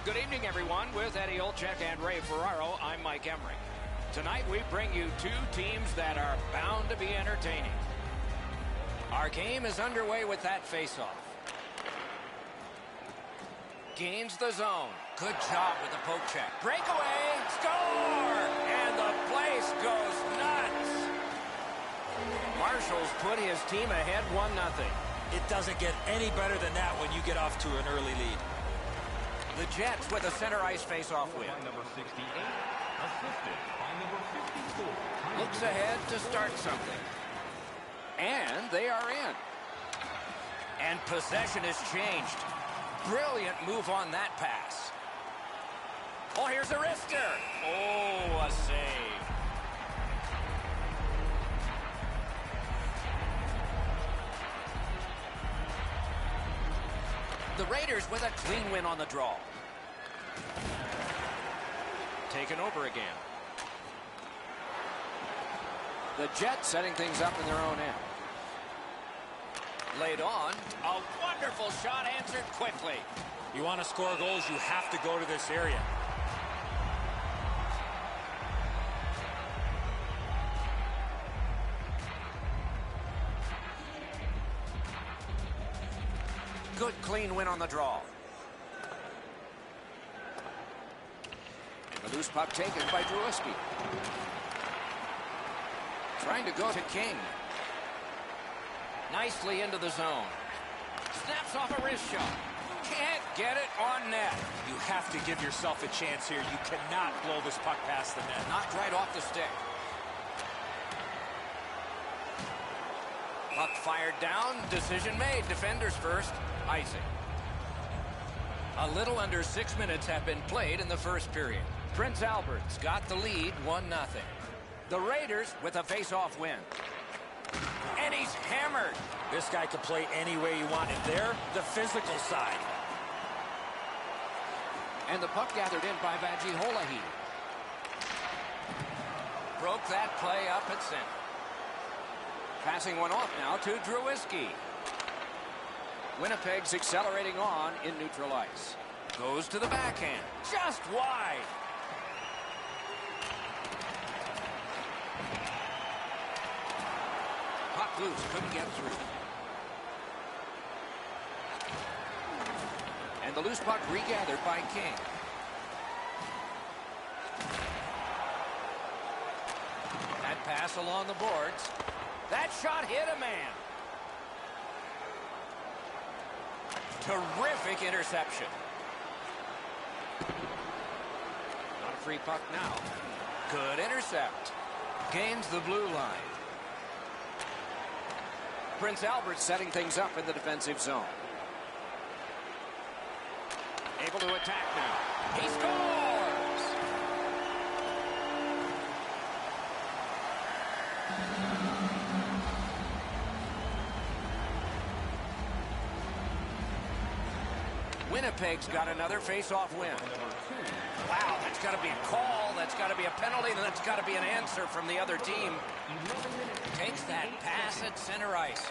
Good evening, everyone. With Eddie Olczyk and Ray Ferraro, I'm Mike Emmerich. Tonight, we bring you two teams that are bound to be entertaining. Our game is underway with that face-off. Gains the zone. Good job with the poke check. Breakaway, score! And the place goes nuts. Marshall's put his team ahead 1-0. It doesn't get any better than that when you get off to an early lead. The Jets with a center ice face-off win. Number 68, assisted by number 54. Looks ahead to start something. And they are in. And possession has changed. Brilliant move on that pass. Oh, here's a wrister. Oh, a save. The Raiders with a clean win on the draw. Taken over again. The Jets setting things up in their own end. Laid on. A wonderful shot answered quickly. You want to score goals, you have to go to this area. Good clean win on the draw. And the loose puck taken by Drewski. Trying to go to King. Nicely into the zone. Snaps off a wrist shot. Can't get it on net. You have to give yourself a chance here. You cannot blow this puck past the net. Knocked right off the stick. Puck fired down. Decision made. Defenders first. Icing. A little under 6 minutes have been played in the first period. Prince Albert's got the lead 1-0. The Raiders with a face-off win. And he's hammered. This guy can play any way you want it there. The physical side. And the puck gathered in by Vajiholahi. Broke that play up at center. Passing one off now to Drewski. Winnipeg's accelerating on in neutral ice. Goes to the backhand. Just wide. Puck loose. Couldn't get through. And the loose puck regathered by King. That pass along the boards. That shot hit a man. Terrific interception. Not a free puck now. Good intercept. Gains the blue line. Prince Albert setting things up in the defensive zone. Able to attack now. He scores! Winnipeg's got another face-off win. Wow, that's got to be a call, that's got to be a penalty, and that's got to be an answer from the other team. Takes that pass at center ice.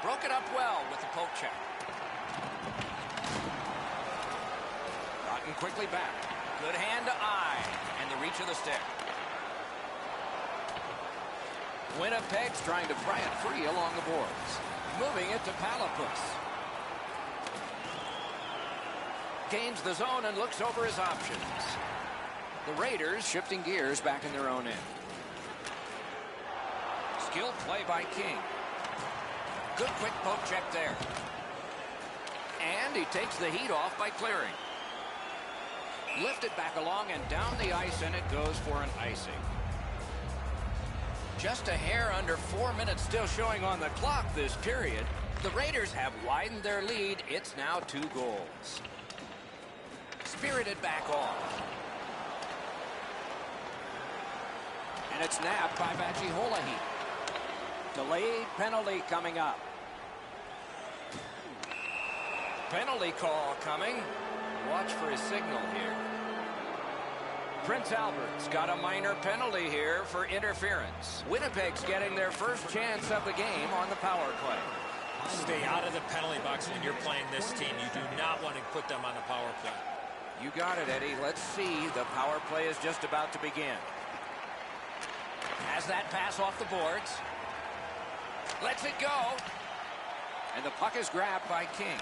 Broke it up well with the poke check. Gotten quickly back. Good hand to eye, and the reach of the stick. Winnipeg's trying to pry it free along the boards. Moving it to Palapus. Gains the zone and looks over his options. The Raiders shifting gears back in their own end. Skilled play by King. Good quick poke check there. And he takes the heat off by clearing. Lifted back along and down the ice, and it goes for an icing. Just a hair under 4 minutes still showing on the clock this period. The Raiders have widened their lead. It's now 2 goals. Spirited back off. And it's nabbed by Vajiholahi. Delayed penalty coming up. Penalty call coming. Watch for his signal here. Prince Albert's got a minor penalty here for interference. Winnipeg's getting their first chance of the game on the power play. Stay out of the penalty box when you're playing this team. You do not want to put them on the power play. You got it, Eddie. Let's see. The power play is just about to begin. Has that pass off the boards. Lets it go. And the puck is grabbed by King.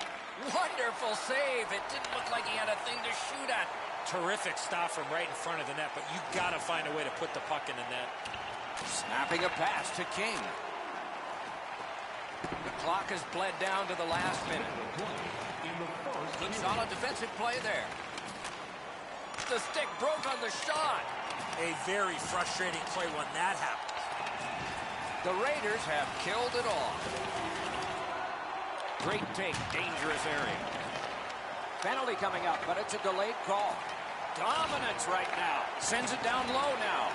Wonderful save. It didn't look like he had a thing to shoot at. Terrific stop from right in front of the net, but you got to find a way to put the puck in the net. Snapping a pass to King. The clock has bled down to the last minute. Good solid defensive play there. The stick broke on the shot. A very frustrating play when that happens. The Raiders have killed it off. Great take, dangerous area. Penalty coming up, but it's a delayed call. Dominance right now. Sends it down low now.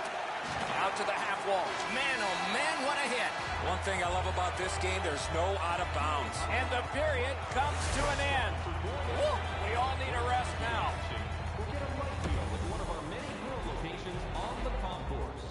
Out to the half wall. Man, oh man, what a hit. One thing I love about this game, there's no out of bounds. And the period comes to an end. Woo! We all need a rest now. We'll get a right field at one of our many grill locations on the concourse.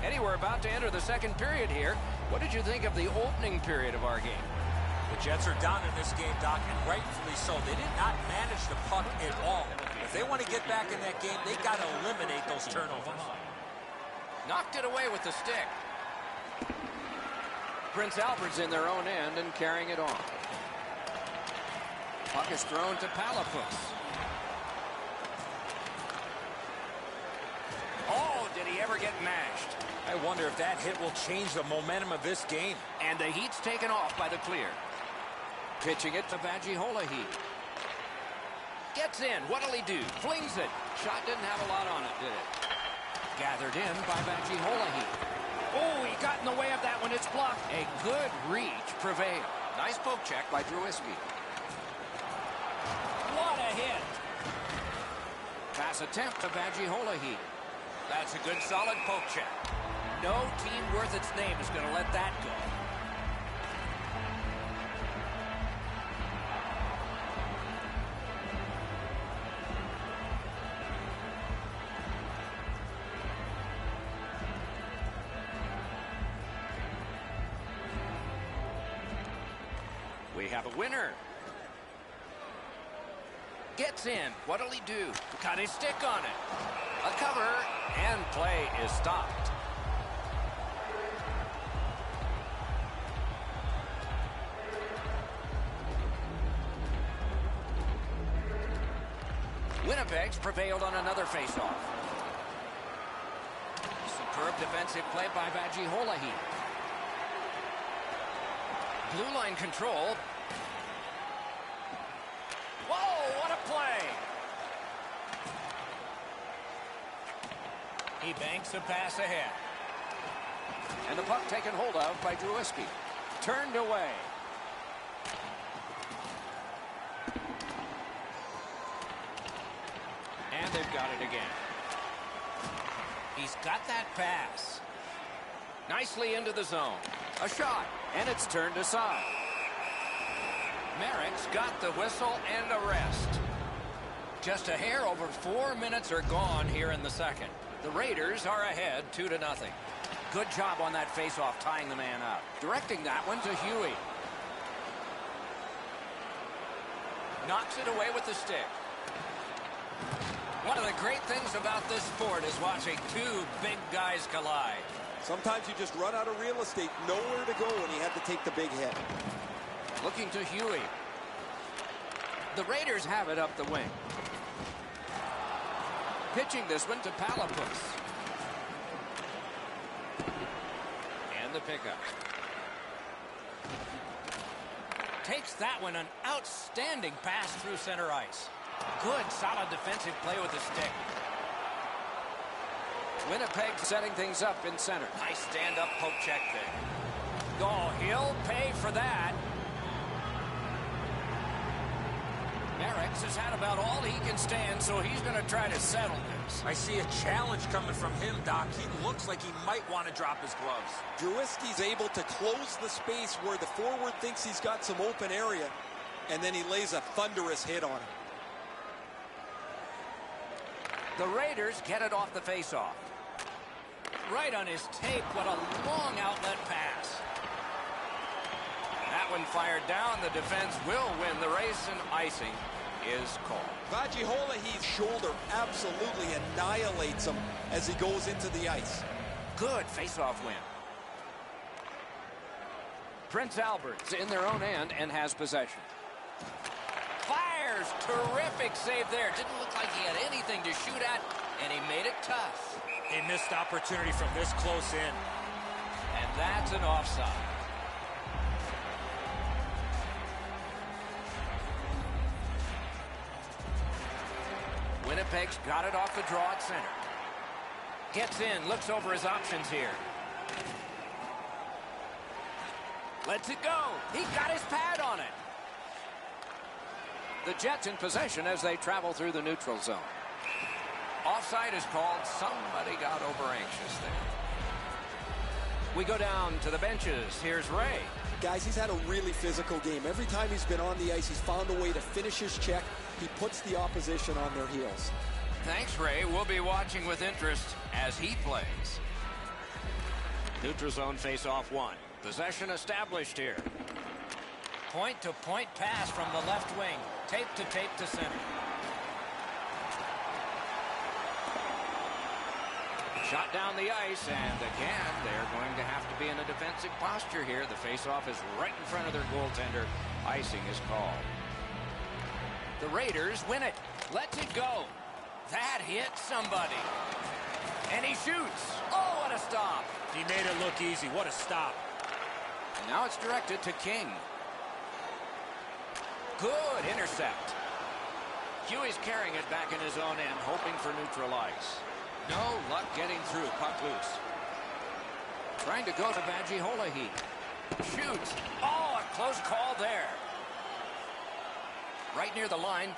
Eddie, we're about to enter the second period here. What did you think of the opening period of our game? The Jets are down in this game, Doc, and rightfully so. They did not manage the puck at all. If they want to get back in that game, they got to eliminate those turnovers. Knocked it away with the stick. Prince Albert's in their own end and carrying it on. Puck is thrown to Palapus. Oh, did he ever get mashed? I wonder if that hit will change the momentum of this game. And the heat's taken off by the clear. Pitching it to Vajihola-Heat. Gets in. What'll he do? Flings it. Shot didn't have a lot on it, did it? Gathered in by Vajihola-Heat. Oh, he got in the way of that one. It's blocked. A good reach prevailed. Nice poke check by Drewski. What a hit. Pass attempt to Vajihola-Heat. That's a good solid poke check. No team worth its name is going to let that go. We have a winner. Gets in. What'll he do? Got his stick on it. A cover, and play is stopped. Winnipeg's prevailed on another faceoff. Superb defensive play by Vajihola-Heat. Blue line control. Whoa, what a play! He banks a pass ahead. And the puck taken hold of by Drewski. Turned away. And they've got it again. He's got that pass. Nicely into the zone. A shot, and it's turned aside. Merrick's got the whistle and a rest. Just a hair over 4 minutes are gone here in the second. The Raiders are ahead 2-0. Good job on that faceoff, tying the man up. Directing that one to Huey. Knocks it away with the stick. One of the great things about this sport is watching two big guys collide. Sometimes you just run out of real estate, nowhere to go, and you have to take the big hit. Looking to Huey. The Raiders have it up the wing. Pitching this one to Palapus. And the pickup. Takes that one, an outstanding pass through center ice. Good, solid defensive play with the stick. Winnipeg setting things up in center. Nice stand-up poke check there. Oh, he'll pay for that. Eric's has had about all he can stand, so he's going to try to settle this. I see a challenge coming from him, Doc. He looks like he might want to drop his gloves. Jaworski's able to close the space where the forward thinks he's got some open area, and then he lays a thunderous hit on him. The Raiders get it off the faceoff. Right on his tape, what a long outlet pass. That one fired down. The defense will win the race, and icing is called. Vajiholahi's shoulder absolutely annihilates him as he goes into the ice. Good face-off win. Prince Albert's in their own end and has possession. Fires. Terrific save there. Didn't look like he had anything to shoot at, and he made it tough. A missed opportunity from this close in. And that's an offside. Winnipeg's got it off the draw at center. Gets in, looks over his options here. Lets it go. He got his pad on it. The Jets in possession as they travel through the neutral zone. Offside is called. Somebody got over anxious there. We go down to the benches. Here's Ray. Guys, he's had a really physical game. Every time he's been on the ice, he's found a way to finish his check. He puts the opposition on their heels. Thanks, Ray. We'll be watching with interest as he plays. Neutral zone face-off one. Possession established here. Point-to-point pass from the left wing. Tape to tape to center. Shot down the ice, and again, they're going to have to be in a defensive posture here. The face-off is right in front of their goaltender. Icing is called. The Raiders win it. Lets it go. That hit somebody. And he shoots. Oh, what a stop. He made it look easy. What a stop. And now it's directed to King. Good intercept. Huey's carrying it back in his own end, hoping for neutral ice. No luck getting through. Puck loose. Trying to go to Vajiholahi. Shoots. Oh, a close call there. Right near the line.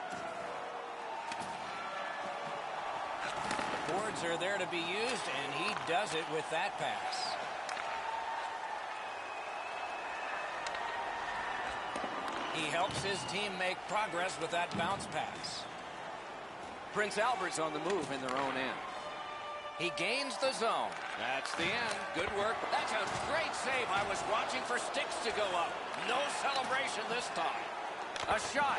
The boards are there to be used, and he does it with that pass. He helps his team make progress with that bounce pass. Prince Albert's on the move in their own end. He gains the zone. That's the end. Good work. That's a great save. I was watching for sticks to go up. No celebration this time. A shot.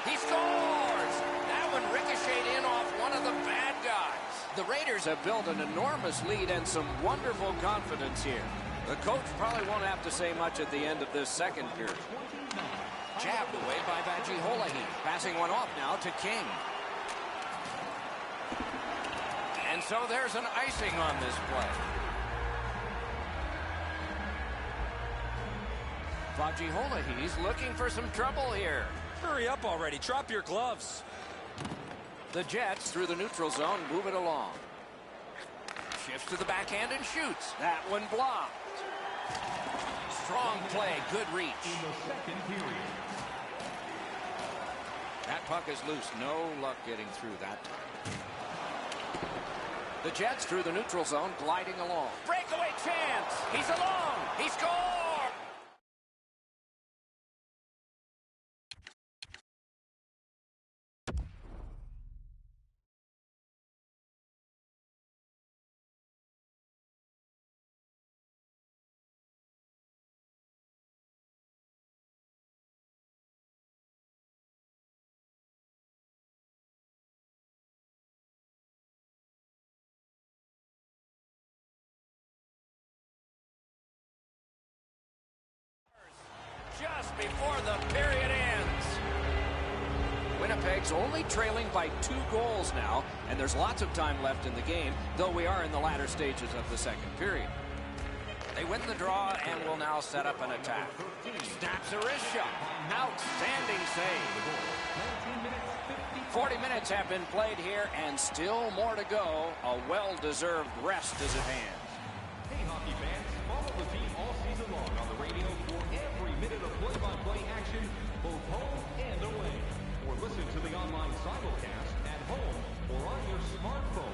He scores! That one ricocheted in off one of the bad guys. The Raiders have built an enormous lead and some wonderful confidence here. The coach probably won't have to say much at the end of this second period. Jabbed away by Vajiholahi. Passing one off now to King. And so there's an icing on this play. Vajiholahi's looking for some trouble here. Hurry up already. Drop your gloves. The Jets, through the neutral zone, move it along. Shifts to the backhand and shoots. That one blocked. Strong play. Good reach. In the second period. That puck is loose. No luck getting through that time. The Jets through the neutral zone, gliding along. Breakaway chance. He's alone. He scores. Just before the period ends. Winnipeg's only trailing by 2 goals now, and there's lots of time left in the game, though we are in the latter stages of the second period. They win the draw and will now set up an attack. Snaps a wrist shot. Outstanding save. 40 minutes have been played here, and still more to go. A well-deserved rest is at hand. Hey, hockey fans, follow the team all season long on the radio for every minute of play-by-play action, both home and away. For or listen to the online simulcast at home or on your smartphone.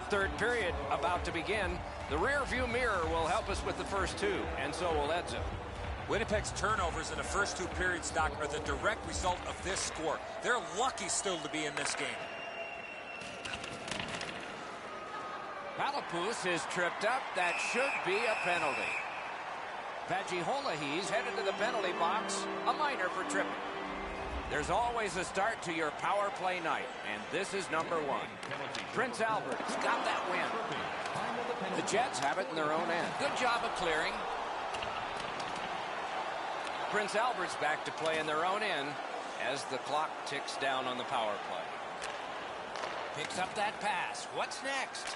Third period about to begin. The rear view mirror will help us with the first two, and so will Edzo. Winnipeg's turnovers in the first two periods, Doc, are the direct result of this score. They're lucky still to be in this game. Palapus is tripped up. That should be a penalty. Pagiholahe's headed to the penalty box. A minor for tripping. There's always a start to your power play night, and this is number one. Prince Albert's got that win. The Jets have it in their own end. Good job of clearing. Prince Albert's back to play in their own end as the clock ticks down on the power play. Picks up that pass. What's next?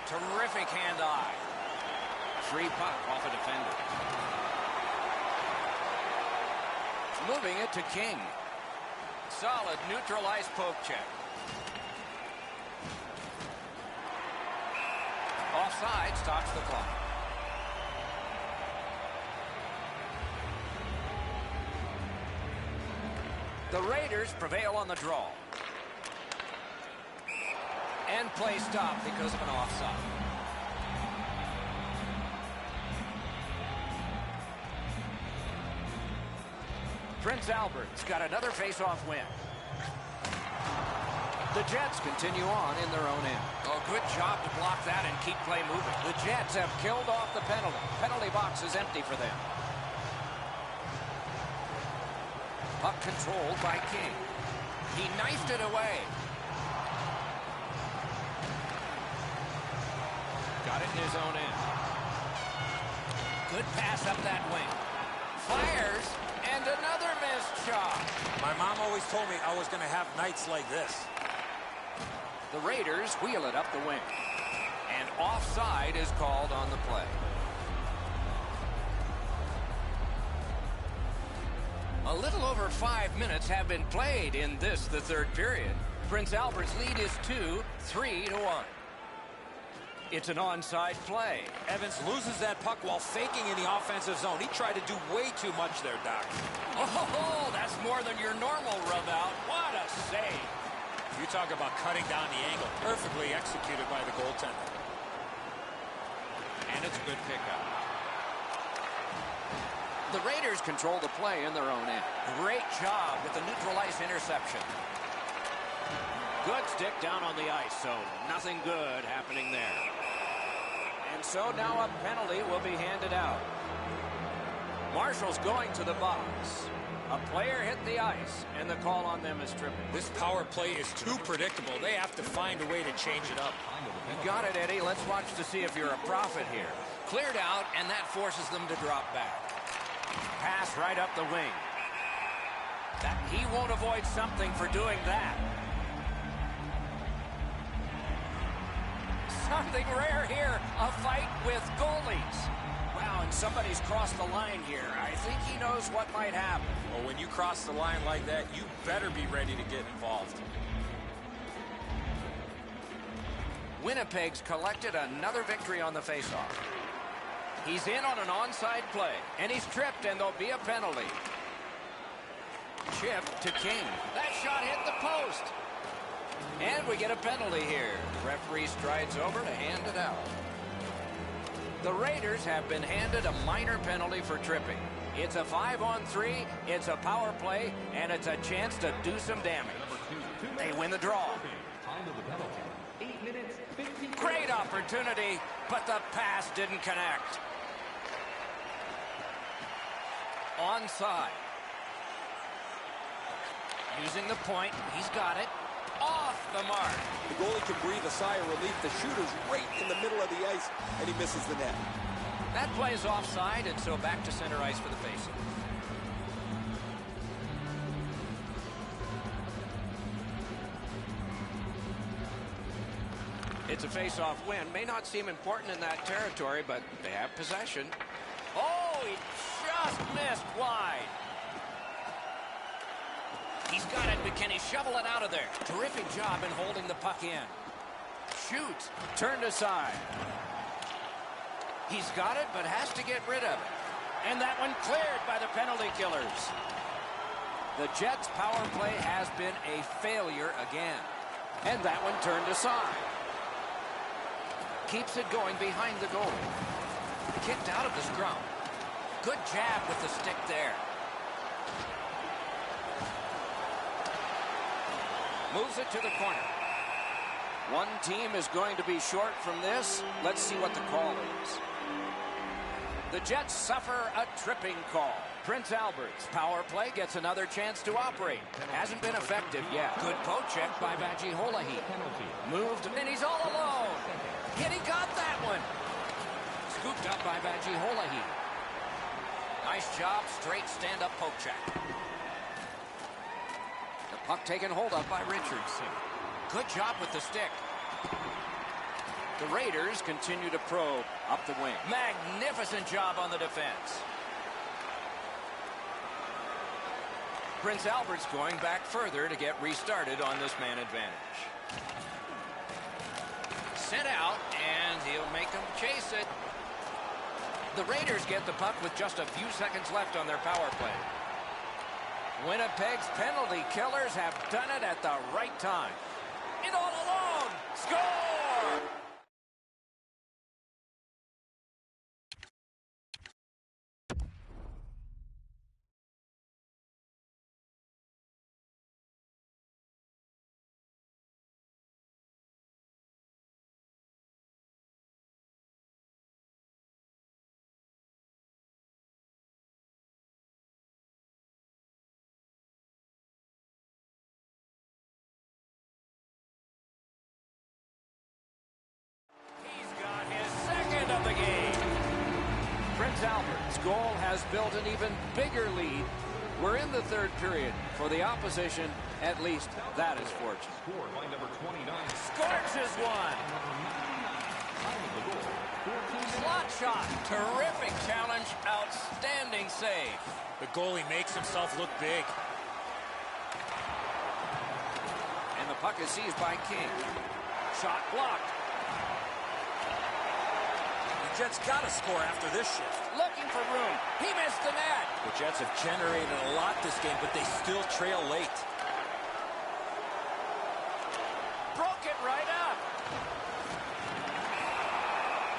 Terrific hand-eye. Free puck off a defender. Moving it to King. Solid neutralized poke check. Offside stops the clock. The Raiders prevail on the draw. And play stopped because of an offside. Prince Albert's got another face-off win. The Jets continue on in their own end. Oh, good job to block that and keep play moving. The Jets have killed off the penalty. Penalty box is empty for them. Puck controlled by King. He knifed it away. Got it in his own end. Good pass up that wing. Fires, and another missed shot. My mom always told me I was going to have nights like this. The Raiders wheel it up the wing. And offside is called on the play. A little over 5 minutes have been played in this, the third period. Prince Albert's lead is 2-3-1. It's an onside play. Evans loses that puck while faking in the offensive zone. He tried to do way too much there, Doc. Oh, that's more than your normal rub out. What a save. You talk about cutting down the angle. Perfectly executed by the goaltender. And it's a good pickup. The Raiders control the play in their own end. Great job with the neutralized interception. Good stick down on the ice, so nothing good happening there. And so now a penalty will be handed out. Marshall's going to the box. A player hit the ice, and the call on them is tripping. This power play is too predictable. They have to find a way to change it up. You got it, Eddie. Let's watch to see if you're a prophet here. Cleared out, and that forces them to drop back. Pass right up the wing. He won't avoid something for doing that. Something rare here, a fight with goalies. Wow, and somebody's crossed the line here. I think he knows what might happen. Well, when you cross the line like that, you better be ready to get involved. Winnipeg's collected another victory on the faceoff. He's in on an onside play, and he's tripped, and there'll be a penalty. Chip to King. That shot hit the post. And we get a penalty here. The referee strides over to hand it out. The Raiders have been handed a minor penalty for tripping. It's a 5-on-3, it's a power play, and it's a chance to do some damage. They win the draw. Great opportunity, but the pass didn't connect. Onside. Using the point, he's got it. Off the mark. The goalie can breathe a sigh of relief. The shooter's right in the middle of the ice, and he misses the net. That play is offside, and so back to center ice for the faceoff. It's a face-off win. May not seem important in that territory, but they have possession. Oh, he Just missed wide. He's got it, but can he shovel it out of there? Terrific job in holding the puck in. Shoots. Turned aside. He's got it, but has to get rid of it. And that one cleared by the penalty killers. The Jets' power play has been a failure again. And that one turned aside. Keeps it going behind the goal. Kicked out of the scrum. Good jab with the stick there. Moves it to the corner. One team is going to be short from this. Let's see what the call is. The Jets suffer a tripping call. Prince Albert's power play gets another chance to operate. Hasn't been effective yet. Good poke check by Vajiholahi. Moved, and he's all alone. Yet he got that one. Scooped up by Vajiholahi. Nice job, straight stand-up poke check. The puck taken hold of by Richardson. Good job with the stick. The Raiders continue to probe up the wing. Magnificent job on the defense. Prince Albert's going back further to get restarted on this man advantage. Sent out, and he'll make them chase it. The Raiders get the puck with just a few seconds left on their power play. Winnipeg's penalty killers have done it at the right time. And all alone, score! Of the game. Prince Albert's goal has built an even bigger lead. We're in the third period. For the opposition, at least that is fortunate. Scorches one. Slot shot. Terrific challenge. Outstanding save. The goalie makes himself look big. And the puck is seized by King. Shot blocked. Jets got to score after this shift. Looking for room. He missed the net. The Jets have generated a lot this game, but they still trail late. Broke it right up.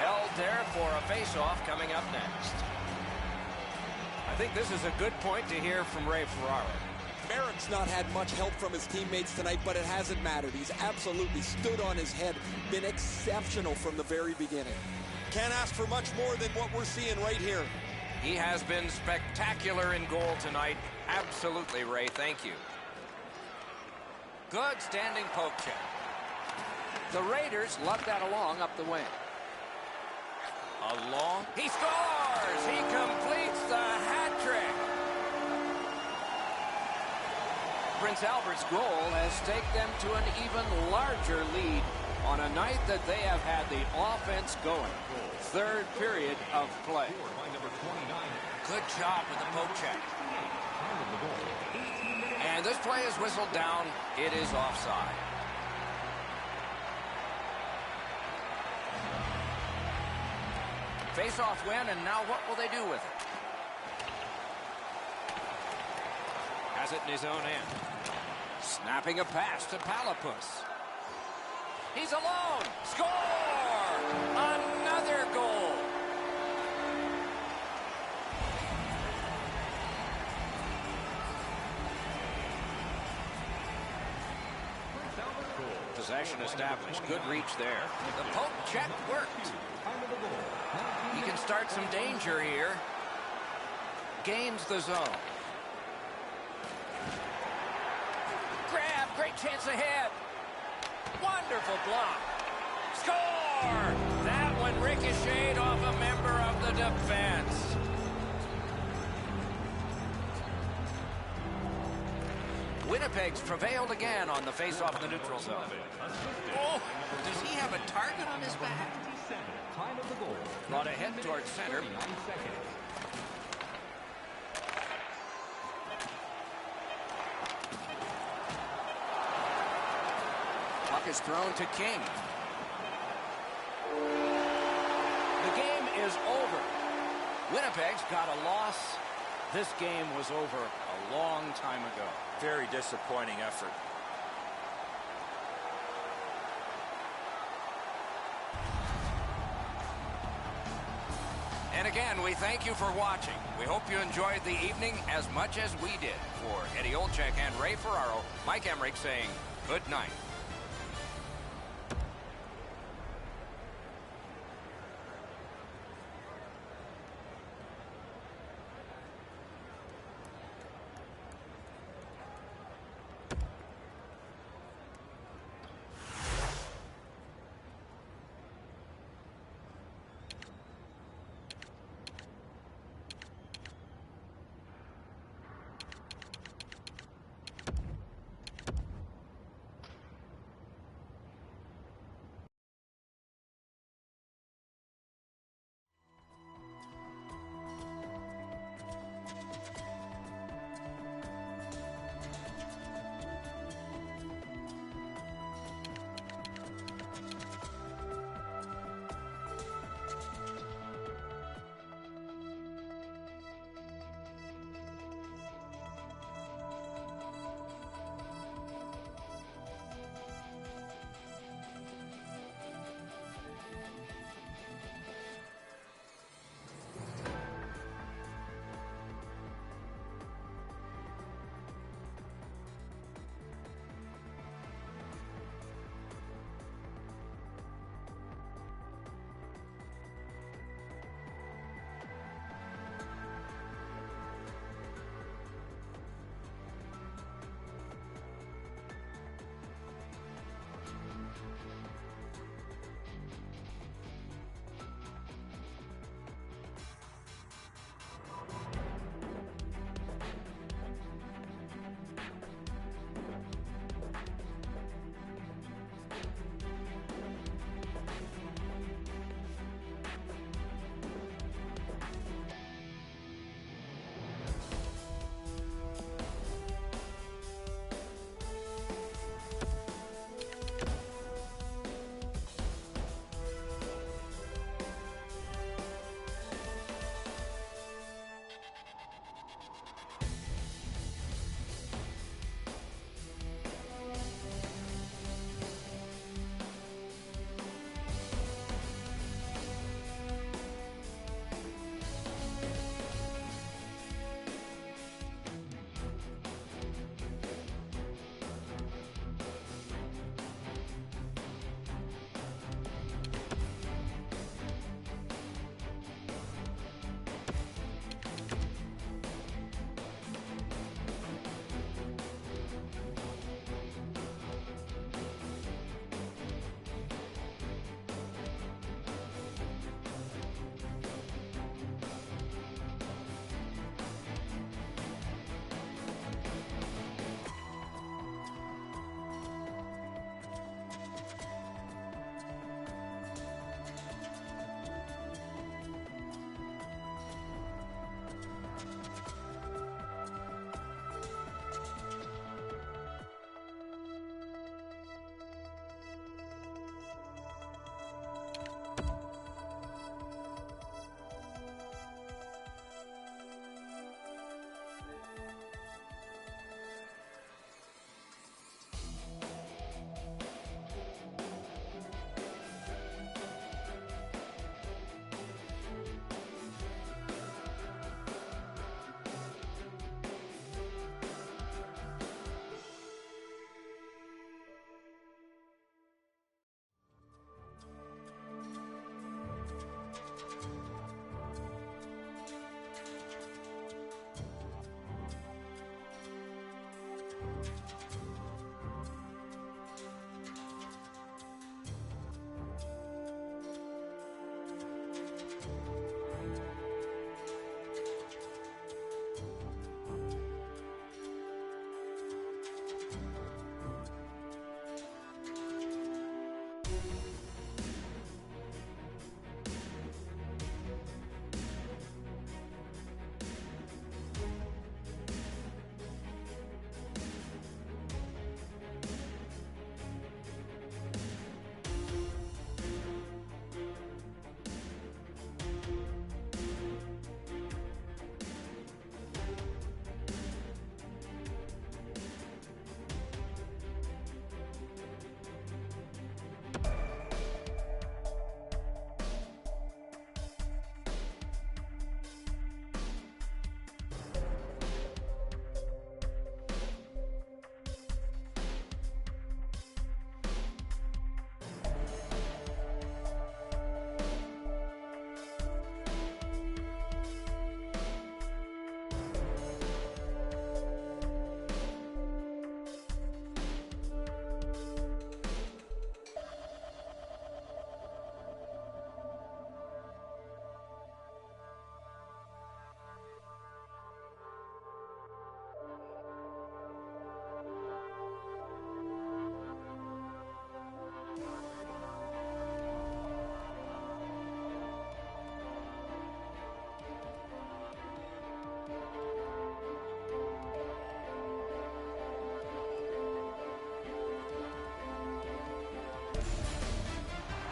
Held there for a face-off coming up next. I think this is a good point to hear from Ray Ferraro. Merritt's not had much help from his teammates tonight, but it hasn't mattered. He's absolutely stood on his head, been exceptional from the very beginning. Can't ask for much more than what we're seeing right here. He has been spectacular in goal tonight. Absolutely, Ray. Thank you. Good standing poke check. The Raiders lug that along up the wing. Along. He scores! He completes the hat trick. Prince Albert's goal has taken them to an even larger lead on a night that they have had the offense going. Third period of play. Good job with the poke check. And this play is whistled down. It is offside. Face-off win, and now what will they do with it? Has it in his own end. Snapping a pass to Palapus. He's alone. Score! Another goal. Possession established. Good reach there. The poke check worked. He can start some danger here. Gains the zone. Grab. Great chance ahead. Wonderful block. Score! That one ricocheted off a member of the defense. Winnipeg's prevailed again on the face-off in the neutral zone. Oh, does he have a target on his back? Brought ahead towards center. Puck is thrown to King. The game is over. Winnipeg's got a loss. This game was over a long time ago. Very disappointing effort. And again, we thank you for watching. We hope you enjoyed the evening as much as we did. For Eddie Olczyk and Ray Ferraro, Mike Emmerich saying good night.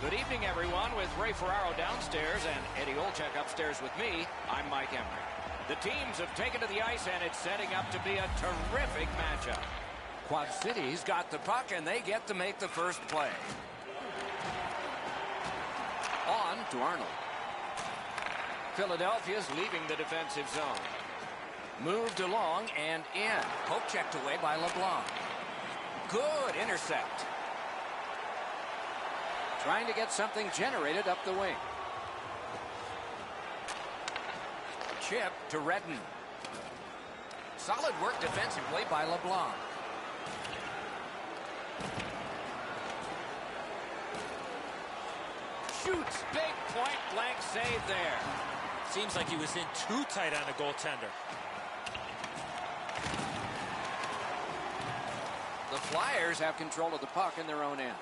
Good evening, everyone, with Ray Ferraro downstairs and Eddie Olczyk upstairs with me. I'm Mike Emery. The teams have taken to the ice, and it's setting up to be a terrific matchup. Quad City's got the puck, and they get to make the first play. On to Arnold. Philadelphia's leaving the defensive zone. Moved along and in. Poke checked away by LeBlanc. Good intercept. Trying to get something generated up the wing. Chip to Redden. Solid work defensively by LeBlanc. Shoots. Big point blank save there. Seems like he was in too tight on the goaltender. The Flyers have control of the puck in their own end.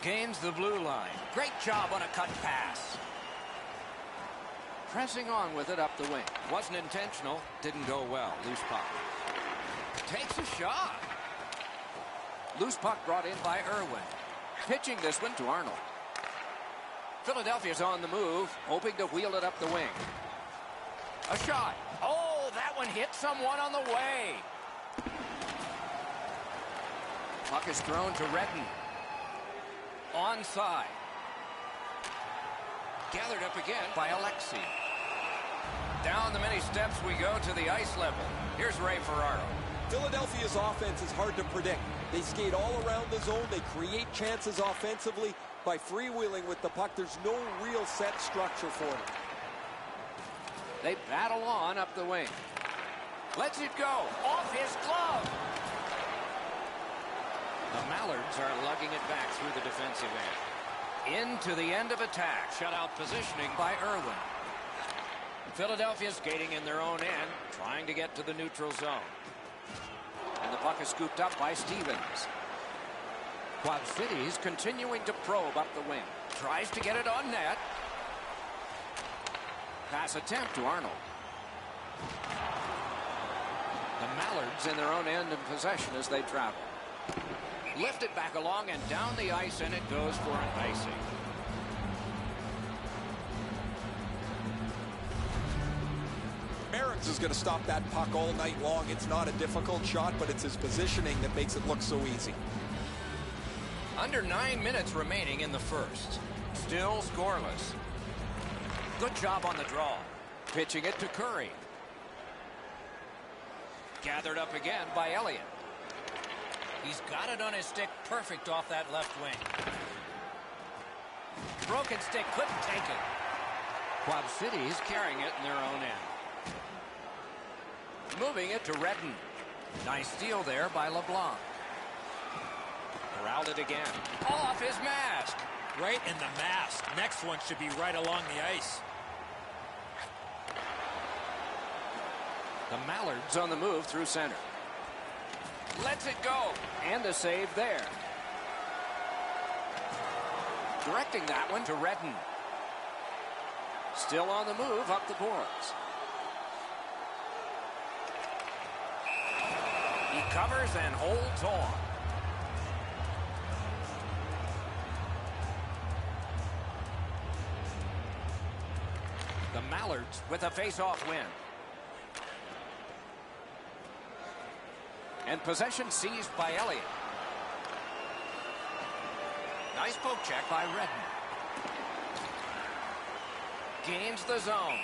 Gains the blue line. Great job on a cut pass. Pressing on with it up the wing. Wasn't intentional. Didn't go well. Loose puck. Takes a shot. Loose puck brought in by Irwin. Pitching this one to Arnold. Philadelphia's on the move, hoping to wheel it up the wing. A shot. Oh, that one hit someone on the way. Puck is thrown to Redden. Onside. Gathered up again by Alexi. Down the many steps we go to the ice level. Here's Ray Ferraro. Philadelphia's offense is hard to predict. They skate all around the zone. They create chances offensively by freewheeling with the puck. There's no real set structure for them. They battle on up the wing. Lets it go. Off his glove. The Mallards are lugging it back through the defensive end. Into the end of attack. Shutout positioning by Irwin. Philadelphia skating in their own end, trying to get to the neutral zone. And the puck is scooped up by Stevens. Quad City's continuing to probe up the wing. Tries to get it on net. Pass attempt to Arnold. The Mallards in their own end in possession as they travel. Lifted back along and down the ice, and it goes for an icing. Merrick's is going to stop that puck all night long. It's not a difficult shot, but it's his positioning that makes it look so easy. Under 9 minutes remaining in the first. Still scoreless. Good job on the draw. Pitching it to Curry. Gathered up again by Elliott. He's got it on his stick perfect off that left wing. Broken stick, couldn't take it. Quad City's carrying it in their own end. Moving it to Redden. Nice steal there by LeBlanc. Corralled it again. Off his mask. Right in the mask. Next one should be right along the ice. The Mallards on the move through center. Lets it go. And a save there. Directing that one to Redden. Still on the move up the boards. He covers and holds on. The Mallards with a face-off win. And possession seized by Elliott. Nice poke check by Redden. Gains the zone.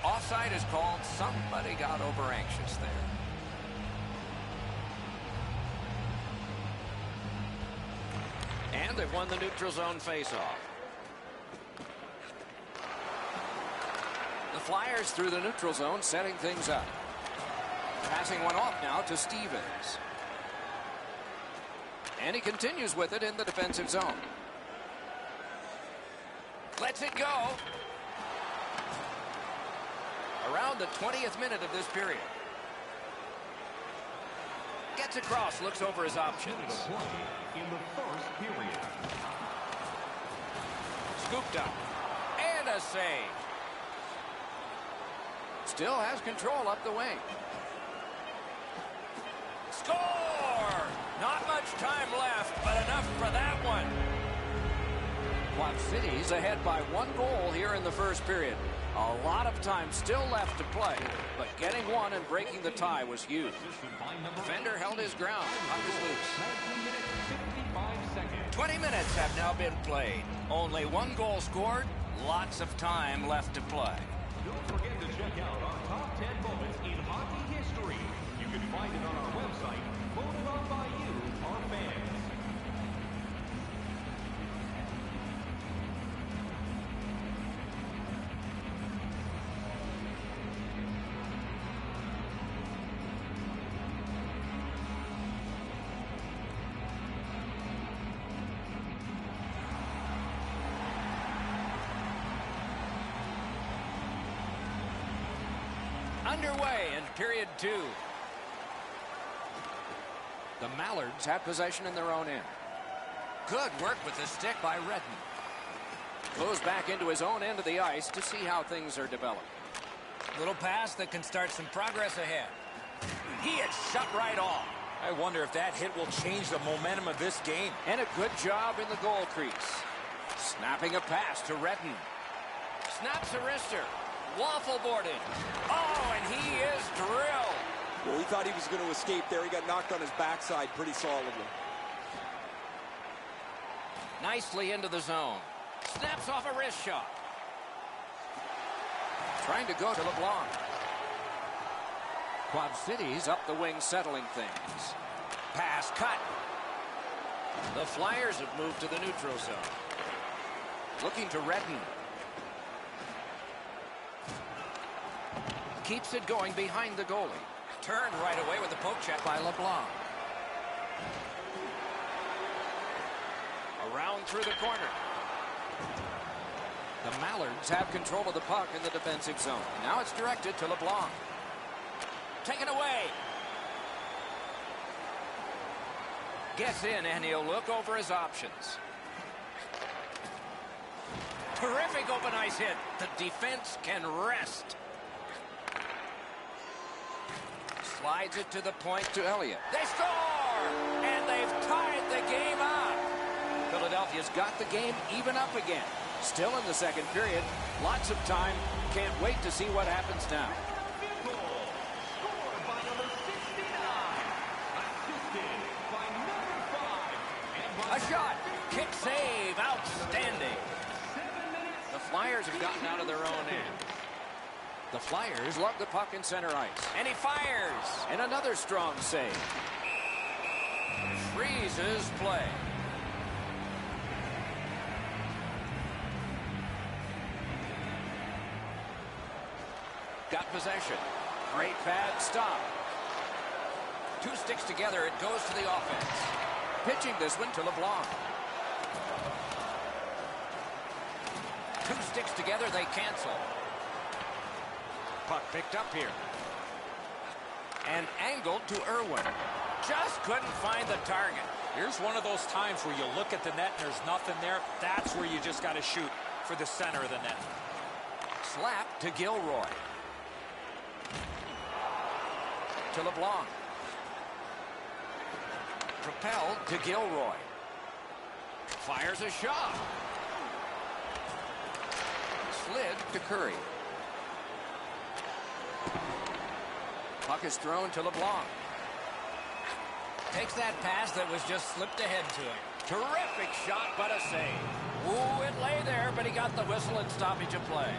Offside is called. Somebody got over anxious there. And they've won the neutral zone faceoff. The Flyers through the neutral zone, setting things up. Passing one off now to Stevens. And he continues with it in the defensive zone. Lets it go. Around the 20th minute of this period. Gets across, looks over his options. In the first period. Scooped up. And a save. Still has control up the wing. Score! Not much much time left, but enough for that one. Quad City's ahead by 1 goal here in the first period. A lot of time still left to play, but getting one and breaking the tie was huge. Defender held his ground. Puck is loose. 20 minutes have now been played. Only 1 goal scored. Lots of time left to play. Don't forget to check out our top 10 moments in hockey history. You can find it on our website, voted on by you, our fans. Underway in period 2. The Mallards have possession in their own end. Good work with the stick by Redden. Goes back into his own end of the ice to see how things are developing. Little pass that can start some progress ahead. He is shut right off. I wonder if that hit will change the momentum of this game. And a good job in the goal crease. Snapping a pass to Redden. Snaps a wrister. Waffle boarded. Oh, and he is drilled. Well, he thought he was going to escape there. He got knocked on his backside pretty solidly. Nicely into the zone. Snaps off a wrist shot. Trying to go to LeBlanc. Quad City's up the wing settling things. Pass cut. The Flyers have moved to the neutral zone. Looking to Redden. Keeps it going behind the goalie. Turned right away with the poke check by LeBlanc. Around through the corner. The Mallards have control of the puck in the defensive zone. Now it's directed to LeBlanc. Taken away. Gets in and he'll look over his options. Terrific open ice hit. The defense can rest. Slides it to the point to Elliott. They score! And they've tied the game up. Philadelphia's got the game even up again. Still in the second period. Lots of time. Can't wait to see what happens now. Scored by number 69. Assisted by number 5. And by A shot. Kick save. Outstanding. 7 minutes. The Flyers have gotten out of their own end. The Flyers lug the puck in center ice. And he fires. And another strong save. Freezes play. Got possession. Great pad stop. 2 sticks together. It goes to the offense. Pitching this one to LeBlanc. 2 sticks together. They cancel. Puck picked up here. And angled to Irwin. Just couldn't find the target. Here's one of those times where you look at the net and there's nothing there. That's where you just got to shoot for the center of the net. Slap to Gilroy. To LeBlanc. Propelled to Gilroy. Fires a shot. Slid to Curry. Puck is thrown to LeBlanc. Takes that pass that was just slipped ahead to him. Terrific shot, but a save. Ooh, it lay there, but he got the whistle and stoppage of play.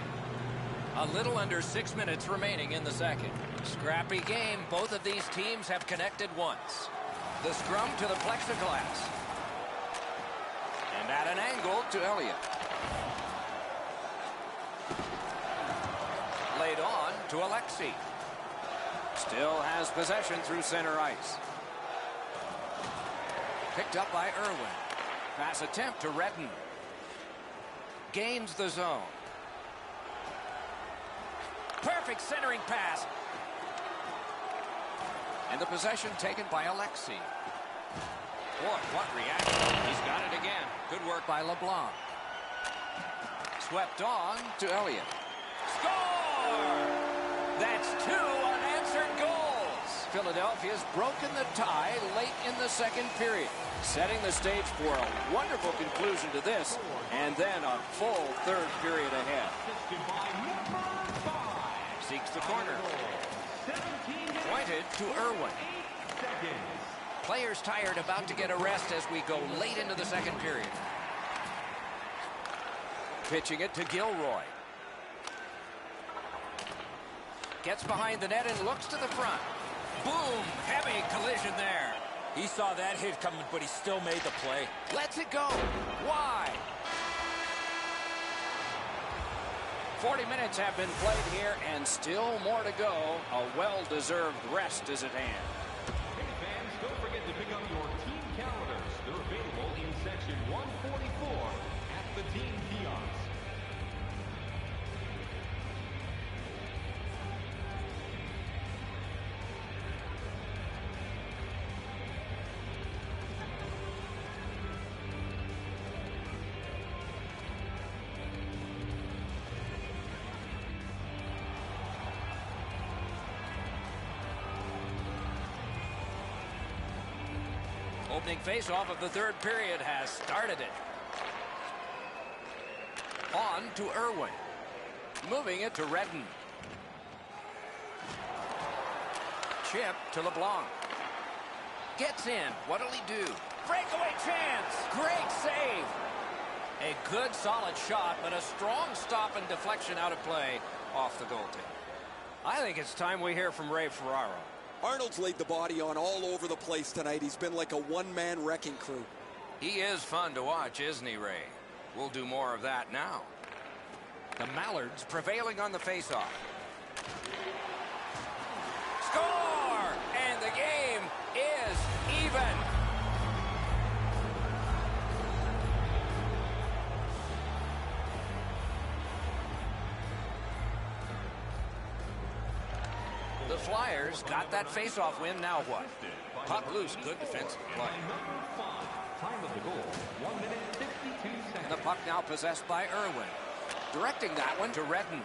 A little under 6 minutes remaining in the second. Scrappy game. Both of these teams have connected once. The scrum to the plexiglass. And at an angle to Elliott. Laid on to Alexi. Still has possession through center ice. Picked up by Irwin. Pass attempt to Redden. Gains the zone. Perfect centering pass. And the possession taken by Alexi. Boy, what reaction. He's got it again. Good work by LeBlanc. Swept on to Elliott. Score! That's 2 unanswered goals. Philadelphia's broken the tie late in the the second period, setting the stage for a wonderful conclusion to this, and then a full third period ahead. Seeks the corner. Pointed to Irwin. Players tired, about to get a rest as we go late into the second period. Pitching it to Gilroy. Gets behind the net and looks to the front. Boom! Heavy collision there. He saw that hit coming, but he still made the play. Lets it go. Why? 40 minutes have been played here, and still more to go. A well-deserved rest is at hand. Hey fans, don't forget to pick up your team calendars. They're available in section 144 at the team kiosk. Opening face-off of the third period has started it. On to Irwin. Moving it to Redden. Chip to LeBlanc. Gets in. What'll he do? Breakaway chance. Great save. A good, solid shot, but a strong stop and deflection out of play off the goaltender. I think it's time we hear from Ray Ferraro. Arnold's laid the body on all over the place tonight. He's been like a one-man wrecking crew. He is fun to watch, isn't he, Ray? We'll do more of that now. The Mallards prevailing on the faceoff. Score! And the game is even. The Flyers got that faceoff win. Now what? Puck loose. Good defensive play. Time of the goal, 1 minute 52 seconds. And the puck now possessed by Irwin. Directing that one to Redden.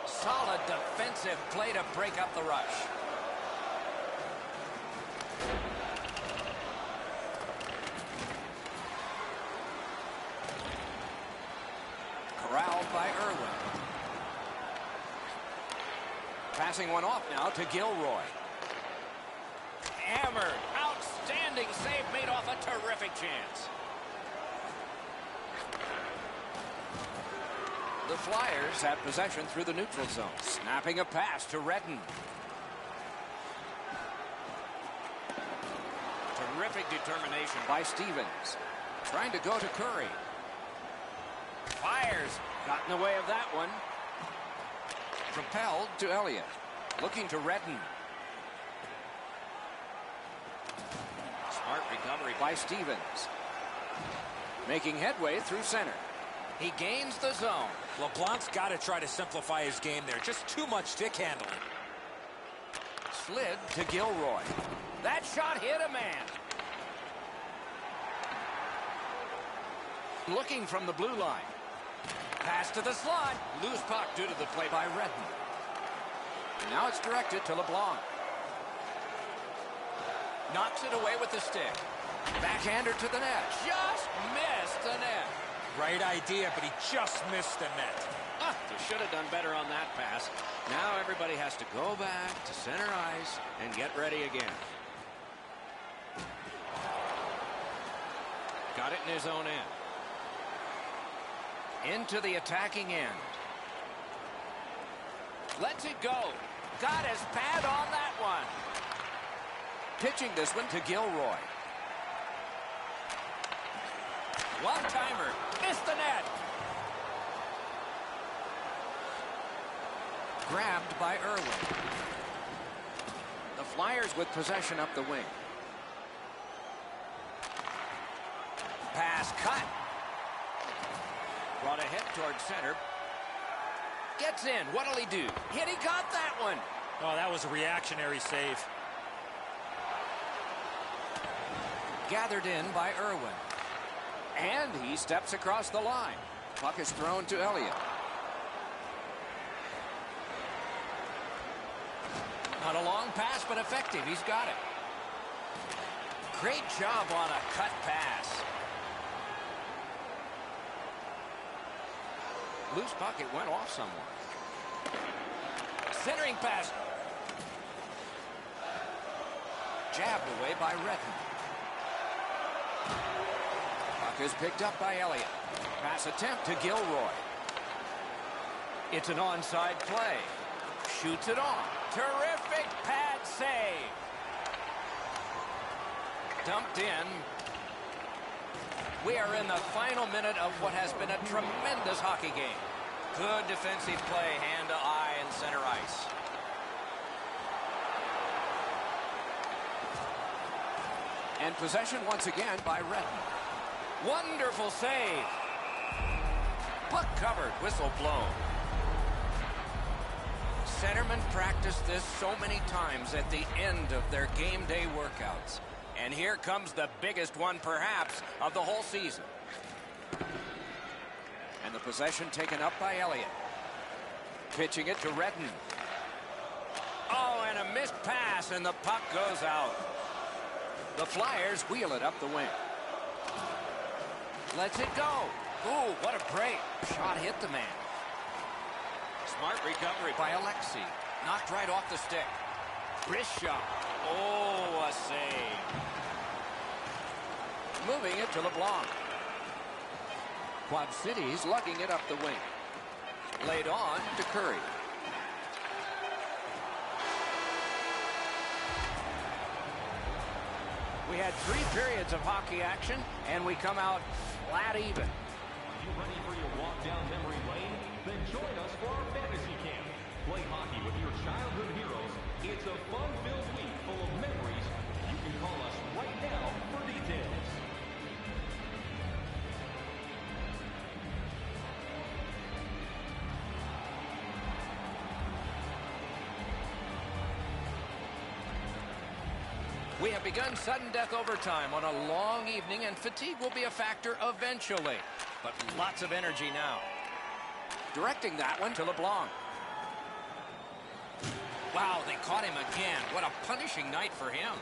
Solid defensive play to break up the rush. Corralled by Irwin. Passing one off now to Gilroy. Hammered. Outstanding save made off a terrific chance. The Flyers have possession through the neutral zone. Snapping a pass to Redden. Terrific determination by Stevens. Trying to go to Curry. Fires. Got in the way of that one. Propelled to Elliott. Looking to Redden. Smart recovery by Stevens. Making headway through center. He gains the zone. LeBlanc's got to try to simplify his game there. Just too much stick handling. Slid to Gilroy. That shot hit a man. Looking from the blue line. Pass to the slot. Loose puck due to the play by Redden. Now it's directed to LeBlanc. Knocks it away with the stick. Backhander to the net. Just missed the net. Right idea, but he just missed the net. They should have done better on that pass. Now everybody has to go back to center ice and get ready again. Got it in his own end. Into the attacking end. Lets it go. Got his pad on that one. Pitching this one to Gilroy. One-timer. Missed the net. Grabbed by Irwin. The Flyers with possession up the wing. Pass cut. Brought ahead towards center. Gets in. What'll he do? He got that one. Oh, that was a reactionary save. Gathered in by Irwin. And he steps across the line. Puck is thrown to Elliott. Not a long pass, but effective. He's got it. Great job on a cut pass. Loose puck, it went off someone. Centering pass. Jabbed away by Redden. Puck is picked up by Elliott. Pass attempt to Gilroy. It's an onside play. Shoots it on. Terrific pad save. Dumped in. We are in the final minute of what has been a tremendous hockey game. Good defensive play, hand to eye and center ice. And possession once again by Redden. Wonderful save. Puck covered, whistle blown. Centermen practice this so many times at the end of their game day workouts. And here comes the biggest one, perhaps, of the whole season. And the possession taken up by Elliott. Pitching it to Redden. Oh, and a missed pass, and the puck goes out. The Flyers wheel it up the wing. Lets it go. Ooh, what a break. Shot hit the man. Smart recovery by Alexei. Knocked right off the stick. Wrist shot. Oh, a save. Moving it to LeBlanc. Quad Cities lugging it up the wing. Laid on to Curry. We had 3 periods of hockey action, and we come out flat even. Are you ready for your walk down memory lane? Then join us for our fantasy camp. Play hockey with your childhood heroes. It's a fun-filled week full of memories. You can call us right now for details. We have begun sudden death overtime on a long evening, and fatigue will be a factor eventually. But lots of energy now. Directing that one to LeBlanc. Wow, they caught him again. What a punishing night for him.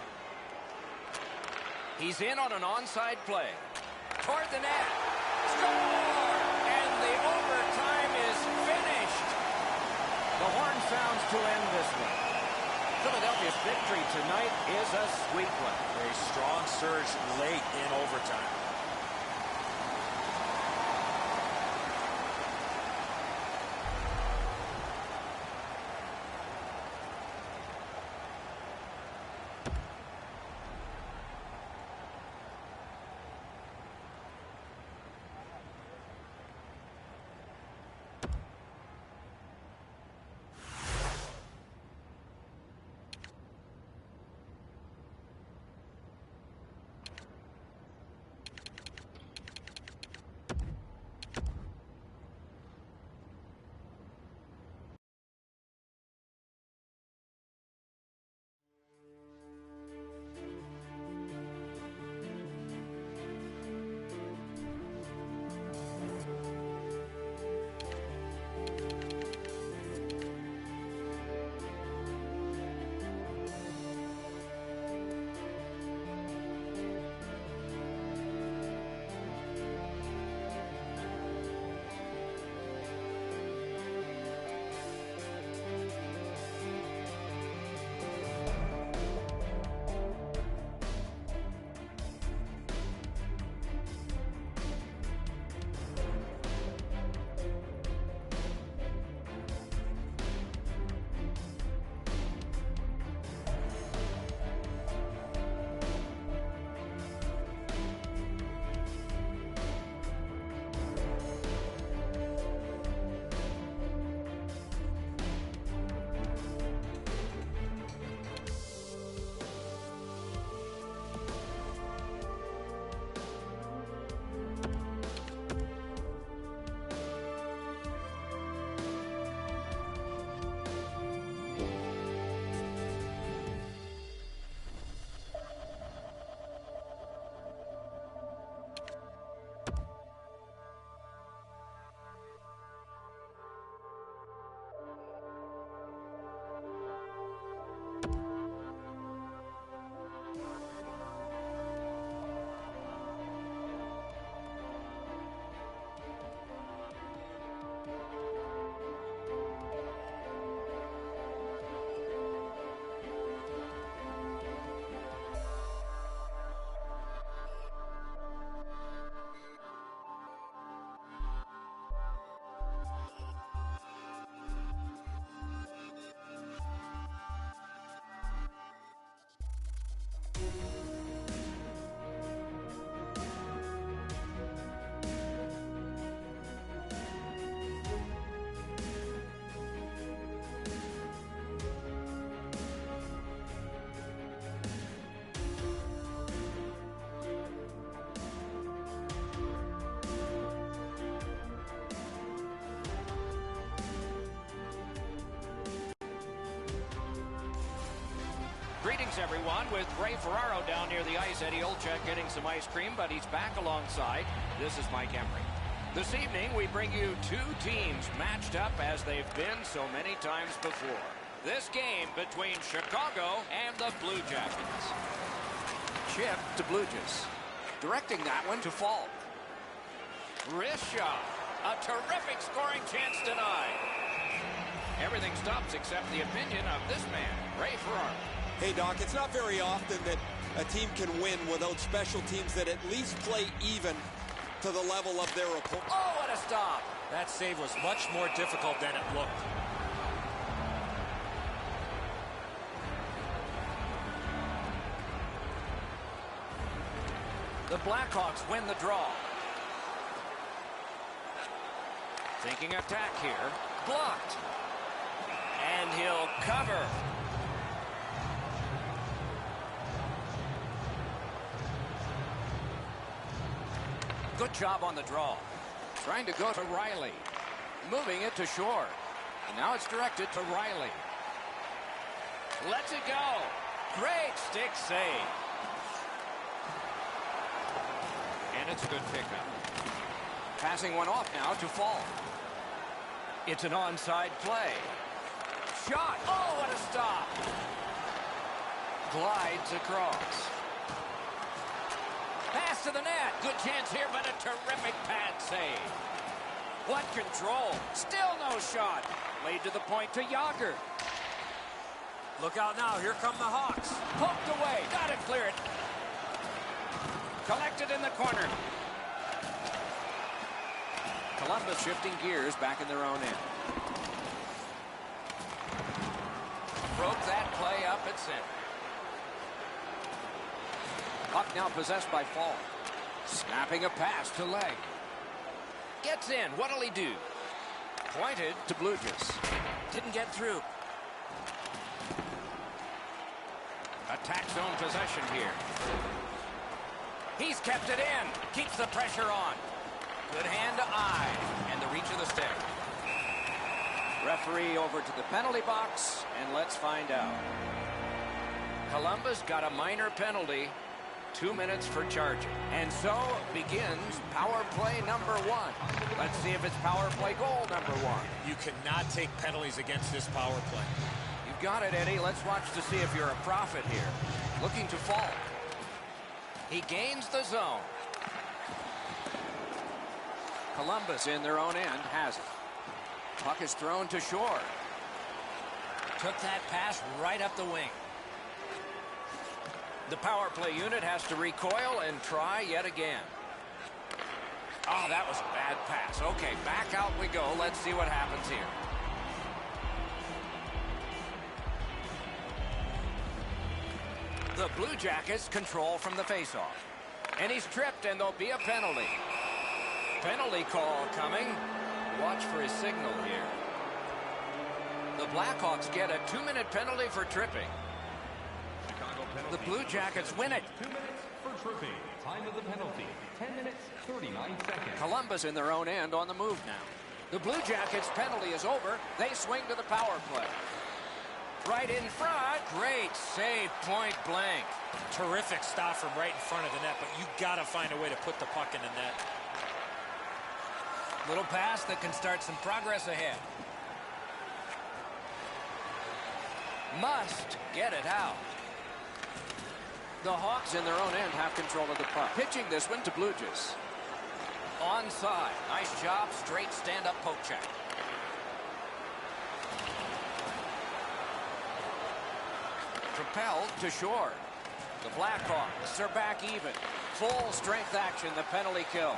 He's in on an onside play. Toward the net. Score! And the overtime is finished. The horn sounds to end this one. Philadelphia's victory tonight is a sweet one. A strong surge late in overtime. Greetings, everyone, with Ray Ferraro down near the ice. Eddie Olczyk getting some ice cream, but he's back alongside. This is Mike Emery. This evening, we bring you two teams matched up as they've been so many times before. This game between Chicago and the Blue Jackets. Chip to Blue Jays. Directing that one to Falk. Wrist shot. A terrific scoring chance denied. Everything stops except the opinion of this man, Ray Ferraro. Hey, Doc, it's not very often that a team can win without special teams that at least play even to the level of their opponent. Oh, what a stop. That save was much more difficult than it looked. The Blackhawks win the draw. Thinking attack here. Blocked. And he'll cover. Good job on the draw. Trying to go to Riley. Moving it to Shore. And now it's directed to Riley. Lets it go. Great stick save. And it's a good pickup. Passing one off now to Falk. It's an onside play. Shot. Oh, what a stop. Glides across. Pass to the net. Good chance here, but a terrific pad save. What control. Still no shot. Laid to the point to Yager. Look out now. Here come the Hawks. Poked away. Got it cleared. Collected in the corner. Columbus shifting gears back in their own end. Broke that play up at center. Puck now possessed by Falk. Snapping a pass to leg. Gets in. What'll he do? Pointed to Blue Jays. Didn't get through. Attack zone possession here. He's kept it in. Keeps the pressure on. Good hand to eye. And the reach of the stick. Referee over to the penalty box. And let's find out. Columbus got a minor penalty. 2 minutes for charging. And so begins power play number 1. Let's see if it's power play goal number 1. You cannot take penalties against this power play. You've got it, Eddie. Let's watch to see if you're a prophet here. Looking to Falk. He gains the zone. Columbus in their own end has it. Puck is thrown to Shore. Took that pass right up the wing. The power play unit has to recoil and try yet again. Oh, that was a bad pass. Okay, back out we go. Let's see what happens here. The Blue Jackets control from the faceoff. And he's tripped, and there'll be a penalty. Penalty call coming. Watch for his signal here. The Blackhawks get a 2-minute penalty for tripping. The Blue Jackets win it. 2 minutes for tripping. Time of the penalty, 10 minutes, 39 seconds. Columbus in their own end on the move now. The Blue Jackets penalty is over. They swing to the power play. Right in front. Great save, point blank. Terrific stop from right in front of the net, but you got to find a way to put the puck in the net. Little pass that can start some progress ahead. Must get it out. The Hawks in their own end have control of the puck. Pitching this one to Blue Jays. Onside. Nice job. Straight stand-up poke check. Propelled to Shore. The Blackhawks are back even. Full strength action. The penalty kill.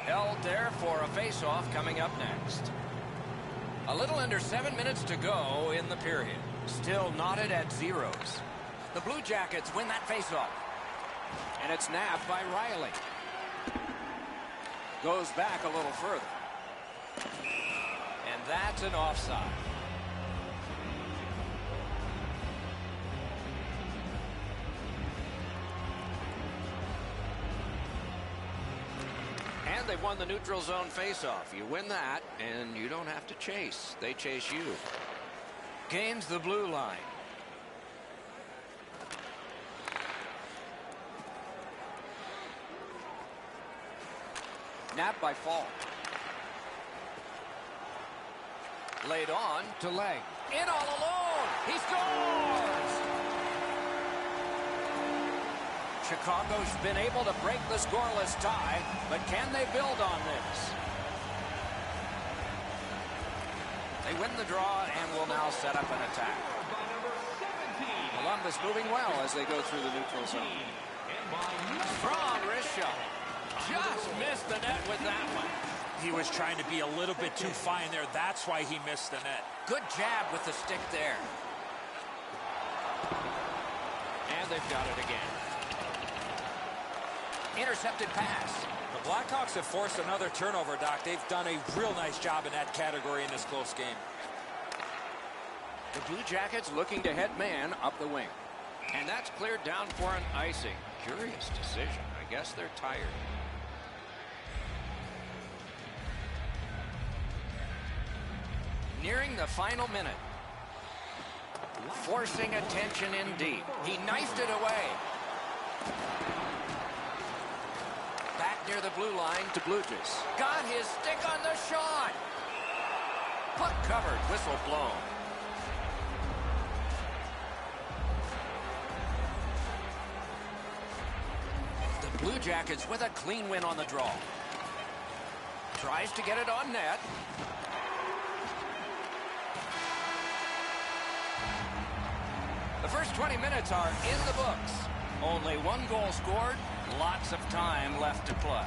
Held there for a face-off coming up next. A little under 7 minutes to go in the period. Still knotted at zeros. The Blue Jackets win that faceoff. And it's nabbed by Riley. Goes back a little further. And that's an offside. And they've won the neutral zone faceoff. You win that, and you don't have to chase. They chase you. Gains the blue line. Nabbed by Fall. Laid on to Leg. In all alone. He scores! Chicago's been able to break the scoreless tie, but can they build on this? They win the draw and will now set up an attack. Columbus moving well as they go through the neutral zone. Strong wrist shot. Just missed the net with that one. He was trying to be a little bit too fine there. That's why he missed the net. Good jab with the stick there. And they've got it again. Intercepted pass. The Blackhawks have forced another turnover, Doc. They've done a real nice job in that category in this close game. The Blue Jackets looking to head man up the wing. And that's cleared down for an icing. Curious decision. I guess they're tired. Nearing the final minute. Forcing attention indeed. He knifed it away. Back near the blue line to Blujas. Got his stick on the shot. Puck covered, whistle blown. The Blue Jackets with a clean win on the draw. Tries to get it on net. The first 20 minutes are in the books. Only one goal scored, lots of time left to play.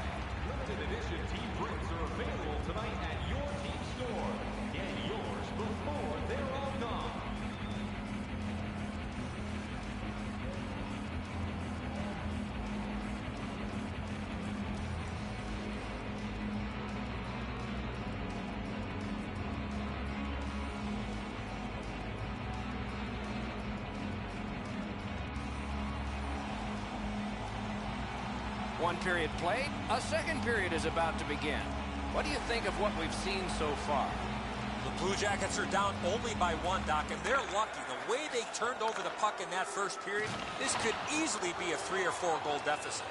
Limited edition team prints are available tonight at your team store. Get yours before they're all gone. One period played, a second period is about to begin. What do you think of what we've seen so far? The Blue Jackets are down only by one, Doc, and they're lucky. The way they turned over the puck in that first period, this could easily be a 3 or 4 goal deficit.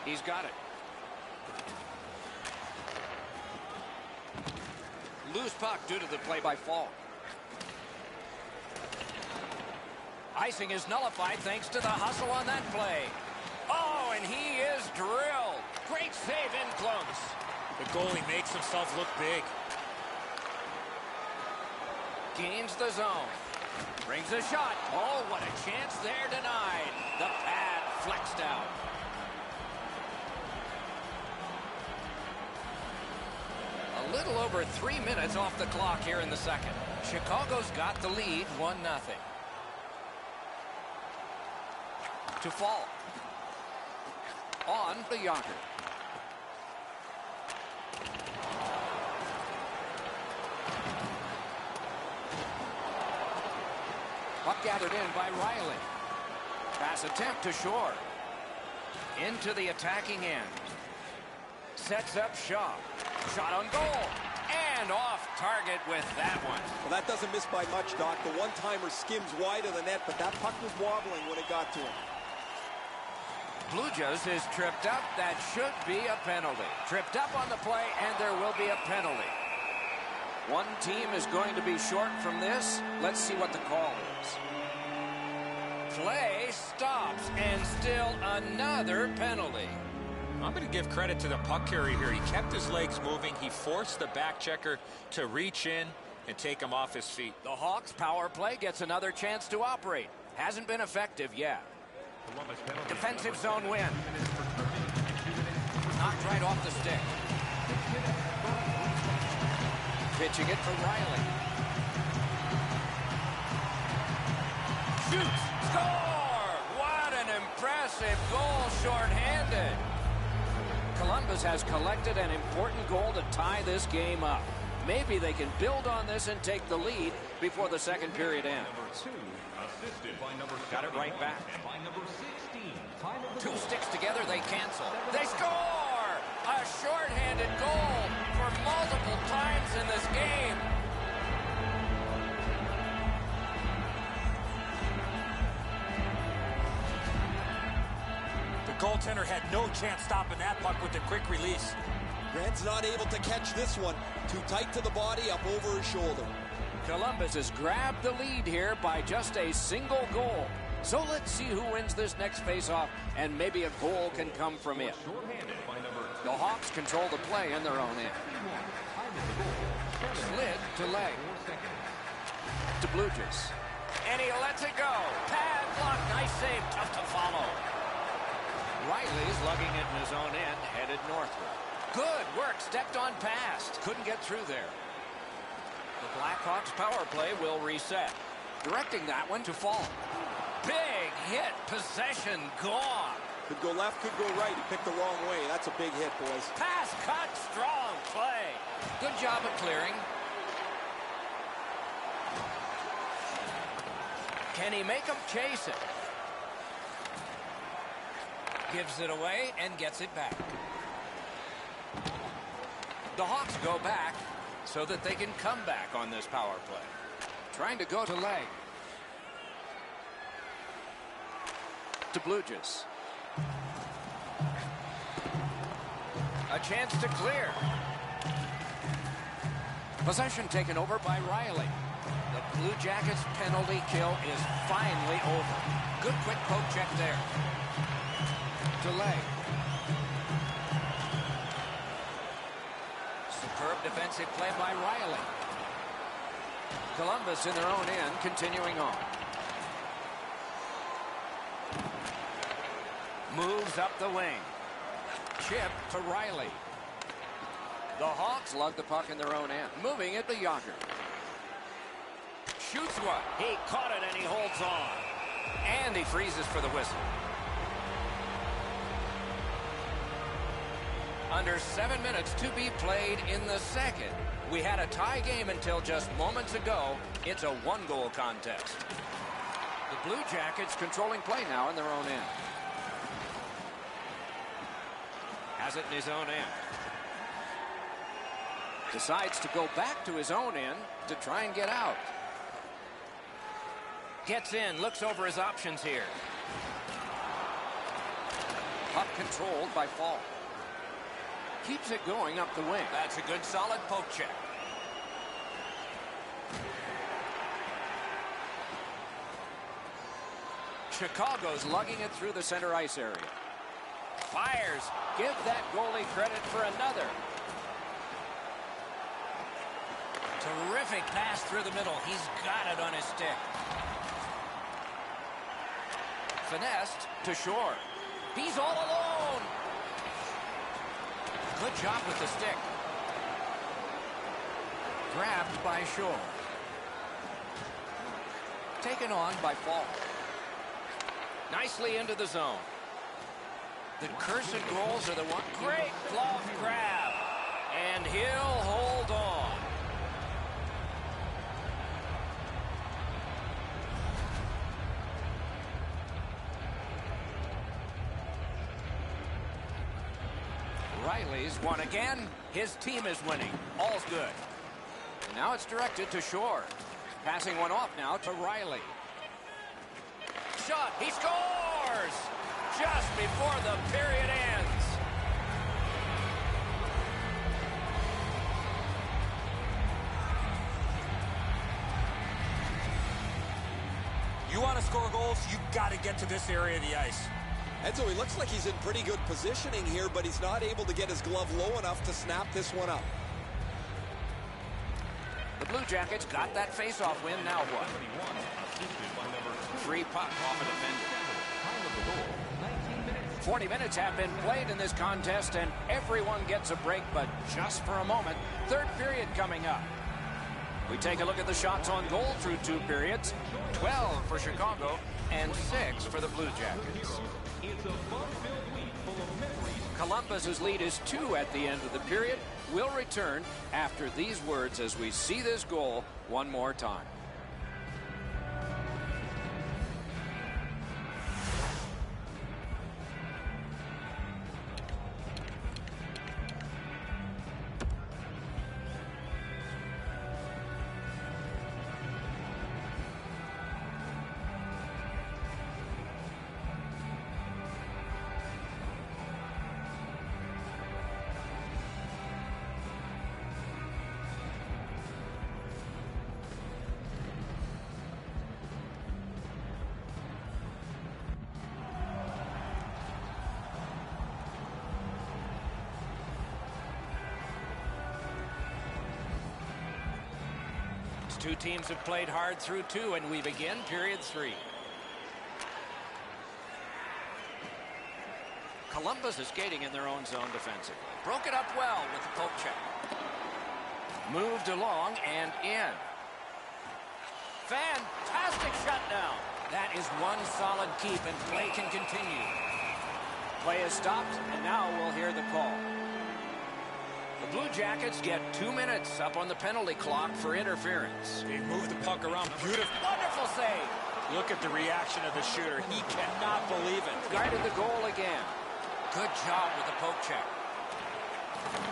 He's got it. Loose puck due to the play by Fall. Icing is nullified thanks to the hustle on that play. Oh, and he is drilled. Great save in close. The goalie makes himself look big. Gains the zone. Brings a shot. Oh, what a chance there denied. The pad flexed out. A little over 3 minutes off the clock here in the second. Chicago's got the lead 1-0. To Fall. On the Yonker. Puck gathered in by Riley. Pass attempt to Shore. Into the attacking end. Sets up Shaw. Shot on goal. And off target with that one. Well, that doesn't miss by much, Doc. The one-timer skims wide of the net, but that puck was wobbling when it got to him. Blue Jays is tripped up. That should be a penalty. Tripped up on the play, and there will be a penalty. One team is going to be short from this. Let's see what the call is. Play stops, and still another penalty. I'm going to give credit to the puck carrier here. He kept his legs moving. He forced the back checker to reach in and take him off his feet. The Hawks' power play gets another chance to operate. Hasn't been effective yet. Defensive zone win. Knocked right off the stick. Pitching it for Riley. Shoots! Score! What an impressive goal shorthanded. Columbus has collected an important goal to tie this game up. Maybe they can build on this and take the lead before the second period ends. Got it right back. 2 sticks together, they cancel. They score! A shorthanded goal for multiple times in this game. The goaltender had no chance stopping that puck with a quick release. Grant's not able to catch this one. Too tight to the body, up over his shoulder. Columbus has grabbed the lead here by just a single goal. So let's see who wins this next faceoff, and maybe a goal can come from it. The Hawks control the play in their own end. Slid to leg. To Blue Jays. And he lets it go. Pad block. Nice save. Tough to follow. Riley's lugging it in his own end, headed northward. Good work. Stepped on past. Couldn't get through there. The Blackhawks power play will reset. Directing that one to Fall. Big hit. Possession gone. Could go left, could go right. He picked the wrong way. That's a big hit, boys. Pass cut. Strong play. Good job of clearing. Can he make him chase it? Gives it away and gets it back. The Hawks go back so that they can come back on this power play. Trying to go to leg. To Blue Jays. A chance to clear. Possession taken over by Riley. The Blue Jackets' penalty kill is finally over. Good quick poke check there. To leg. Superb defensive play by Riley. Columbus in their own end, continuing on. Moves up the wing. Chip to Riley. The Hawks lug the puck in their own end. Moving it to Yager. Shoots one. He caught it and he holds on. And he freezes for the whistle. Under 7 minutes to be played in the second. We had a tie game until just moments ago. It's a one-goal contest. The Blue Jackets controlling play now in their own end. Has it in his own end. Decides to go back to his own end to try and get out. Gets in, looks over his options here. Puck controlled by Fall. Keeps it going up the wing. That's a good solid poke check. Chicago's lugging it through the center ice area. Fires. Give that goalie credit for another. Terrific pass through the middle. He's got it on his stick. Finessed to Shore. He's all alone. Good job with the stick. Grabbed by Shore. Taken on by Fall. Nicely into the zone. The cursed goals are the one. Great glove grab. And he'll hold on. Riley's won again. His team is winning. All's good. And now it's directed to Shore. Passing one off now to Riley. Shot. He scores! Just before the period ends. You want to score goals, you've got to get to this area of the ice. Enzo, he looks like he's in pretty good positioning here, but he's not able to get his glove low enough to snap this one up. The Blue Jackets got that face-off win. Now what? Free puck off a defender. 40 minutes have been played in this contest, and everyone gets a break, but just for a moment. Third period coming up. We take a look at the shots on goal through 2 periods. 12 for Chicago and 6 for the Blue Jackets. Columbus's lead is 2 at the end of the period. We'll return after these words as we see this goal one more time. These two teams have played hard through two, and we begin period 3. Columbus is skating in their own zone defensively. Broke it up well with the poke check. Moved along and in. Fantastic shutdown. That is one solid keep, and play can continue. Play is stopped, and now we'll hear the call. The Blue Jackets get 2 minutes up on the penalty clock for interference. They moved the puck around beautifully. Wonderful save. Look at the reaction of the shooter. He cannot believe it. Guided the goal again. Good job with the poke check.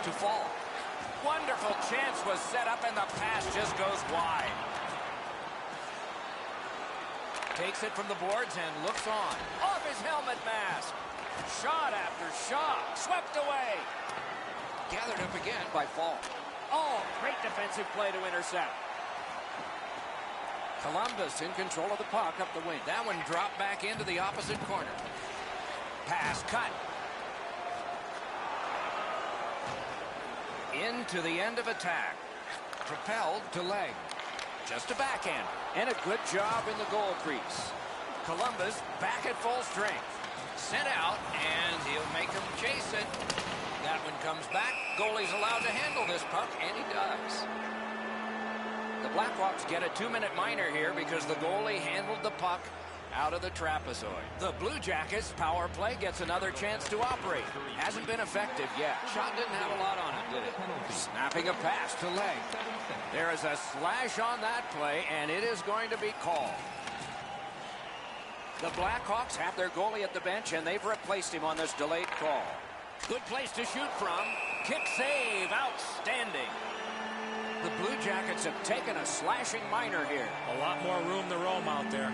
To fall. Wonderful chance was set up, and the pass just goes wide. Takes it from the boards and looks on. Off his helmet mask. Shot after shot. Swept away. Gathered up again by Fall. Oh, great defensive play to intercept. Columbus in control of the puck up the wing. That one dropped back into the opposite corner. Pass cut. Into the end of attack. Propelled to leg. Just a backhand. And a good job in the goal crease. Columbus back at full strength. Sent out, and he'll make him chase it. That one comes back. Goalie's allowed to handle this puck, and he does. The Blackhawks get a 2-minute minor here because the goalie handled the puck out of the trapezoid. The Blue Jackets power play gets another chance to operate. Hasn't been effective yet. Shot didn't have a lot on it, did it? Snapping a pass to leg. There is a slash on that play, and it is going to be called. The Blackhawks have their goalie at the bench, and they've replaced him on this delayed call. Good place to shoot from. Kick save. Outstanding. The Blue Jackets have taken a slashing minor here. A lot more room to roam out there.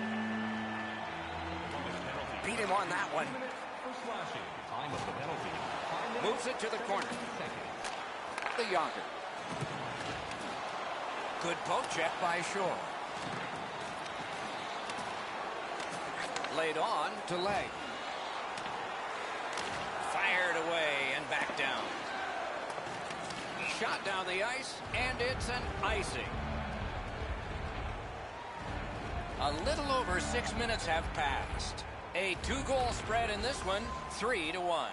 Beat him on that one. Moves it to the corner. The Yager. Good poke check by Shore. Laid on to leg. Fired away and back down. Shot down the ice, and it's an icing. A little over 6 minutes have passed. A 2-goal spread in this one, 3-1.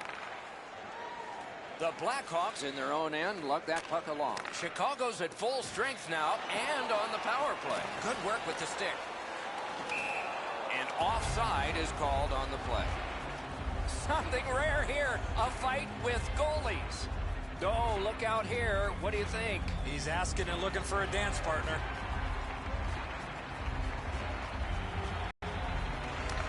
The Blackhawks in their own end lug that puck along. Chicago's at full strength now and on the power play. Good work with the stick. And offside is called on the play. Something rare here, a fight with goalies. Oh, look out here. What do you think? He's asking and looking for a dance partner.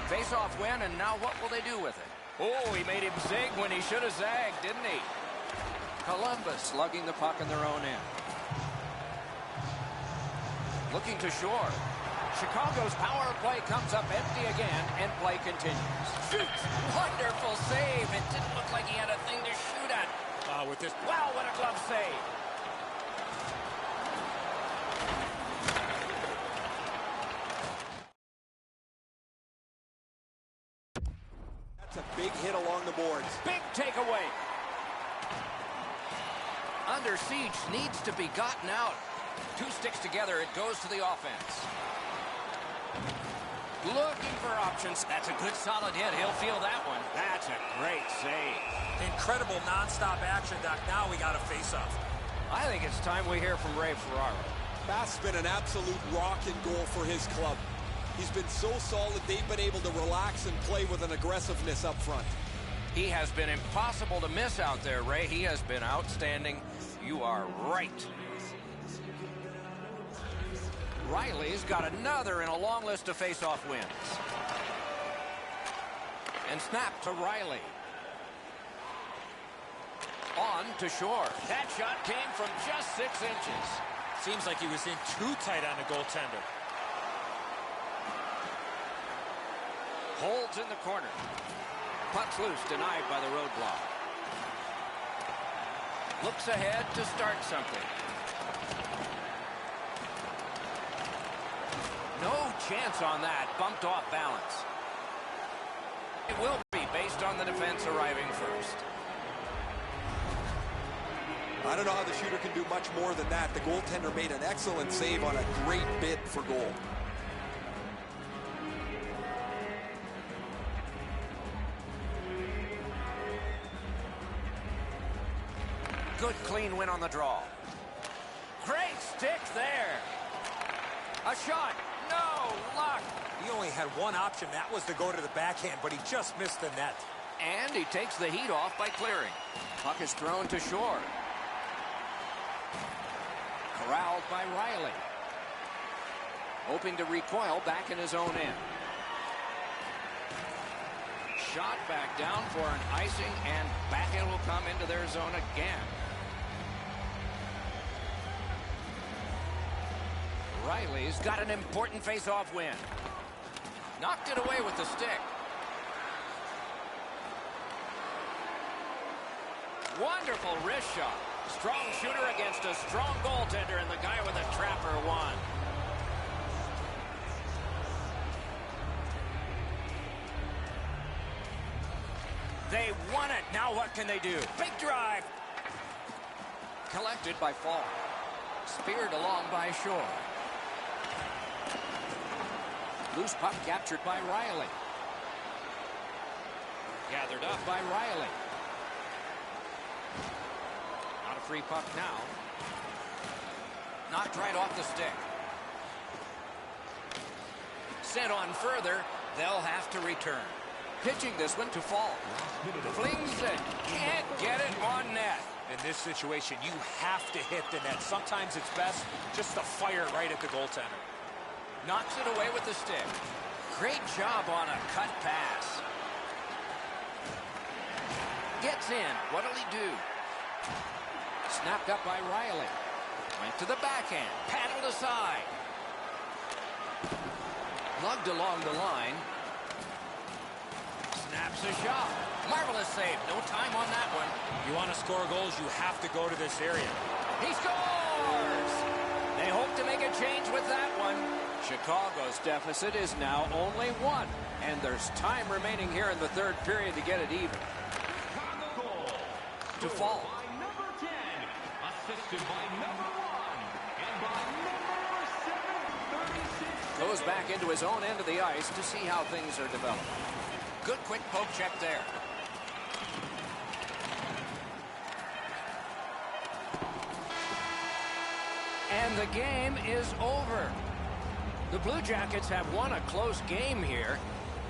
Face-off win, and now what will they do with it? Oh, he made him zig when he should have zagged, didn't he? Columbus slugging the puck in their own end. Looking to Shore. Chicago's power play comes up empty again, and play continues. Shoots! Wonderful save! It didn't look like he had a thing to shoot at. With this. Wow, what a glove save! That's a big hit along the boards. Big takeaway. Under siege needs to be gotten out. 2 sticks together, it goes to the offense. Looking for options. That's a good solid hit. He'll feel that one. That's a great save. Incredible nonstop action, Doc. Now we got a face-off. I think it's time we hear from Ray Ferraro. Bass's been an absolute rock and goal for his club. He's been so solid, they've been able to relax and play with an aggressiveness up front. He has been impossible to miss out there, Ray. He has been outstanding. You are right. Riley's got another in a long list of face-off wins. And snap to Riley. On to Shore. That shot came from just 6 inches. Seems like he was in too tight on the goaltender. Holds in the corner. Puck's loose, denied by the roadblock. Looks ahead to start something. No chance on that. Bumped off balance. It will be based on the defense arriving first. I don't know how the shooter can do much more than that. The goaltender made an excellent save on a great bid for goal. Good clean win on the draw. Great stick there. A shot. No luck. He only had one option. That was to go to the backhand, but he just missed the net. And he takes the heat off by clearing. Puck is thrown to shore. Corralled by Riley. Hoping to recoil back in his own end. Shot back down for an icing, and back it will come into their zone again. Riley's got an important face-off win. Knocked it away with the stick. Wonderful wrist shot. Strong shooter against a strong goaltender, and the guy with a trapper won. They won it. Now what can they do? Big drive. Collected by Fall. Speared along by Shore. Loose puck captured by Riley. Gathered up by Riley. Not a free puck now. Knocked right off the stick. Sent on further. They'll have to return. Pitching this one to Fall. Flings it. Can't get it on net. In this situation, you have to hit the net. Sometimes it's best just to fire it right at the goaltender. Knocks it away with the stick. Great job on a cut pass. Gets in. What'll he do? Snapped up by Riley. Went to the backhand. Paddled aside. Lugged along the line. Snaps a shot. Marvelous save. No time on that one. You want to score goals, you have to go to this area. He scores! They hope to make a change with that one. Chicago's deficit is now only 1, and there's time remaining here in the third period to get it even. To Fall. By number 10, assisted by number 1, and by number 7, 36. Goes back into his own end of the ice to see how things are developing. Good quick poke check there. And the game is over. The Blue Jackets have won a close game here.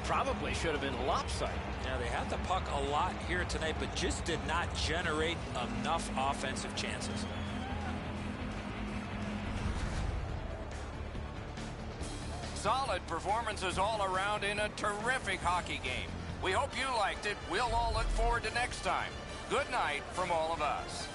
Probably should have been lopsided. Yeah, they had the puck a lot here tonight, but just did not generate enough offensive chances. Solid performances all around in a terrific hockey game. We hope you liked it. We'll all look forward to next time. Good night from all of us.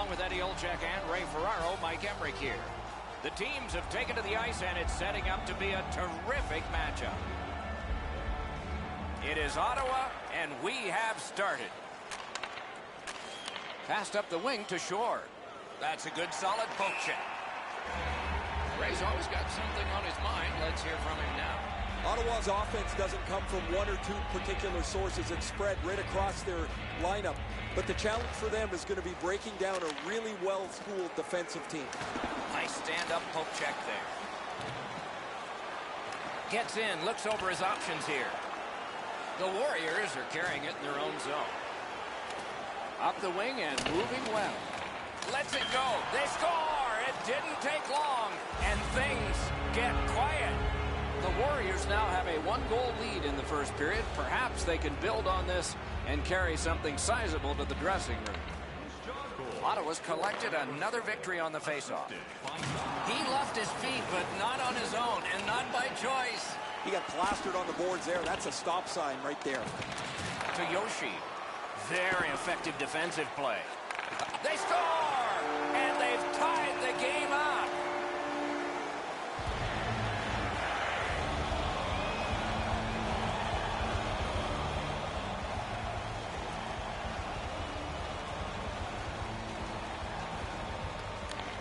along with Eddie Olczyk and Ray Ferraro, Mike Emmerich here. The teams have taken to the ice, and it's setting up to be a terrific matchup. It is Ottawa, and we have started. Passed up the wing to Shore. That's a good, solid poke check. Ray's always got something on his mind. Let's hear from him now. Ottawa's offense doesn't come from one or two particular sources. It's spread right across their lineup. But the challenge for them is going to be breaking down a really well-schooled defensive team. Nice stand-up poke check there. Gets in, looks over his options here. The Warriors are carrying it in their own zone. Up the wing and moving well. Lets it go. They score! It didn't take long, and things get quiet. The Warriors now have a one-goal lead in the first period. Perhaps they can build on this and carry something sizable to the dressing room. Ottawa's collected another victory on the faceoff. He left his feet, but not on his own, and not by choice. He got plastered on the boards there. That's a stop sign right there. To Yoshi. Very effective defensive play. They score! And they've tied the game up.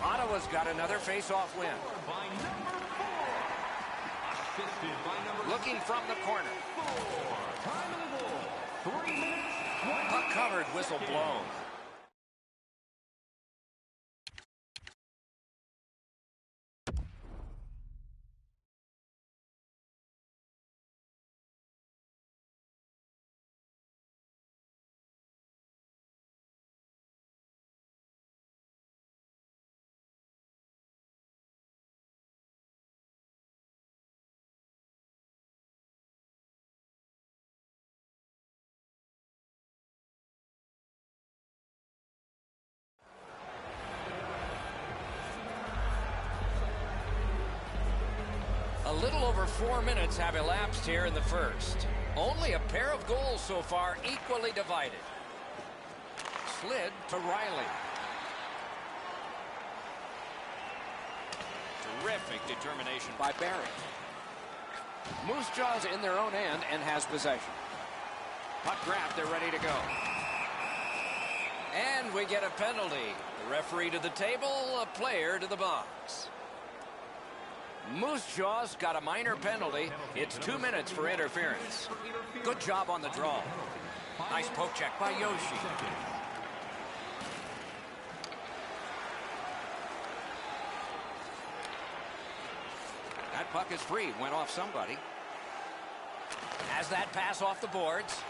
Ottawa's got another face-off win. Looking from the corner. Puck covered, whistle blown. A little over 4 minutes have elapsed here in the first. Only a pair of goals so far, equally divided. Slid to Riley. Terrific determination by Barry. Moose Jaw's in their own end and has possession. Puck grabbed, they're ready to go. And we get a penalty. The referee to the table, a player to the box. Moose Jaw's got a minor penalty. It's 2 minutes for interference. Good job on the draw. Nice poke check by Yoshi. That puck is free. Went off somebody. Has that pass off the boards.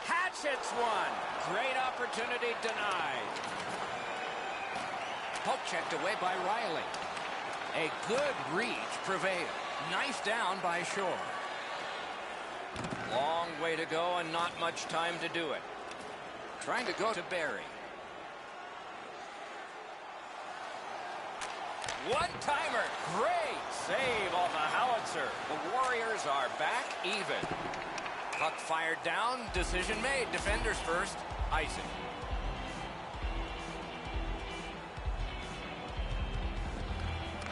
Hatchets one. Great opportunity denied. Poke checked away by Riley. A good reach prevailed. Knife down by Shore. Long way to go and not much time to do it. Trying to go to Barry. One-timer. Great save off a howitzer. The Warriors are back even. Puck fired down. Decision made. Defenders first. Icing.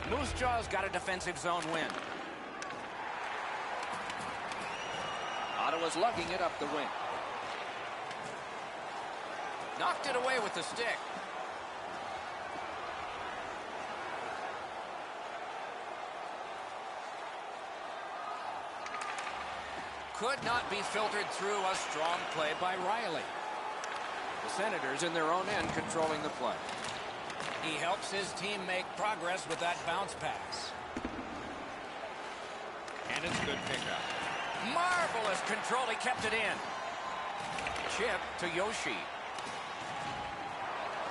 Moose Jaw's got a defensive zone win. Ottawa's lugging it up the wing. Knocked it away with the stick. Could not be filtered through. A strong play by Riley. The Senators in their own end controlling the play. He helps his team make progress with that bounce pass. And it's good pickup. Marvelous control. He kept it in. Chip to Yoshi.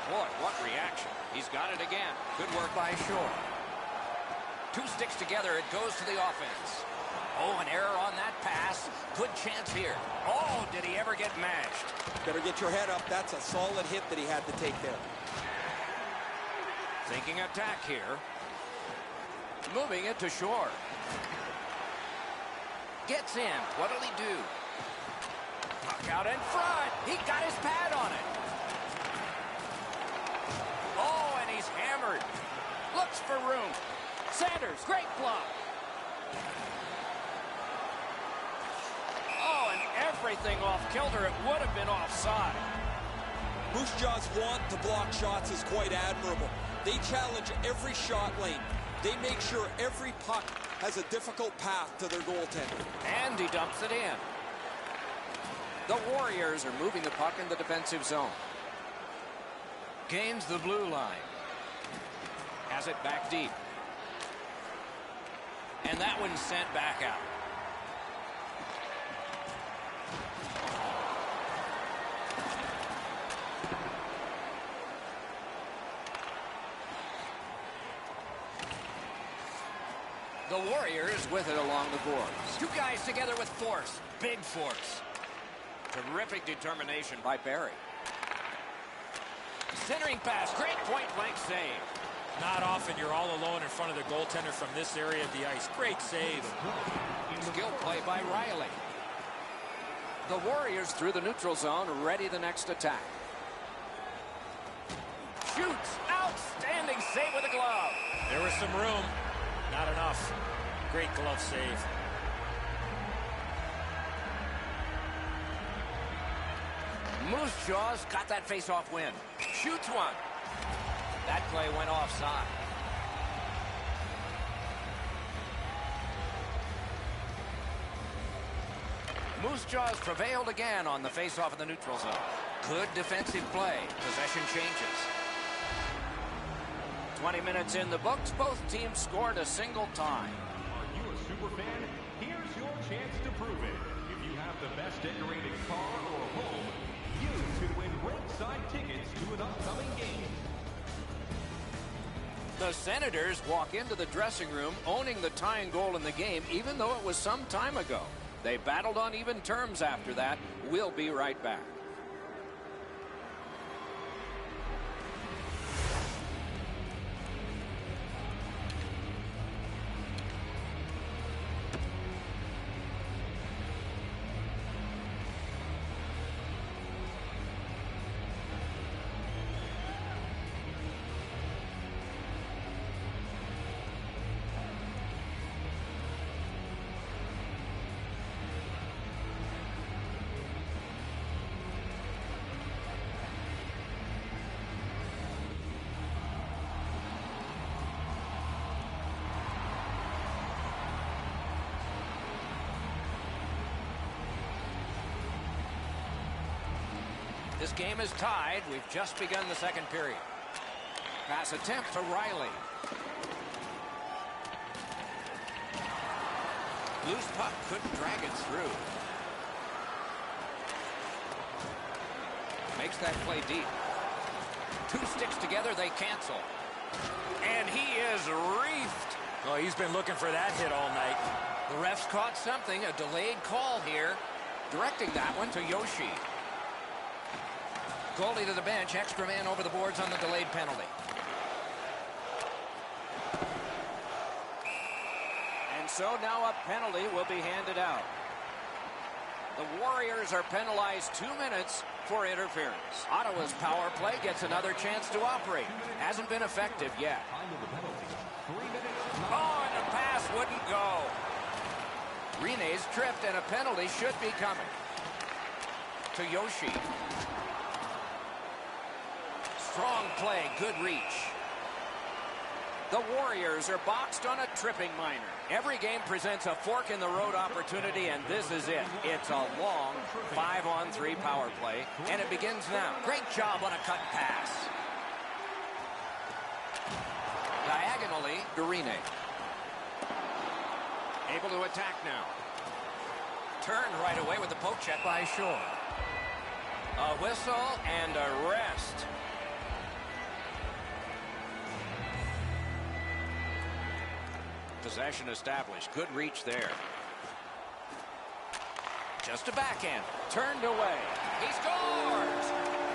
Boy, what reaction. He's got it again. Good work by Shore. Two sticks together. It goes to the offense. Oh, an error on that pass. Good chance here. Oh, did he ever get mashed? Better get your head up. That's a solid hit that he had to take there. Thinking attack here. Moving it to Shore. Gets in. What'll he do? Puck out in front. He got his pad on it. Oh, and he's hammered. Looks for room. Sanders, great block. Oh, and everything off kilter. It would have been offside. Moose Jaw's want to block shots is quite admirable. They challenge every shot lane. They make sure every puck has a difficult path to their goaltender. And he dumps it in. The Warriors are moving the puck in the defensive zone. Gains the blue line. Has it back deep. And that one's sent back out. The Warriors with it along the boards. Two guys together with force. Big force. Terrific determination by Barry. Centering pass. Great point-blank save. Not often you're all alone in front of the goaltender from this area of the ice. Great save. Skill play by Riley. The Warriors through the neutral zone, ready the next attack. Shoots. Outstanding save with a glove. There was some room. Not enough. Great glove save. Moose Jaw's got that face-off win. Shoots one. That play went offside. Moose Jaws prevailed again on the face-off in the neutral zone. Good defensive play. Possession changes. 20 minutes in the books. Both teams scored a single time. Are you a super fan? Here's your chance to prove it. If you have the best decorated car or home, you could win ringside tickets to an upcoming game. The Senators walk into the dressing room owning the tying goal in the game, even though it was some time ago. They battled on even terms after that. We'll be right back. This game is tied. We've just begun the second period. Pass attempt to Riley. Loose puck, couldn't drag it through. Makes that play deep. Two sticks together, they cancel. And he is reefed. Oh, he's been looking for that hit all night. The refs caught something, a delayed call here. Directing that one to Yoshi. Goalie to the bench, extra man over the boards on the delayed penalty. And so now a penalty will be handed out. The Warriors are penalized 2 minutes for interference. Ottawa's power play gets another chance to operate. Hasn't been effective yet. Oh, and the pass wouldn't go. Rene's tripped and a penalty should be coming. To Yoshi. Strong play, good reach. The Warriors are boxed on a tripping minor. Every game presents a fork-in-the-road opportunity, and this is it. It's a long 5-on-3 power play, and it begins now. Great job on a cut pass. Diagonally, Rene. Able to attack now. Turned right away with the poke check by Shore. A whistle and a rest. Possession established. Good reach there. Just a backhand. Turned away. He scores!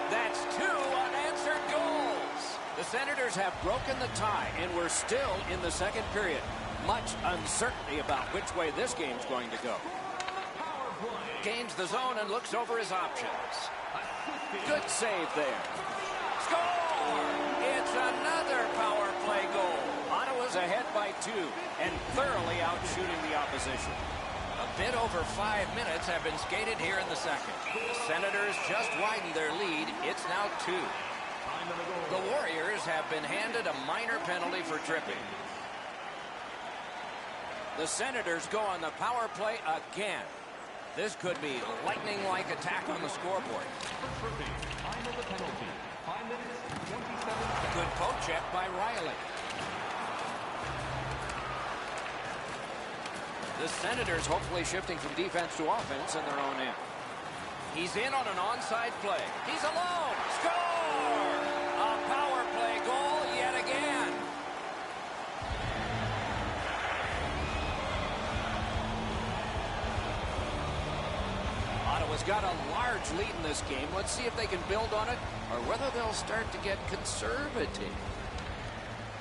That's 2 unanswered goals. The Senators have broken the tie, and we're still in the second period. Much uncertainty about which way this game's going to go. Gains the zone and looks over his options. Good save there. Score! It's another power play goal. Ottawa's ahead by 2 and thoroughly outshooting the opposition. A bit over 5 minutes have been skated here in the second. The Senators just widened their lead. It's now 2. The Warriors have been handed a minor penalty for tripping. The Senators go on the power play again. This could be lightning-like attack on the scoreboard. Good poke check by Riley. The Senators hopefully shifting from defense to offense in their own end. He's in on an onside play. He's alone. Score! A power play goal yet again. Ottawa's got a large lead in this game. Let's see if they can build on it or whether they'll start to get conservative.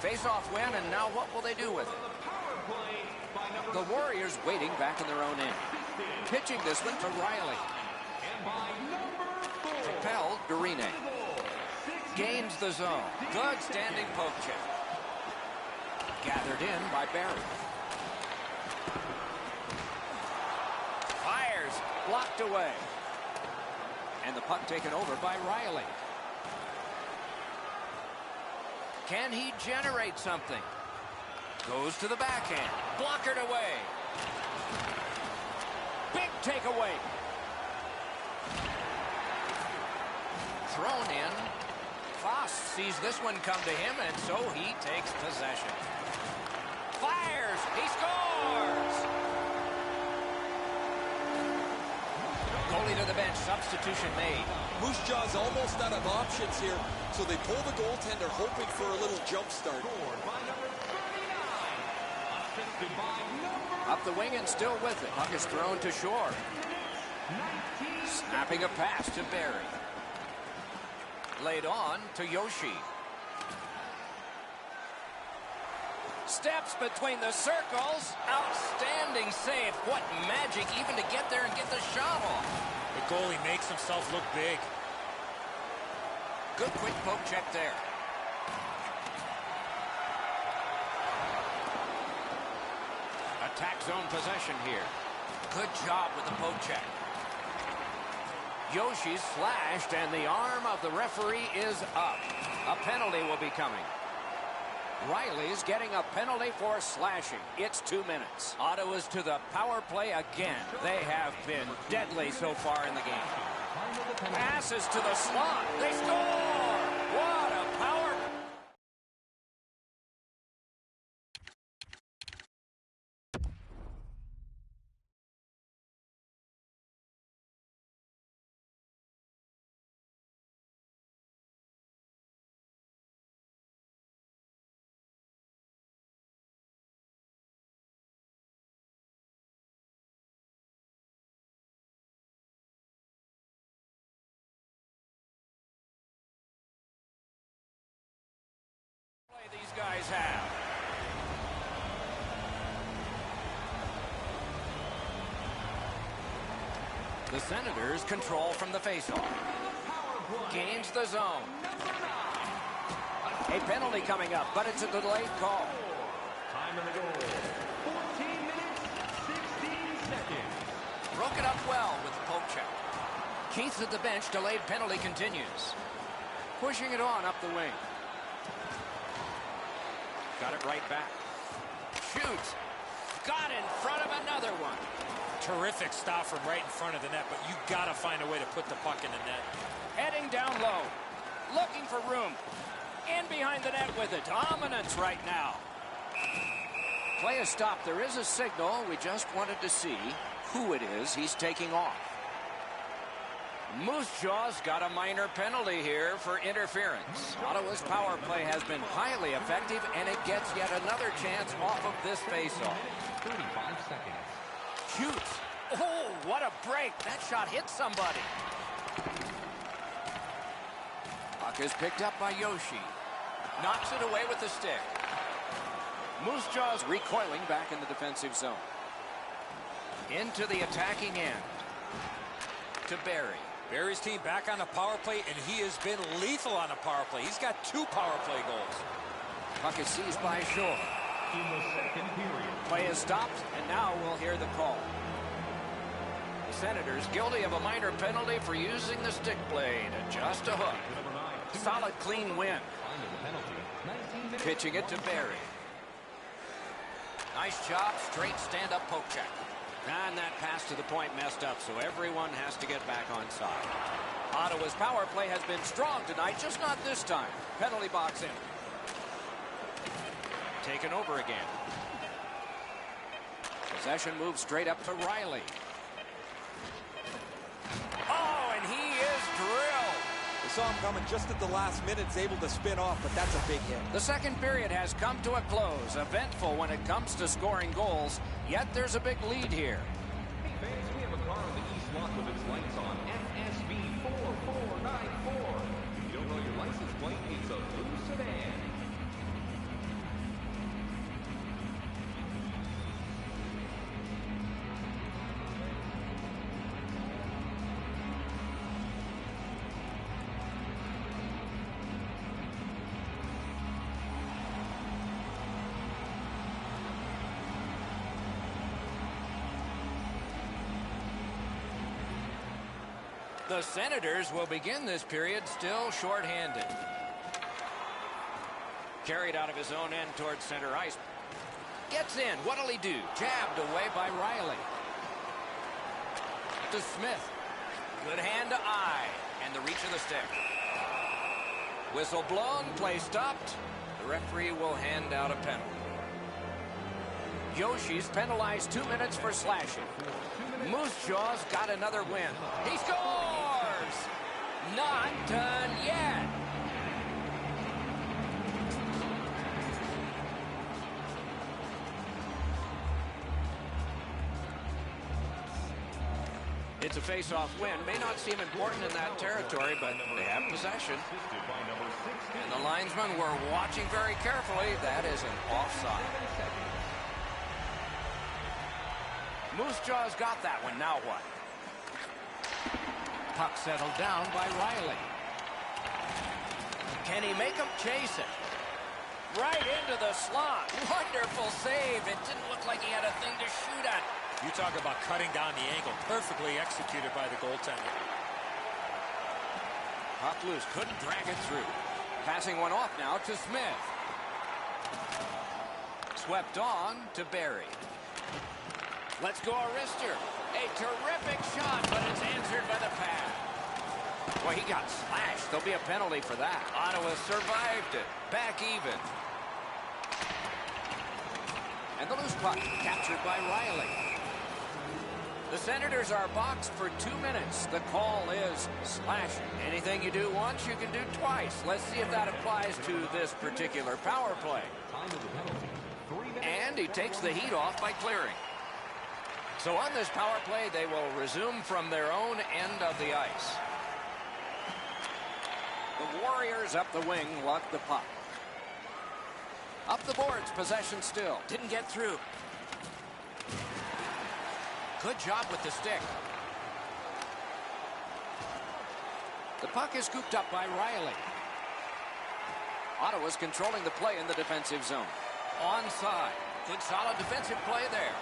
Face-off win, and now what will they do with it? The Warriors waiting back in their own end. Pitching this one to Riley. Propelled to Rene. Gains the zone. Good standing poke check. Gathered in by Barry. Fires. Blocked away. And the puck taken over by Riley. Can he generate something? Goes to the backhand. Blockered away. Big takeaway. Thrown in. Foss sees this one come to him, and so he takes possession. Fires. He scores. Goalie to the bench. Substitution made. Moose-Jaw's almost out of options here, so they pull the goaltender hoping for a little jump start. Up the wing and still with it. Puck is thrown to shore. Snapping a pass to Barry. Laid on to Yoshi. Steps between the circles. Outstanding save. What magic even to get there and get the shot off. The goalie makes himself look big. Good quick poke check there. Attack zone possession here. Good job with the poke check. Yoshi's slashed, and the arm of the referee is up. A penalty will be coming. Riley's getting a penalty for slashing. It's 2 minutes. Ottawa's to the power play again. They have been deadly so far in the game. Passes to the slot. They score! What a power. These guys have. The Senators control from the faceoff. Gains the zone. A penalty coming up, but it's a delayed call. Time in the goal. 14 minutes, 16 seconds. Broke it up well with the poke check. Keith's at the bench. Delayed penalty continues. Pushing it on up the wing. Got it right back. Shoots. Got in front of another one. Terrific stop from right in front of the net, but you got to find a way to put the puck in the net. Heading down low. Looking for room. In behind the net with it. Dominance right now. Play is stopped. There is a signal. We just wanted to see who it is he's taking off. Moose-Jaw's got a minor penalty here for interference. Ottawa's power play has been highly effective, and it gets yet another chance off of this faceoff. 35 seconds. Shoots. Oh, what a break. That shot hit somebody. Puck is picked up by Yoshi. Knocks it away with the stick. Moose-Jaw's recoiling back in the defensive zone. Into the attacking end. To Barry. Barry's team back on the power play, and he has been lethal on the power play. He's got 2 power play goals. Puck is seized by Shaw. In the second period. Play is stopped, and now we'll hear the call. The Senators guilty of a minor penalty for using the stick blade. Just a hook. Number 9. Solid, clean win. Under the penalty. 19 minutes. Pitching it to Barry. Nice job, straight stand-up poke check. And that pass to the point messed up, so everyone has to get back on side. Ottawa's power play has been strong tonight, just not this time. Penalty box in. Taken over again. Possession moves straight up to Riley. Oh, and he is drilled. We saw him coming just at the last minute, able to spin off, but that's a big hit. The second period has come to a close. Eventful when it comes to scoring goals, yet there's a big lead here. Hey fans, we have a car in the east lot with its lights on. FSB 4494. If you don't know your license plate, it's a blue sedan. The Senators will begin this period still shorthanded. Carried out of his own end towards center ice. Gets in. What'll he do? Jabbed away by Riley. To Smith. Good hand to eye. And the reach of the stick. Whistle blown. Play stopped. The referee will hand out a penalty. Yoshi's penalized 2 minutes for slashing. Moose Jaw's got another win. He scores! Not done yet. It's a face-off win. May not seem important in that territory, but they have possession. And the linesmen were watching very carefully. That is an offside. Moose Jaw's got that one. Now what? Puck settled down by Riley. Can he make him chase it? Right into the slot. Wonderful save. It didn't look like he had a thing to shoot at. You talk about cutting down the angle. Perfectly executed by the goaltender. Puck loose. Couldn't drag it through. Passing one off now to Smith. Swept on to Barry. Let's go, Arister. A terrific shot, but it's answered by the pad. Boy, he got slashed. There'll be a penalty for that. Ottawa survived it. Back even. And the loose puck captured by Riley. The Senators are boxed for 2 minutes. The call is slashing. Anything you do once, you can do twice. Let's see if that applies to this particular power play. And he takes the heat off by clearing. So on this power play, they will resume from their own end of the ice. The Warriors up the wing luck the puck. Up the boards, possession still. Didn't get through. Good job with the stick. The puck is scooped up by Riley. Ottawa's controlling the play in the defensive zone. Onside. Good solid defensive play there.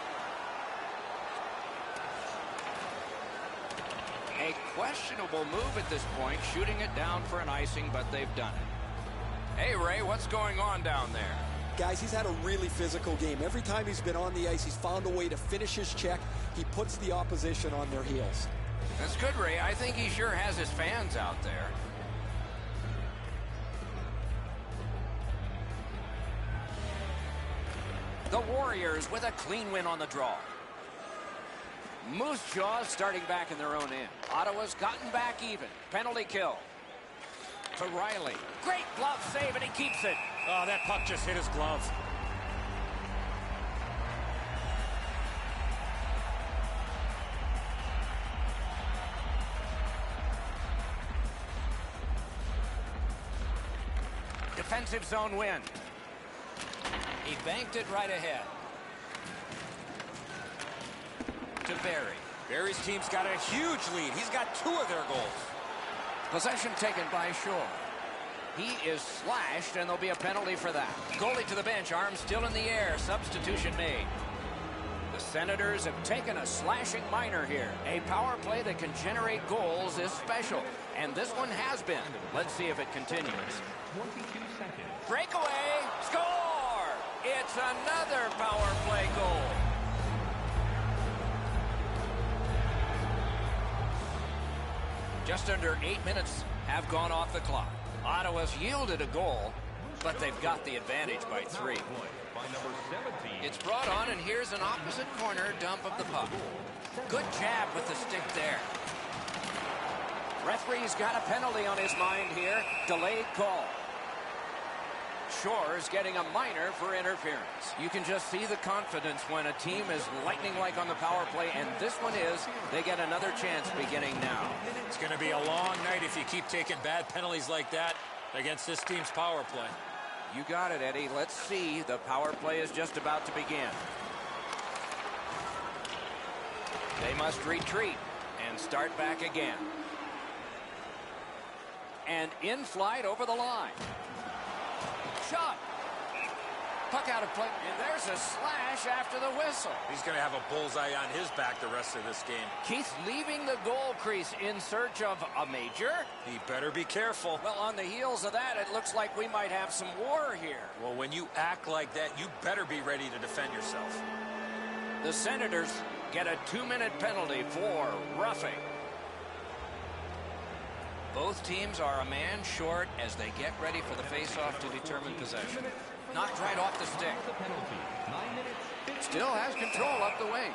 A questionable move at this point, shooting it down for an icing, but they've done it. Hey, Ray, what's going on down there? Guys, he's had a really physical game. Every time he's been on the ice, he's found a way to finish his check. He puts the opposition on their heels. That's good, Ray. I think he sure has his fans out there. The Warriors with a clean win on the draw. Moose Jaw starting back in their own end. Ottawa's gotten back even. Penalty kill. To Riley. Great glove save, and he keeps it. Oh, that puck just hit his glove. Defensive zone win. He banked it right ahead. To Barry. Barry's team's got a huge lead. He's got 2 of their goals. Possession taken by Shore. He is slashed, and there'll be a penalty for that. Goalie to the bench, arm still in the air. Substitution made. The Senators have taken a slashing minor here. A power play that can generate goals is special, and this one has been. Let's see if it continues. 22 seconds. Breakaway, score! It's another power play goal. Just under 8 minutes have gone off the clock. Ottawa's yielded a goal, but they've got the advantage by 3. By number 17. It's brought on, and here's an opposite corner dump of the puck. Good jab with the stick there. Referee's got a penalty on his mind here. Delayed call. Shore's getting a minor for interference. You can just see the confidence when a team is lightning-like on the power play, and this one is. They get another chance beginning now. It's going to be a long night if you keep taking bad penalties like that against this team's power play. You got it, Eddie. Let's see. The power play is just about to begin. They must retreat and start back again. And in flight over the line. Shot. Puck out of play. And there's a slash after the whistle. He's going to have a bullseye on his back the rest of this game. Keith leaving the goal crease in search of a major. He better be careful. Well, on the heels of that, it looks like we might have some war here. Well, when you act like that, you better be ready to defend yourself. The Senators get a 2-minute penalty for roughing. Both teams are a man short as they get ready for the face-off to determine possession. Knocked right off the stick. Still has control up the wing.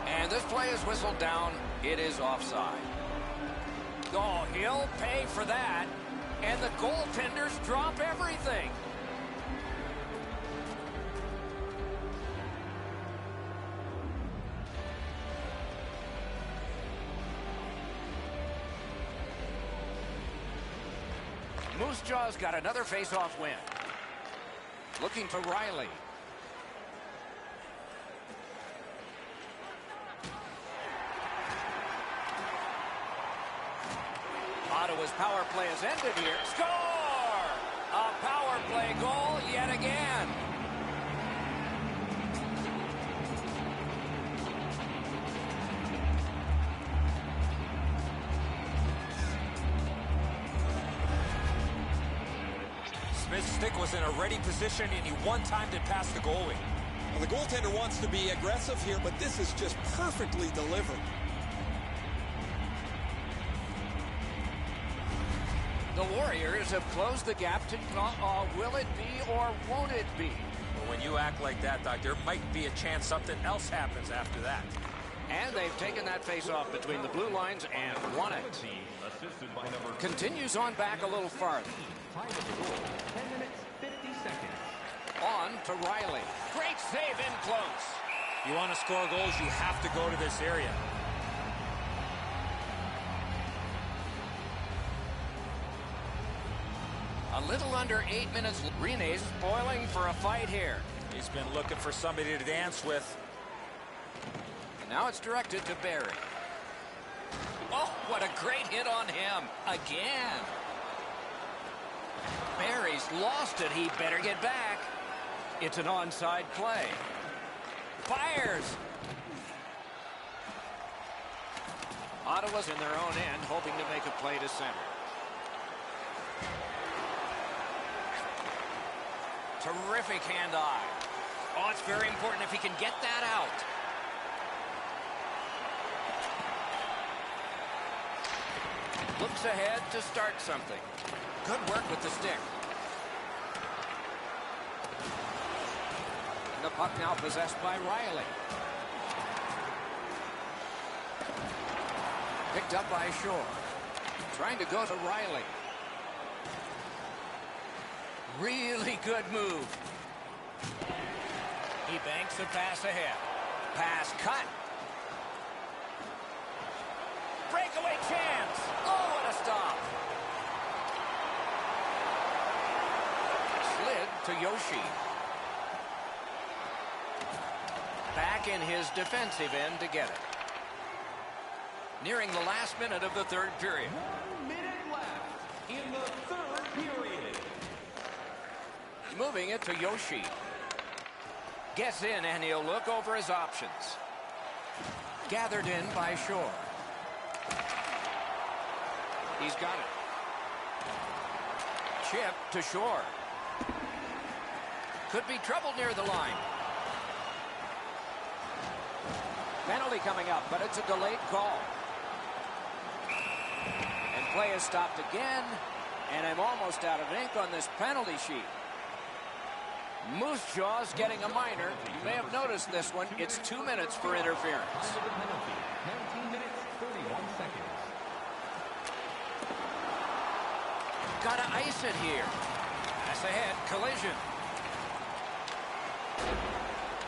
And this play is whistled down. It is offside. Oh, he'll pay for that. And the goaltenders drop everything. Moose-Jaw's got another face-off win. Looking for Riley. Ottawa's power play has ended here. Score! A power play goal yet again. Smith's stick was in a ready position, and he one-timed it past the goalie. Well, the goaltender wants to be aggressive here, but this is just perfectly delivered. The Warriors have closed the gap to will it be or won't it be? Well, when you act like that, Doc, there might be a chance something else happens after that. And they've taken that face-off between the blue lines and won it. Continues on back a little farther. Time of the goal, 10 minutes, 50 seconds. On to Riley. Great save in close. You want to score goals, you have to go to this area. A little under 8 minutes. Rene's spoiling for a fight here. He's been looking for somebody to dance with. And now it's directed to Barry. Oh, what a great hit on him. Again. Barry's lost it. He better get back. It's an onside play. Fires. Ottawa's in their own end, hoping to make a play to center. Terrific hand-eye. Oh, it's very important if he can get that out. Looks ahead to start something. Good work with the stick. And the puck now possessed by Riley. Picked up by Shore. Trying to go to Riley. Really good move. He banks a pass ahead. Pass cut. Breakaway chance. Oh, what a stop. Slid to Yoshi. Back in his defensive end to get it. Nearing the last minute of the third period. 1 minute left in the third period. Moving it to Yoshi. Gets in, and he'll look over his options. Gathered in by Shore. He's got it. Chip to Shore. Could be trouble near the line. Penalty coming up, but it's a delayed call. And play is stopped again, and I'm almost out of ink on this penalty sheet. Moose-Jaw's getting a minor. You may have noticed this one. It's 2 minutes for interference. Time of the penalty, 19 minutes, 31 seconds. Gotta ice it here. Pass ahead, collision.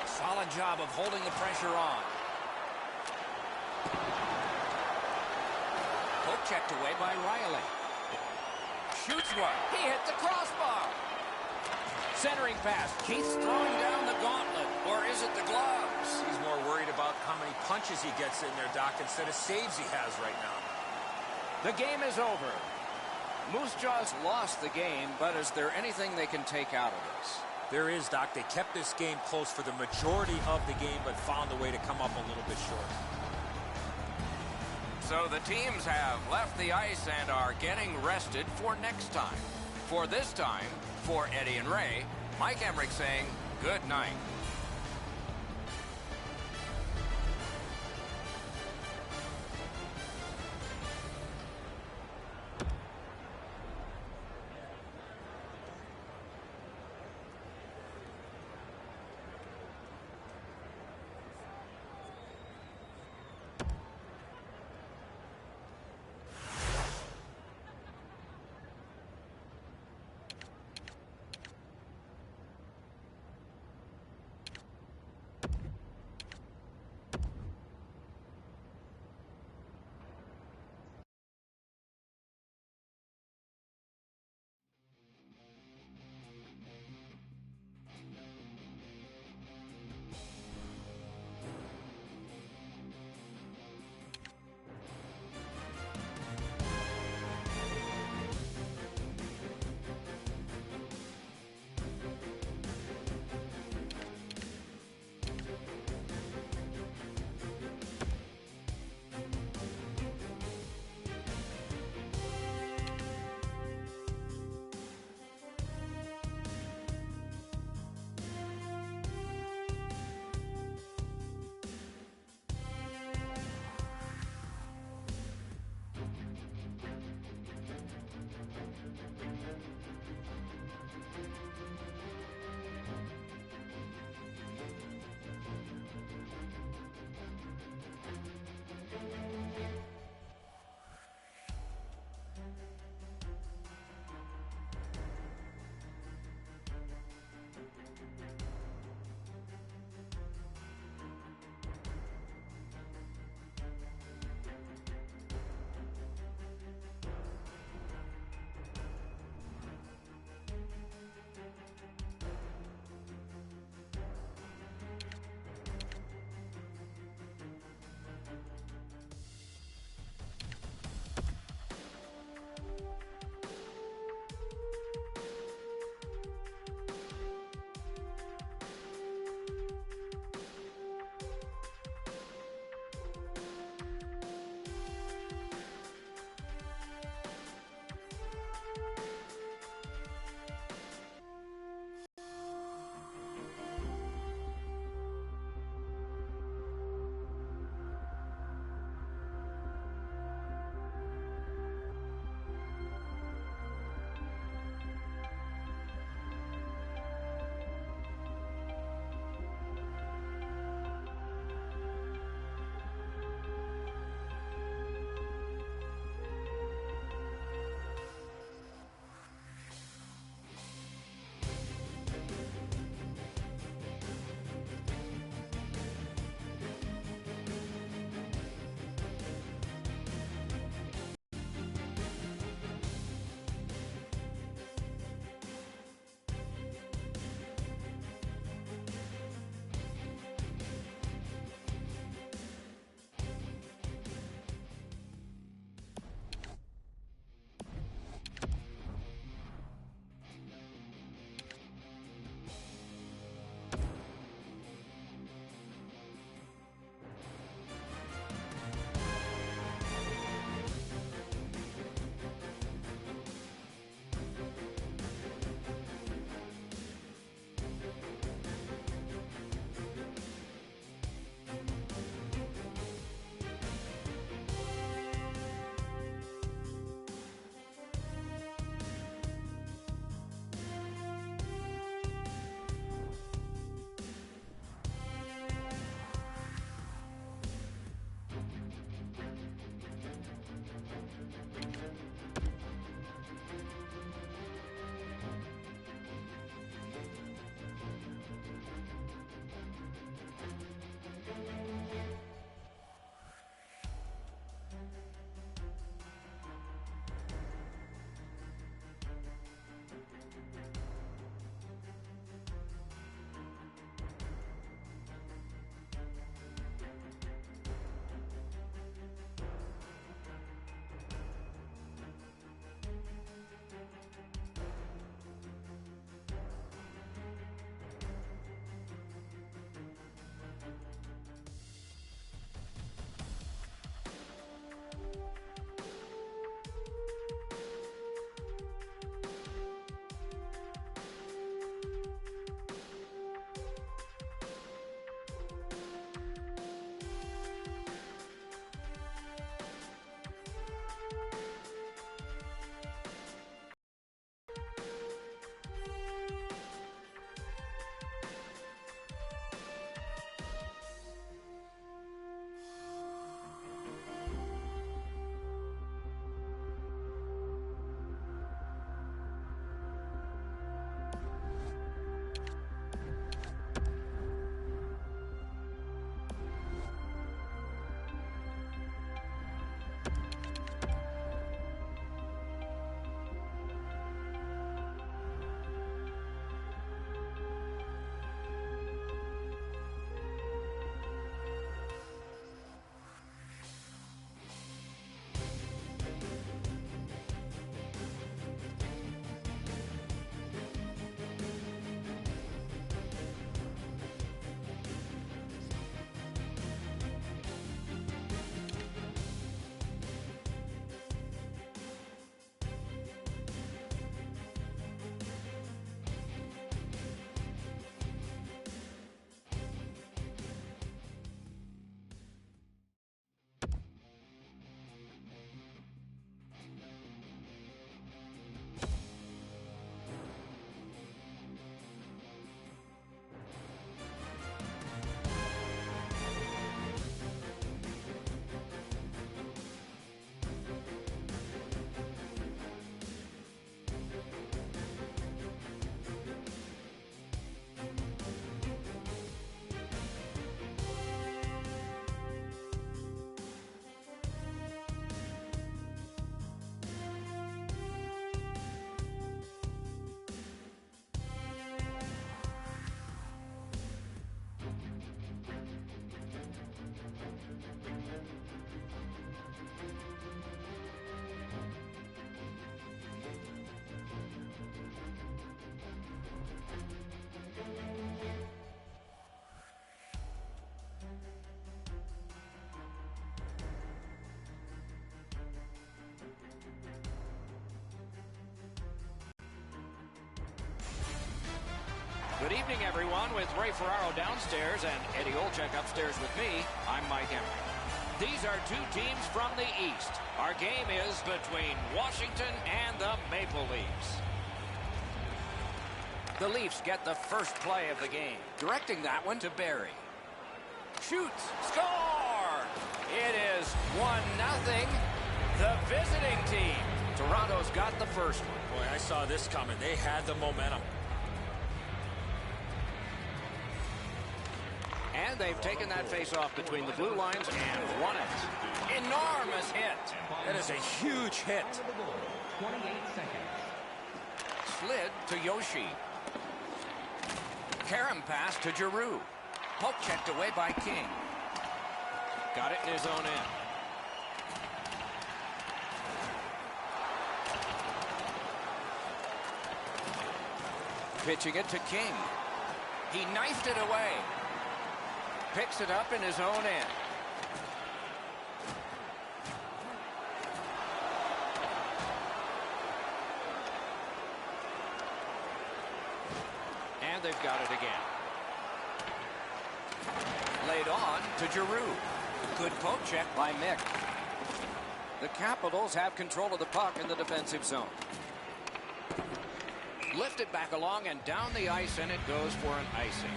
Solid job of holding the pressure on. Poke checked away by Riley. Shoots one. He hit the crossbar. Centering pass. Keith's throwing down the gauntlet. Or is it the gloves? He's more worried about how many punches he gets in there, Doc, instead of saves he has right now. The game is over. Moose-Jaw's lost the game, but is there anything they can take out of this? There is, Doc. They kept this game close for the majority of the game, but found a way to come up a little bit short. So the teams have left the ice and are getting rested for next time. For this time, for Eddie and Ray, Mike Emmerich saying good night. Good evening, everyone, with Ray Ferraro downstairs and Eddie Olczyk upstairs with me. I'm Mike Emery. These are two teams from the East. Our game is between Washington and the Maple Leafs. The Leafs get the first play of the game. Directing that one to Barry. Shoots. Score! It is 1-0. The visiting team. Toronto's got the first one. Boy, I saw this coming. They had the momentum. And they've taken that face-off between the blue lines and won it. Enormous hit. That is a huge hit. 28 seconds. Slid to Yoshi. Karam pass to Giroux. Poke checked away by King. Got it in his own end. Pitching it to King. He knifed it away. Picks it up in his own end. And they've got it again. Laid on to Giroux. Good poke check by Mick. The Capitals have control of the puck in the defensive zone. Lifted back along and down the ice, and it goes for an icing.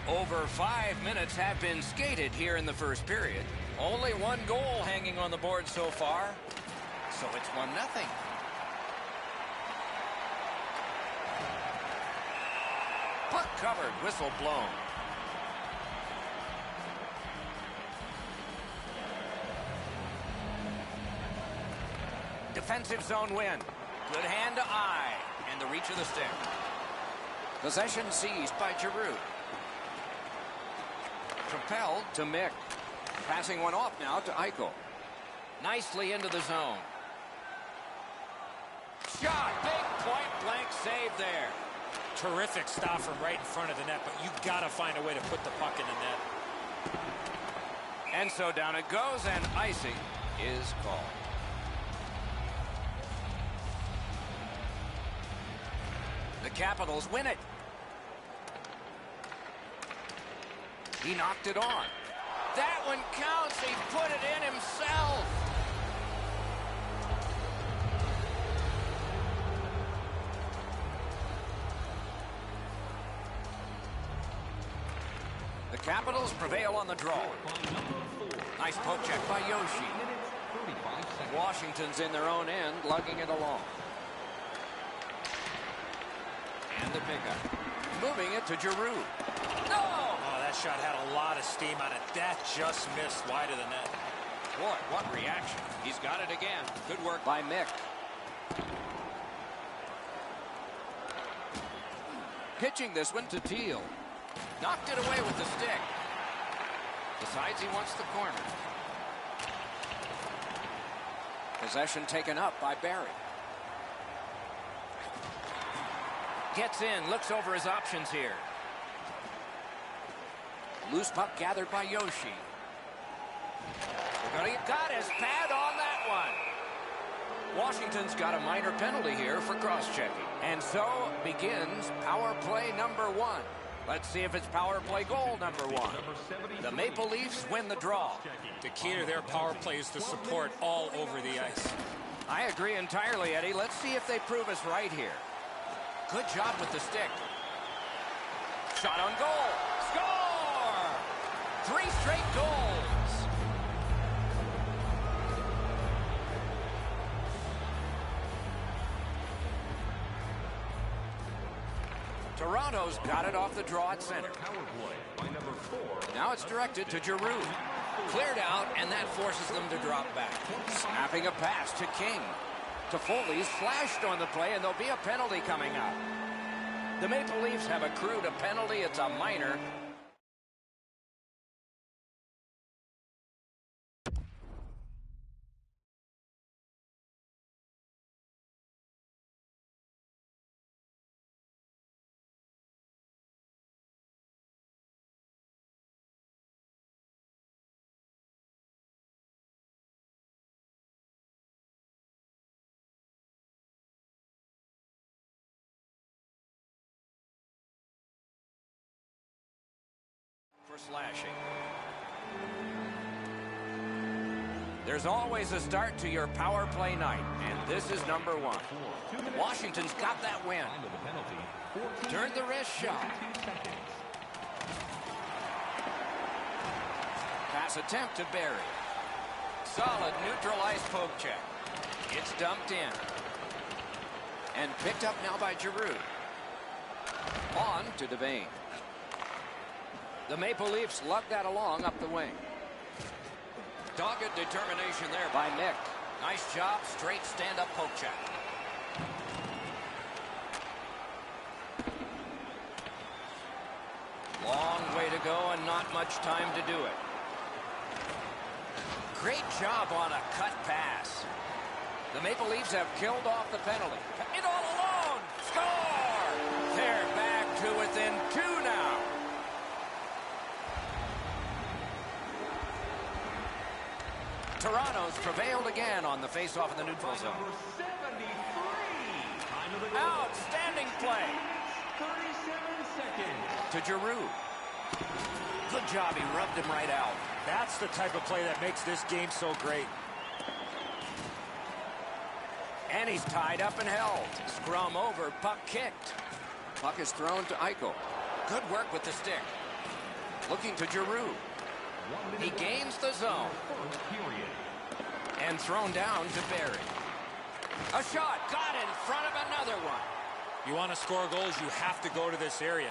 Over 5 minutes have been skated here in the first period. Only one goal hanging on the board so far. So it's 1-0. Puck covered, whistle blown. Defensive zone win. Good hand to eye, and the reach of the stick. Possession seized by Giroux. Propelled to Mick. Passing one off now to Eichel. Nicely into the zone. Shot, big point-blank save there. Terrific stop from right in front of the net, but you got to find a way to put the puck in the net. And so down it goes, and icing is called. The Capitals win it. He knocked it on. That one counts. He put it in himself. The Capitals prevail on the draw. Nice poke check by Yoshi. Washington's in their own end, lugging it along. And the pickup. Moving it to Giroux. No! Oh, that shot had a lot of steam on it. That just missed wide of the net. Boy, what reaction. He's got it again. Good work by Mick. Pitching this one to Teal. Knocked it away with the stick. Decides he wants the corner. Possession taken up by Barry. Gets in, looks over his options here. Loose puck gathered by Yoshi. Got his pad on that one. Washington's got a minor penalty here for cross-checking. And so begins power play number 1. Let's see if it's power play goal number 1. The Maple Leafs win the draw. The key to their power play is the support all over the ice. I agree entirely, Eddie. Let's see if they prove us right here. Good job with the stick. Shot on goal. Score! 3 straight goals. Toronto's got it off the draw at center. Now it's directed to Giroux. Cleared out, and that forces them to drop back. Snapping a pass to King. Toffoli's slashed on the play, and there'll be a penalty coming up. The Maple Leafs have accrued a penalty. It's a minor. slashing. There's always a start to your power play night, and this is number one. Washington's got that win. Turn the wrist shot. Pass attempt to Barry. Solid neutral ice poke check. It's dumped in. And picked up now by Giroux. On to Devane. The Maple Leafs lug that along up the wing. Dogged determination there by Nick. Nice job, straight stand-up poke check. Long way to go and not much time to do it. Great job on a cut pass. The Maple Leafs have killed off the penalty. It all alone! Score! They're back to within 2 now. Toronto's prevailed again on the face-off in the neutral zone. Outstanding play. 37 seconds. To Giroux. Good job, he rubbed him right out. That's the type of play that makes this game so great. And he's tied up and held. Scrum over, puck kicked. Puck is thrown to Eichel. Good work with the stick. Looking to Giroux. He gains the zone. And thrown down to Barry. A shot got in front of another one. You want to score goals, you have to go to this area.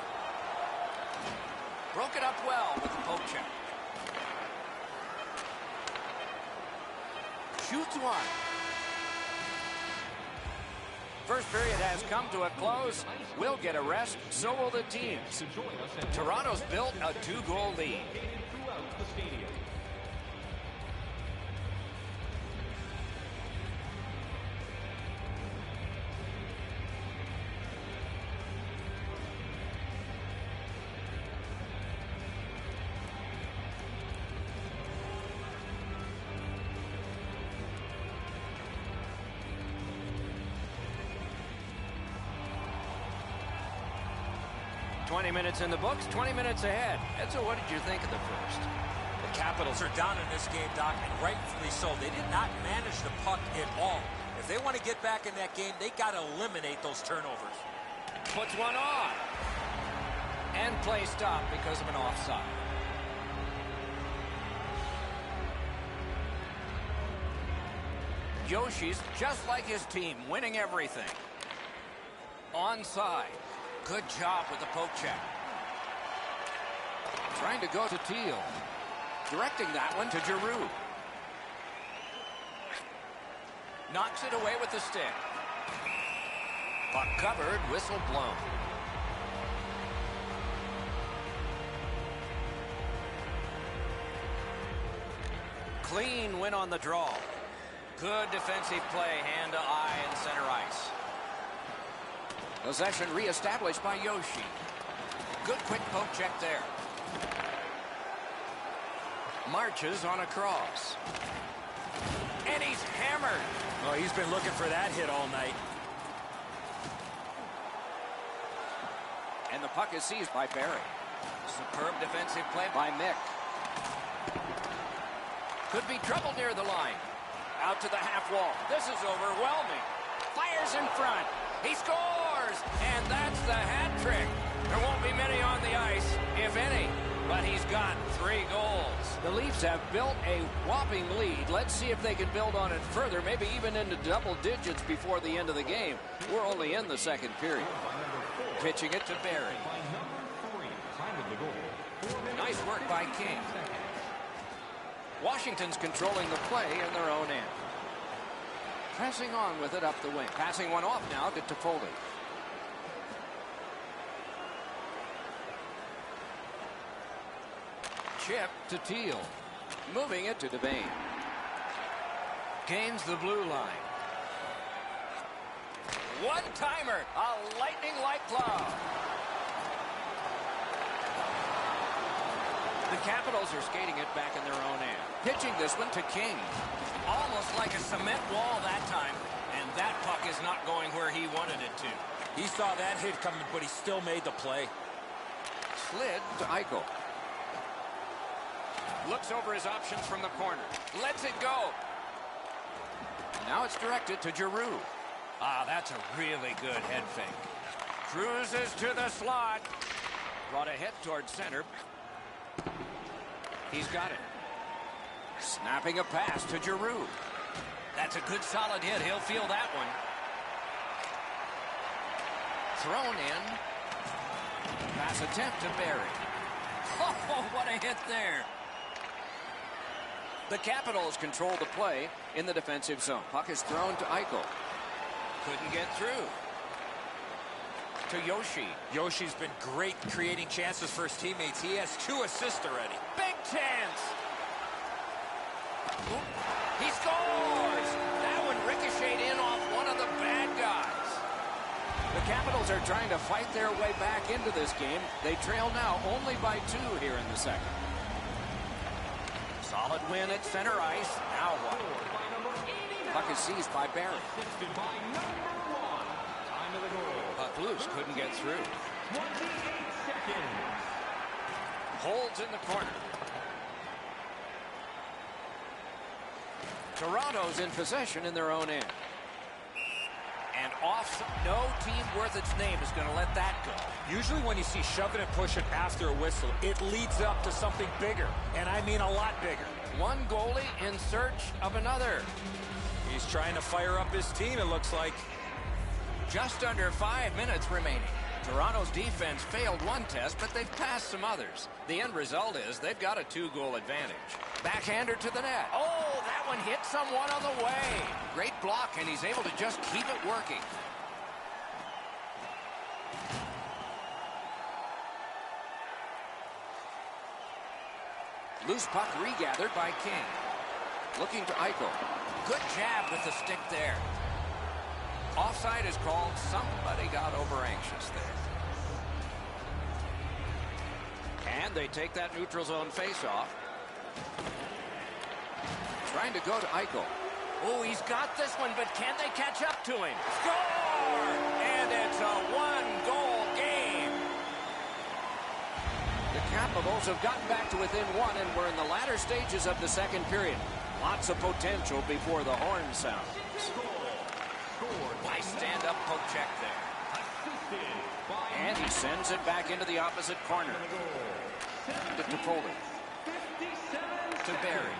Broke it up well with the poke check. Shoots one. First period has come to a close. We'll get a rest, so will the teams. Toronto's built a 2-goal lead. 20 minutes in the books, 20 minutes ahead. Edzo, what did you think of the first? The Capitals are down in this game, Doc, and rightfully so. They did not manage the puck at all. If they want to get back in that game, they got to eliminate those turnovers. Puts one on. And play stopped because of an offside. Yoshi's just like his team, winning everything. Onside. Good job with the poke check. Trying to go to Teal. Directing that one to Giroux. Knocks it away with the stick. Puck covered, whistle blown. Clean win on the draw. Good defensive play, hand to eye and center ice. Possession reestablished by Yoshi. Good quick poke check there. Marches on a cross. And he's hammered. Oh, he's been looking for that hit all night. And the puck is seized by Barry. Superb defensive play by Mick. Could be trouble near the line. Out to the half wall. This is overwhelming. Fires in front. He scores! And that's the hat trick. There won't be many on the ice, if any, but he's got 3 goals. The Leafs have built a whopping lead. Let's see if they can build on it further, maybe even into double digits before the end of the game. We're only in the second period. Pitching it to Barry. Nice work by King. Washington's controlling the play in their own end. Pressing on with it up the wing. Passing one off now to Toffoli. Chip to Teal. Moving it to Devane. Gains the blue line. One-timer. A lightning-like cloud. The Capitals are skating it back in their own end. Pitching this one to King. Almost like a cement wall that time. And that puck is not going where he wanted it to. He saw that hit coming, but he still made the play. Slid to Eichel. Looks over his options from the corner. Lets it go. Now it's directed to Giroux. Ah, that's a really good head fake. Cruises to the slot. Brought ahead towards center. He's got it. Snapping a pass to Giroux. That's a good solid hit. He'll feel that one. Thrown in. Pass attempt to Barry. Oh, what a hit there. The Capitals control the play in the defensive zone. Puck is thrown to Eichel. Couldn't get through. To Yoshi. Yoshi's been great creating chances for his teammates. He has 2 assists already. Big chance. He scores. That one ricocheted in off one of the bad guys. The Capitals are trying to fight their way back into this game. They trail now only by 2 here in the second. Solid win at center ice. Now what? Puck is seized by Barry. Puck loose. Couldn't get through. 28 seconds. Holds in the corner. Toronto's in possession in their own end. And off, no team worth its name is going to let that go. Usually when you see shoving and pushing after a whistle, it leads up to something bigger. And I mean a lot bigger. One goalie in search of another. He's trying to fire up his team, it looks like. Just under 5 minutes remaining. Toronto's defense failed one test, but they've passed some others. The end result is they've got a 2-goal advantage. Backhander to the net. Oh, that one hit someone on the way. Great block, and he's able to just keep it working. Loose puck regathered by King. Looking to Eichel. Good jab with the stick there. Offside is called. Somebody got over anxious there. And they take that neutral zone face-off. Trying to go to Eichel. Oh, he's got this one, but can they catch up to him? Score! And it's a 1-goal game. The Capitals have gotten back to within 1, and we're in the latter stages of the second period. Lots of potential before the horn sounds. Nice stand-up poke check there. And he sends it back into the opposite corner. To Toffoli. To Barry.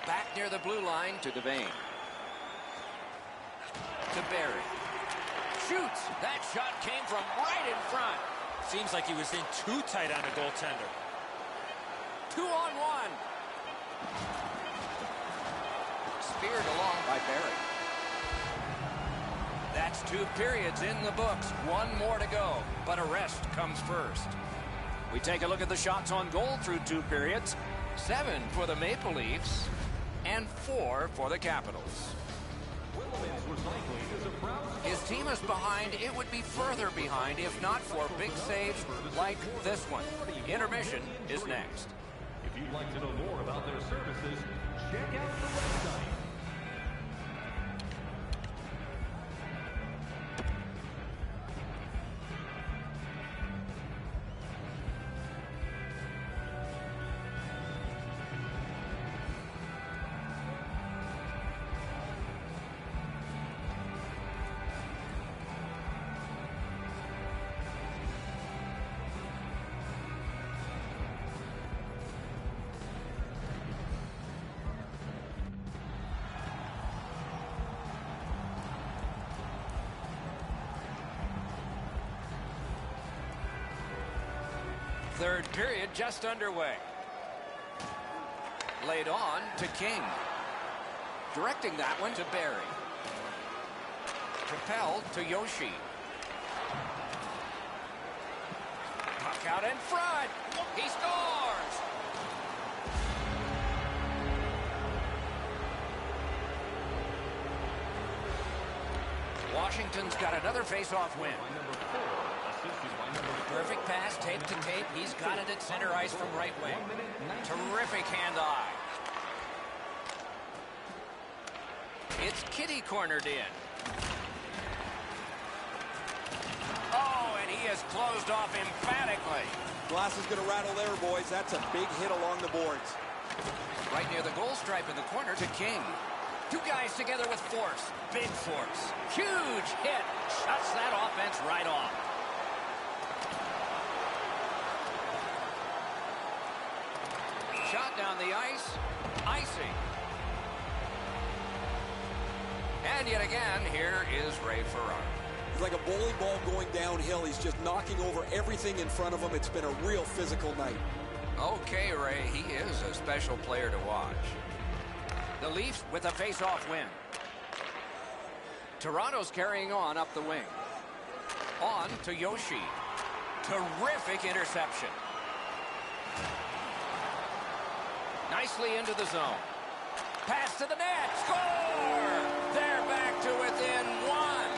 Back near the blue line to Devane. To Barry. Shoots. That shot came from right in front. Seems like he was in too tight on the goaltender. 2-on-1. Speared along by Barry. That's 2 periods in the books. 1 more to go, but a rest comes first. We take a look at the shots on goal through 2 periods. 7 for the Maple Leafs and 4 for the Capitals. His team is behind. It would be further behind if not for big saves like this one. Intermission is next. If you'd like to know more about their services, check out the website. Third period just underway. Laid on to King. Directing that one to Barry. Propelled to Yoshi. Puck out in front. He scores! Washington's got another face-off win. Perfect pass, tape to tape. He's got it at center ice from right wing. Terrific hand-eye. It's Kitty cornered in. Oh, and he is is closed off emphatically. Glass is going to rattle there, boys. That's a big hit along the boards. Right near the goal stripe in the corner to King. Two guys together with force. Big force. Huge hit. Shuts that offense right off. Shot down the ice. Icing. And yet again, here is Ray Ferraro. He's like a bowling ball going downhill. He's just knocking over everything in front of him. It's been a real physical night. Okay, Ray, he is a special player to watch. The Leafs with a face-off win. Toronto's carrying on up the wing. On to Yoshi. Terrific interception. Nicely into the zone. Pass to the net. Score! They're back to within one.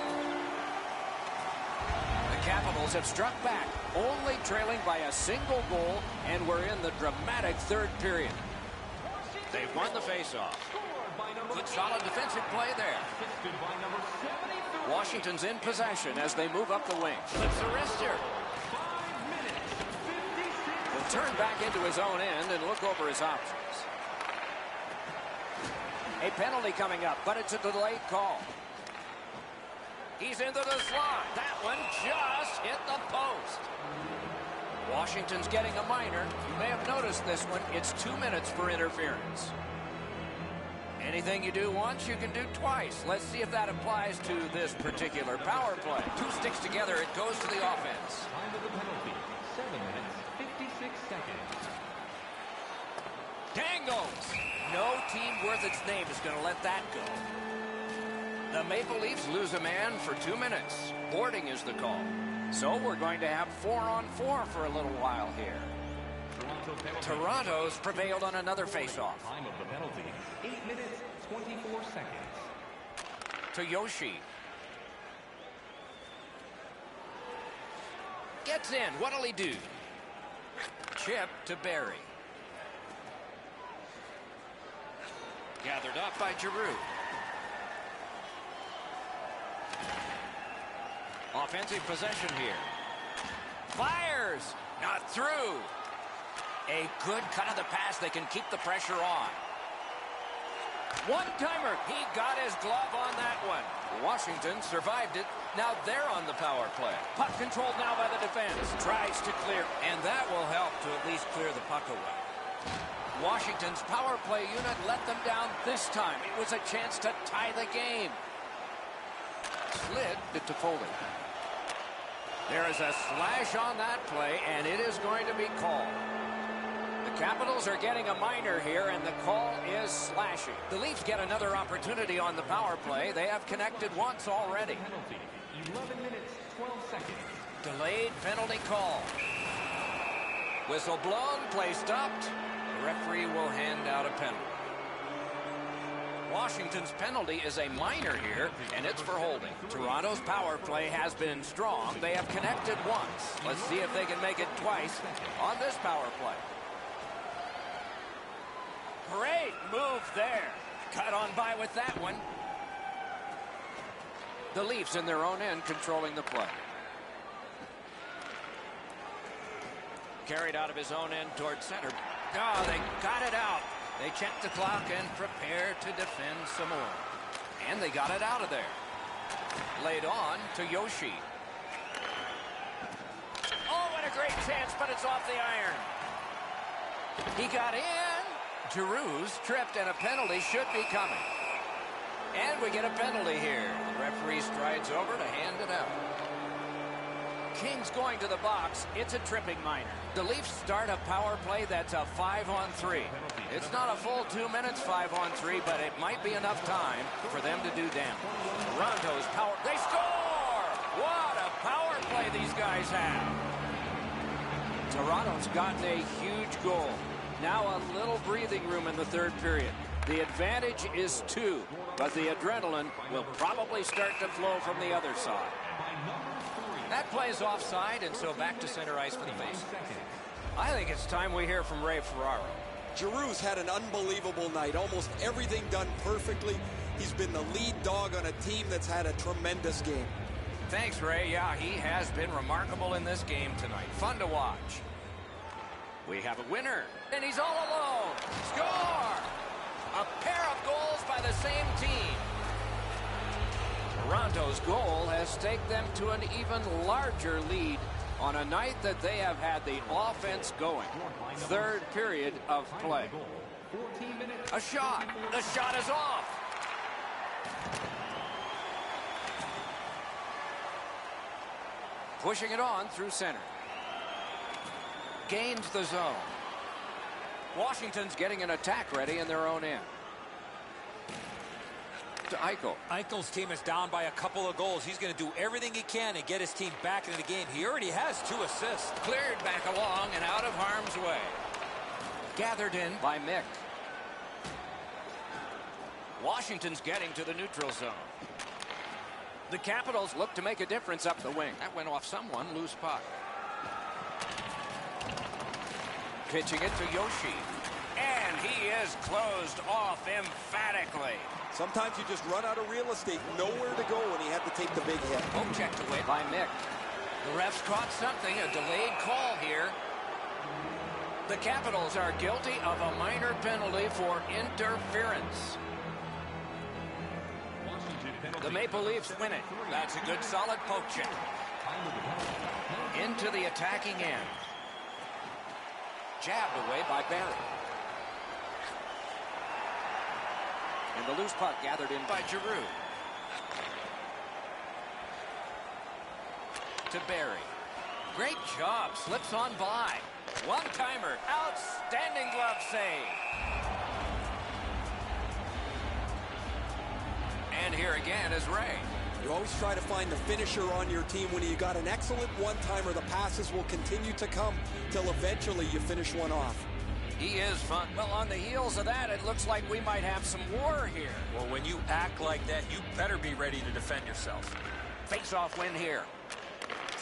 The Capitals have struck back, only trailing by a single goal, and we're in the dramatic third period. They've won the faceoff. Good solid defensive play there. Washington's in possession as they move up the wing. Flips the wrister. Will turn back into his own end and look over his options. A penalty coming up, but it's a delayed call. He's into the slot. That one just hit the post. Washington's getting a minor. You may have noticed this one. It's 2 minutes for interference. Anything you do once, you can do twice. Let's see if that applies to this particular power play. Two sticks together, it goes to the offense. Time of the penalty, 7 minutes, 56 seconds. Dangles! No team worth its name is going to let that go. The Maple Leafs lose a man for 2 minutes. Boarding is the call. So we're going to have 4-on-4 for a little while here. Toronto's prevailed on another faceoff. Time of the penalty, 8 minutes, 24 seconds. To Yoshi. Gets in. What'll he do? Chip to Barry. Gathered up by Giroux. Offensive possession here. Fires! Not through. A good cut of the pass. They can keep the pressure on. One-timer. He got his glove on that one. Washington survived it. Now they're on the power play. Puck controlled now by the defense. Tries to clear. And that will help to at least clear the puck away. Washington's power play unit let them down this time. It was a chance to tie the game. Slid to Foley. There is a slash on that play, and it is going to be called. The Capitals are getting a minor here, and the call is slashing. The Leafs get another opportunity on the power play. They have connected once already. Penalty, 11 minutes, 12 seconds. Delayed penalty call. Whistle blown, play stopped. The referee will hand out a penalty. Washington's penalty is a minor here, and it's for holding. Toronto's power play has been strong. They have connected once. Let's see if they can make it twice on this power play. Great move there. Cut on by with that one. The Leafs in their own end controlling the play. Carried out of his own end toward center. Oh, they got it out. They checked the clock and prepared to defend some more. And they got it out of there. Laid on to Yoshi. Oh, what a great chance, but it's off the iron. He got in. Giroux's tripped, and a penalty should be coming. And we get a penalty here. The referee strides over to hand it out. King's going to the box. It's a tripping minor. The Leafs start a power play that's a 5-on-3. It's not a full 2 minutes 5-on-3, but it might be enough time for them to do damage. Toronto's power. They score! What a power play these guys have. Toronto's gotten a huge goal. Now a little breathing room in the third period. The advantage is 2, but the adrenaline will probably start to flow from the other side. That plays offside, and so back to center ice for the face. I think it's time we hear from Ray Ferraro. Giroux's had an unbelievable night. Almost everything done perfectly. He's been the lead dog on a team that's had a tremendous game. Thanks, Ray. Yeah, he has been remarkable in this game tonight. Fun to watch. We have a winner, and he's all alone. Score! A pair of goals by the same team. Toronto's goal has taken them to an even larger lead on a night that they have had the offense going. Third period of play. A shot. The shot is off. Pushing it on through center. Gains the zone. Washington's getting an attack ready in their own end. To Eichel. Eichel's team is down by a couple of goals. He's going to do everything he can to get his team back into the game. He already has 2 assists. Cleared back along and out of harm's way. Gathered in by Mick. Washington's getting to the neutral zone. The Capitals look to make a difference up the wing. That went off someone. Loose puck. Pitching it to Yoshi. And he is closed off emphatically. Sometimes you just run out of real estate, nowhere to go, and he had to take the big hit. Home checked away by Mick. The refs caught something, a delayed call here. The Capitals are guilty of a minor penalty for interference. The Maple Leafs win it. That's a good solid poke check. Into the attacking end. Jabbed away by Barry. And the loose puck gathered in by Giroux. To Barry. Great job. Slips on by. One-timer. Outstanding glove save. And here again is Ray. You always try to find the finisher on your team. When you got an excellent one-timer, the passes will continue to come till eventually you finish one off. He is fun. Well, on the heels of that, it looks like we might have some war here. Well, when you act like that, you better be ready to defend yourself. Face-off win here.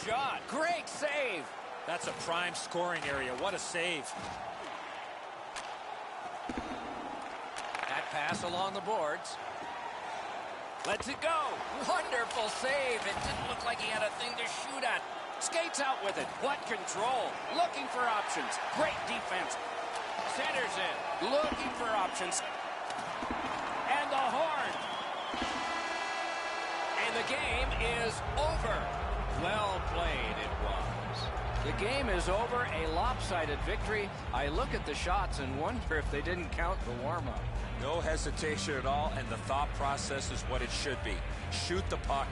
Shot. Great save. That's a prime scoring area. What a save. That pass along the boards. Lets it go. Wonderful save. It didn't look like he had a thing to shoot at. Skates out with it. What control. Looking for options. Great defense. Centers in. Looking for options. And the horn. And the game is over. Well played it was. The game is over. A lopsided victory. I look at the shots and wonder if they didn't count the warm-up. No hesitation at all, and the thought process is what it should be. Shoot the puck.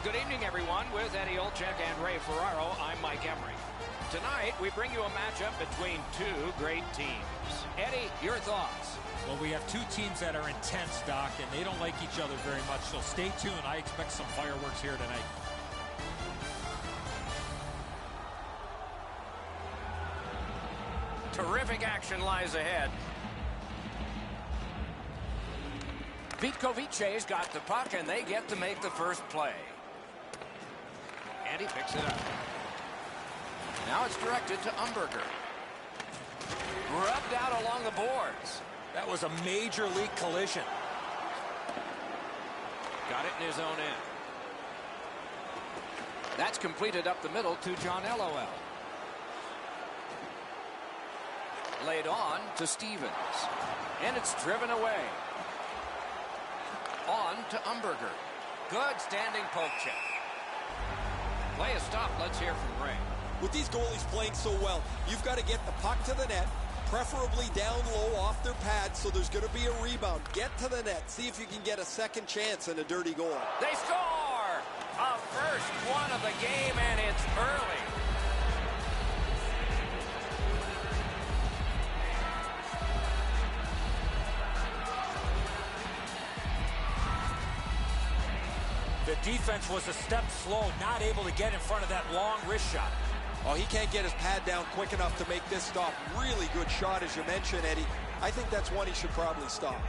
Good evening, everyone. With Eddie Olczyk and Ray Ferraro, I'm Mike Emery. Tonight, we bring you a matchup between two great teams. Eddie, your thoughts? Well, we have two teams that are intense, Doc, and they don't like each other very much, so stay tuned. I expect some fireworks here tonight. Terrific action lies ahead. Vitkovice's got the puck, and they get to make the first play. And he picks it up. Now it's directed to Umberger. Rubbed out along the boards. That was a major league collision. Got it in his own end. That's completed up the middle to John LOL. Laid on to Stevens. And it's driven away. On to Umberger. Good standing poke check. Play a stop. Let's hear from Ray. With these goalies playing so well, you've got to get the puck to the net, preferably down low off their pads, so there's going to be a rebound. Get to the net. See if you can get a second chance and a dirty goal. They score! A first one of the game, and it's early. The defense was a step slow, not able to get in front of that long wrist shot. Oh, he can't get his pad down quick enough to make this stop. Really good shot, as you mentioned, Eddie. I think that's one he should probably stop.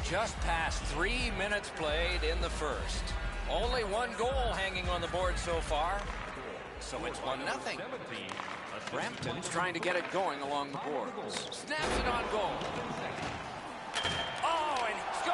Just past 3 minutes played in the first. Only one goal hanging on the board so far. So it's 1-0. Brampton's trying to get it going along the boards. Snaps it on goal. Oh, and score!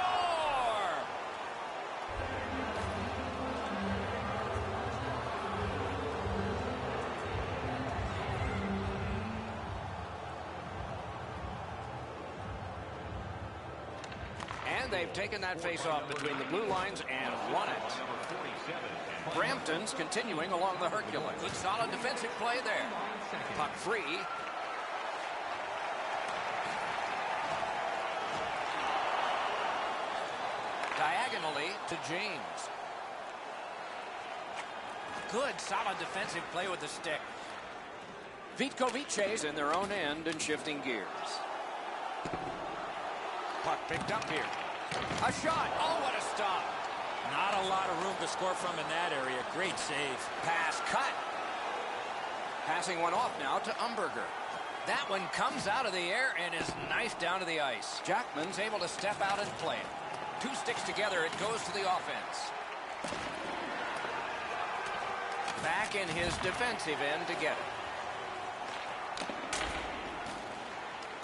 And they've taken that face-off between the blue lines and won it. Brampton's continuing along the Hercules. Good solid defensive play there. Puck free. Diagonally to James. Good solid defensive play with the stick. Vitkovic's in their own end and shifting gears. Puck picked up here. A shot. Oh, what a stop. Not a lot of room to score from in that area. Great save. Pass cut. Passing one off now to Umberger. That one comes out of the air and is knifed down to the ice. Jackman's able to step out and play it. Two sticks together, it goes to the offense. Back in his defensive end to get it.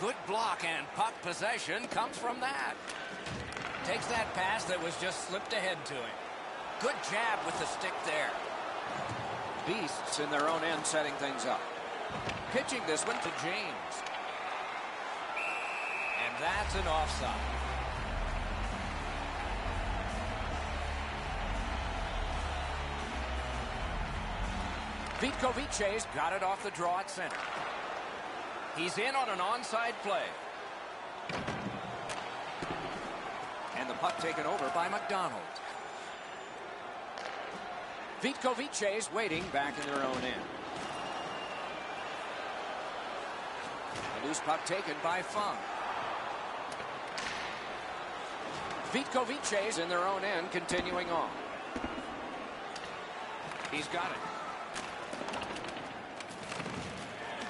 Good block, and puck possession comes from that. Takes that pass that was just slipped ahead to him. Good jab with the stick there. Beasts in their own end setting things up. Pitching this one to James. And that's an offside. Vitkovic's got it off the draw at center. He's in on an onside play. And the puck taken over by McDonald. Vitkovic's waiting back in their own end. A loose puck taken by Fung. Vitkovic's in their own end, continuing on. He's got it.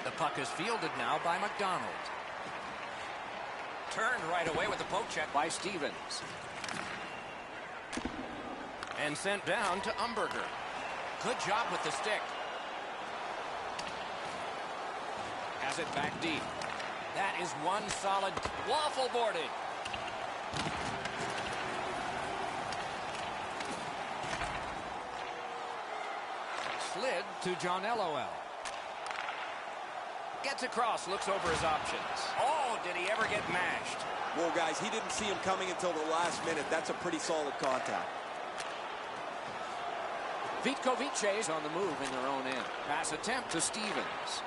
The puck is fielded now by McDonald. Turned right away with the poke check by Stevens. And sent down to Umberger. Good job with the stick. Has it back deep. That is one solid waffle boarding. Slid to John LOL. Gets across, looks over his options. Oh, did he ever get mashed? Well, guys, he didn't see him coming until the last minute. That's a pretty solid contact. Vitkovic's on the move in their own end. Pass attempt to Stevens.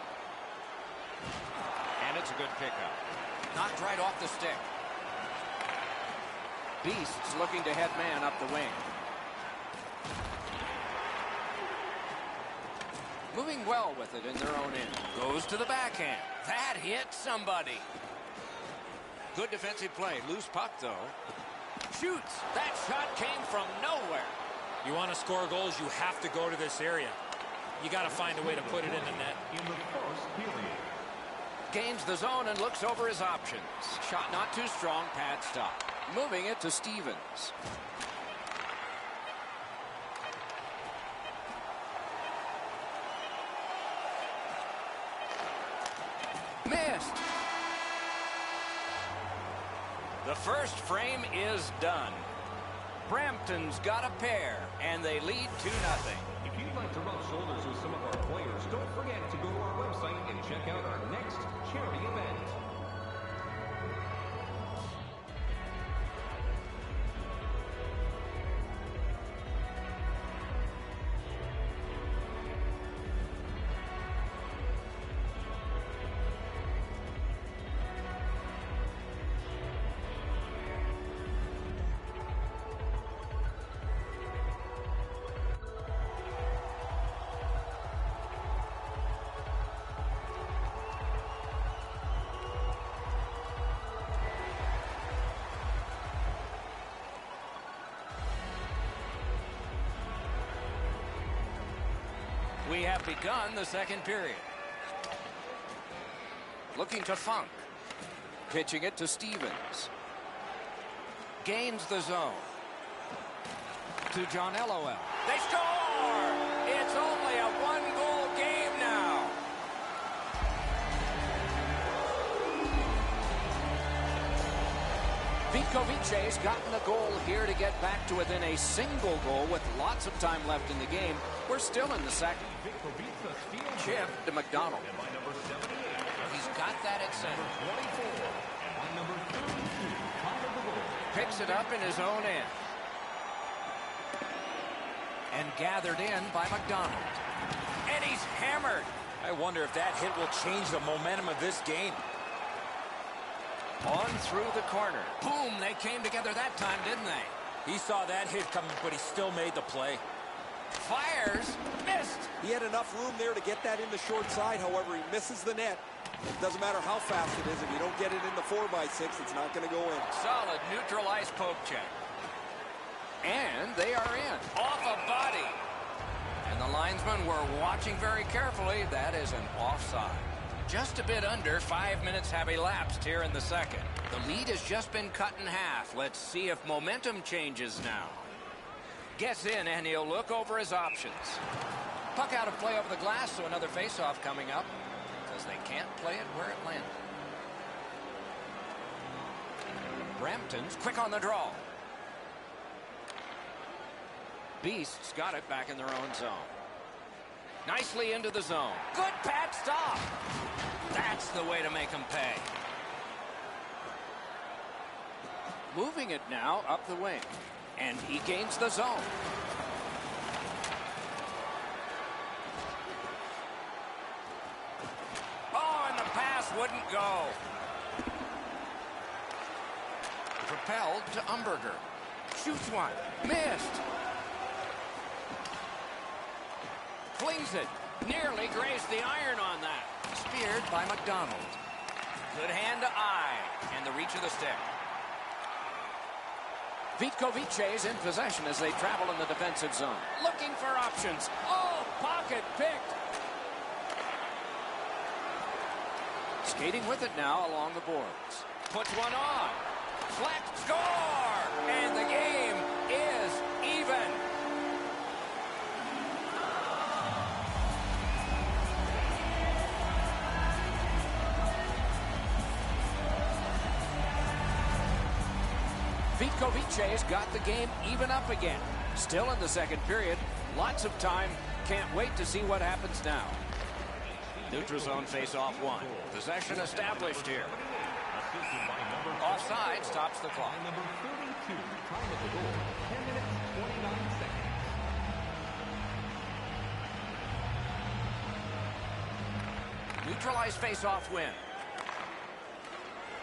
And it's a good pickup. Knocked right off the stick. Beasts looking to head man up the wing. Moving well with it in their own end. Goes to the backhand. That hit somebody. Good defensive play. Loose puck, though. Shoots. That shot came from nowhere. You want to score goals, you have to go to this area. You got to find a way to put it in the net. In the first period. Gains the zone and looks over his options. Shot not too strong. Pad stop. Moving it to Stevens. Missed. The first frame is done. Brampton's got a pair, and they lead 2-0. If you'd like to rub shoulders with some of our players, don't forget to go to our website and check out our next charity event. We have begun the second period. Looking to Funk. Pitching it to Stevens. Gains the zone. To John LOL. They score! It's only a one-goal game now. Vitkovic's gotten a goal here to get back to within a single goal with lots of time left in the game. We're still in the second. Chip to McDonald. He's got that at center. Picks it up in his own end. And gathered in by McDonald. And he's hammered. I wonder if that hit will change the momentum of this game. On through the corner. Boom, they came together that time, didn't they? He saw that hit coming, but he still made the play. Fires. Missed. He had enough room there to get that in the short side. However, he misses the net. It doesn't matter how fast it is. If you don't get it in the 4x6, it's not going to go in. Solid neutral ice poke check. And they are in. Off a body. And the linesmen were watching very carefully. That is an offside. Just a bit under 5 minutes have elapsed here in the second. The lead has just been cut in half. Let's see if momentum changes now. Gets in, and he'll look over his options. Puck out of play over the glass, so another face-off coming up, because they can't play it where it landed. Brampton's quick on the draw. Beasts got it back in their own zone. Nicely into the zone. Good pad stop. That's the way to make them pay. Moving it now up the wing. And he gains the zone. Oh, and the pass wouldn't go. Propelled to Umberger. Shoots one. Missed. Flings it. Nearly grazed the iron on that. Speared by McDonald. Good hand to eye. And the reach of the stick. Vitkovic's in possession as they travel in the defensive zone. Looking for options. Oh, pocket picked. Skating with it now along the boards. Puts one on. Flat score. And the game is even. Vitkovic's got the game even up again. Still in the second period. Lots of time. Can't wait to see what happens now. Neutral zone face-off one. Possession established here. Offside stops the clock. Number 32, time of the goal, 10 minutes, 29 seconds. Neutralized face-off win.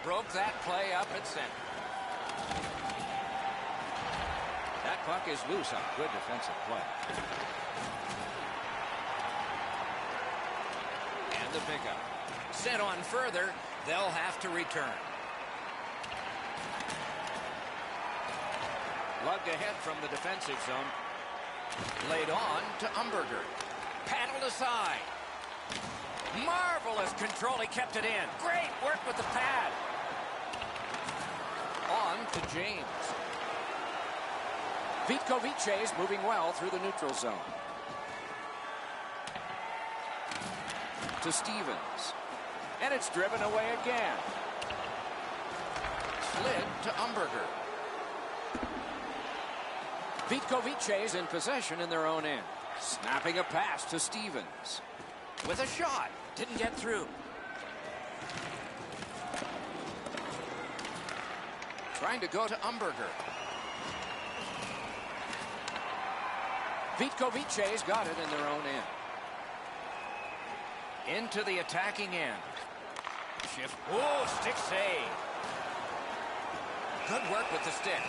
Broke that play up at center. That puck is loose on good defensive play. And the pickup. Sent on further, they'll have to return. Lugged ahead from the defensive zone. Laid on to Umberger. Paddled aside. Marvelous control. He kept it in. Great work with the pad. On to James. Vitkovic's moving well through the neutral zone. To Stevens. And it's driven away again. Slid to Umberger. Vitkovic's in possession in their own end. Snapping a pass to Stevens. With a shot. Didn't get through. Trying to go to Umberger. Vitkovic's got it in their own end. Into the attacking end. Shift. Oh, stick save. Good work with the stick.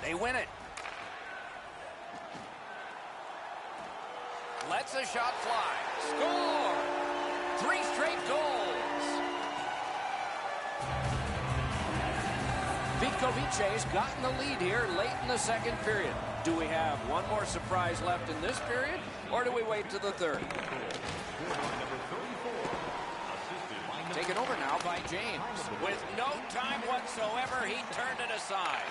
They win it. Lets a shot fly. Score! 3 straight goals. Vitkovice's gotten the lead here late in the second period. Do we have one more surprise left in this period, or do we wait to the third? Taken over now by James. With no time whatsoever, he turned it aside.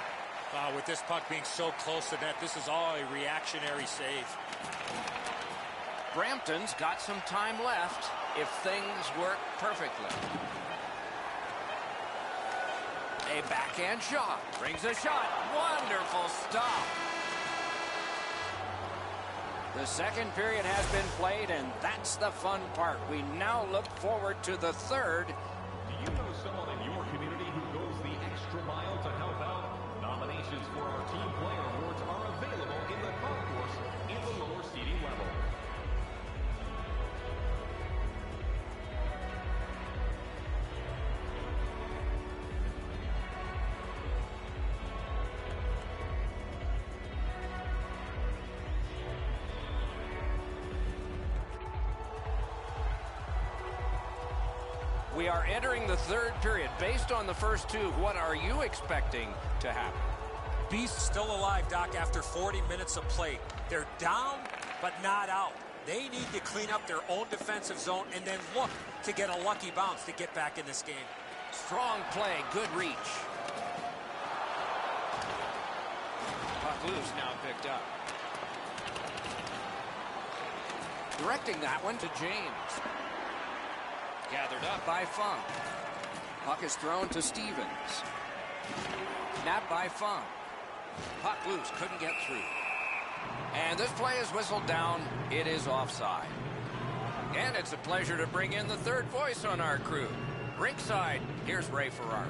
With this puck being so close to net, this is all a reactionary save. Brampton's got some time left if things work perfectly. A backhand shot. Brings a shot. Wonderful stop. The second period has been played, and that's the fun part. We now look forward to the third. Do you know someone in your community who goes the extra mile to help out? Nominations for our Team Player Awards are available in the concourse in the lower seating level. We are entering the third period. Based on the first two, what are you expecting to happen? Beast still alive, Doc, after 40 minutes of play. They're down, but not out. They need to clean up their own defensive zone and then look to get a lucky bounce to get back in this game. Strong play, good reach. Puck loose, now picked up. Directing that one to James. Gathered up by Funk. Puck is thrown to Stevens. Napped by Funk. Puck loose, couldn't get through. And this play is whistled down. It is offside. And it's a pleasure to bring in the third voice on our crew. Rinkside, here's Ray Ferraro.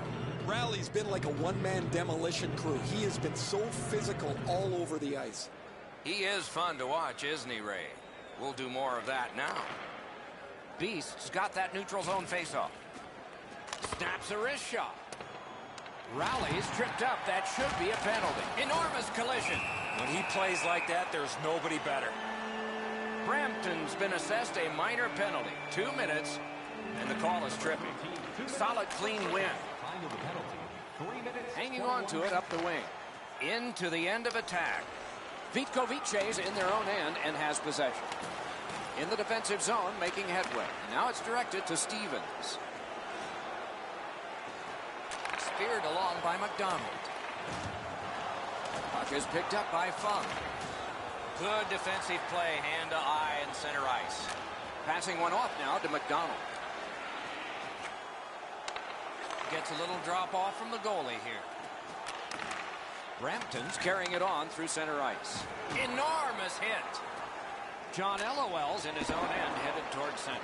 Rally's been like a one-man demolition crew. He has been so physical all over the ice. He is fun to watch, isn't he, Ray? We'll do more of that now. Beast's got that neutral zone faceoff. Snaps a wrist shot. Rally's tripped up. That should be a penalty. Enormous collision. When he plays like that, there's nobody better. Brampton's been assessed a minor penalty. 2 minutes, and the call is tripping. Solid, clean win. Hanging on to it up the wing. Into the end of attack. Vitkovice's in their own end and has possession. In the defensive zone, making headway. Now it's directed to Stevens. Speared along by McDonald. Puck is picked up by Funk. Good defensive play, hand to eye and center ice. Passing one off now to McDonald. Gets a little drop off from the goalie here. Brampton's carrying it on through center ice. Enormous hit. John Elowell's in his own end, headed towards center.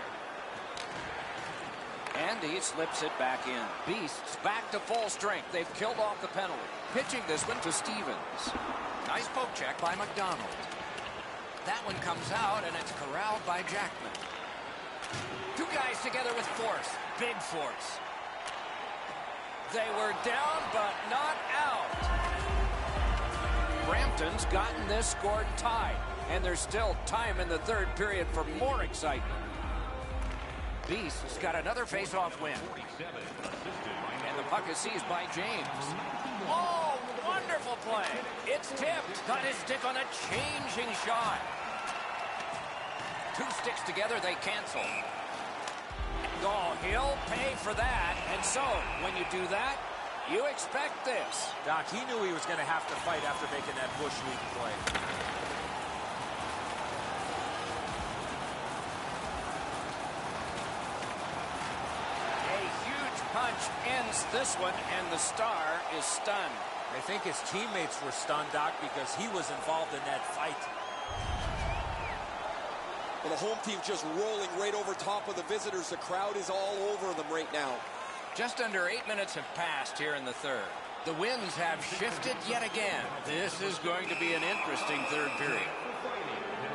And he slips it back in. Beasts back to full strength. They've killed off the penalty. Pitching this one to Stevens. Nice poke check by McDonald. That one comes out, and it's corralled by Jackman. Two guys together with force. Big force. They were down, but not out. Brampton's gotten this score tied. And there's still time in the third period for more excitement. Beast has got another face-off win. And the puck is seized by James. Oh, wonderful play. It's tipped. Got his stick on a changing shot. Two sticks together, they cancel. Oh, he'll pay for that. And so, when you do that, you expect this. Doc, he knew he was going to have to fight after making that Bush League play. Punch ends this one, and the Star is stunned. I think his teammates were stunned, Doc, because he was involved in that fight. Well, the home team just rolling right over top of the visitors. The crowd is all over them right now. Just under 8 minutes have passed here in the third. The winds have shifted yet again. This is going to be an interesting third period.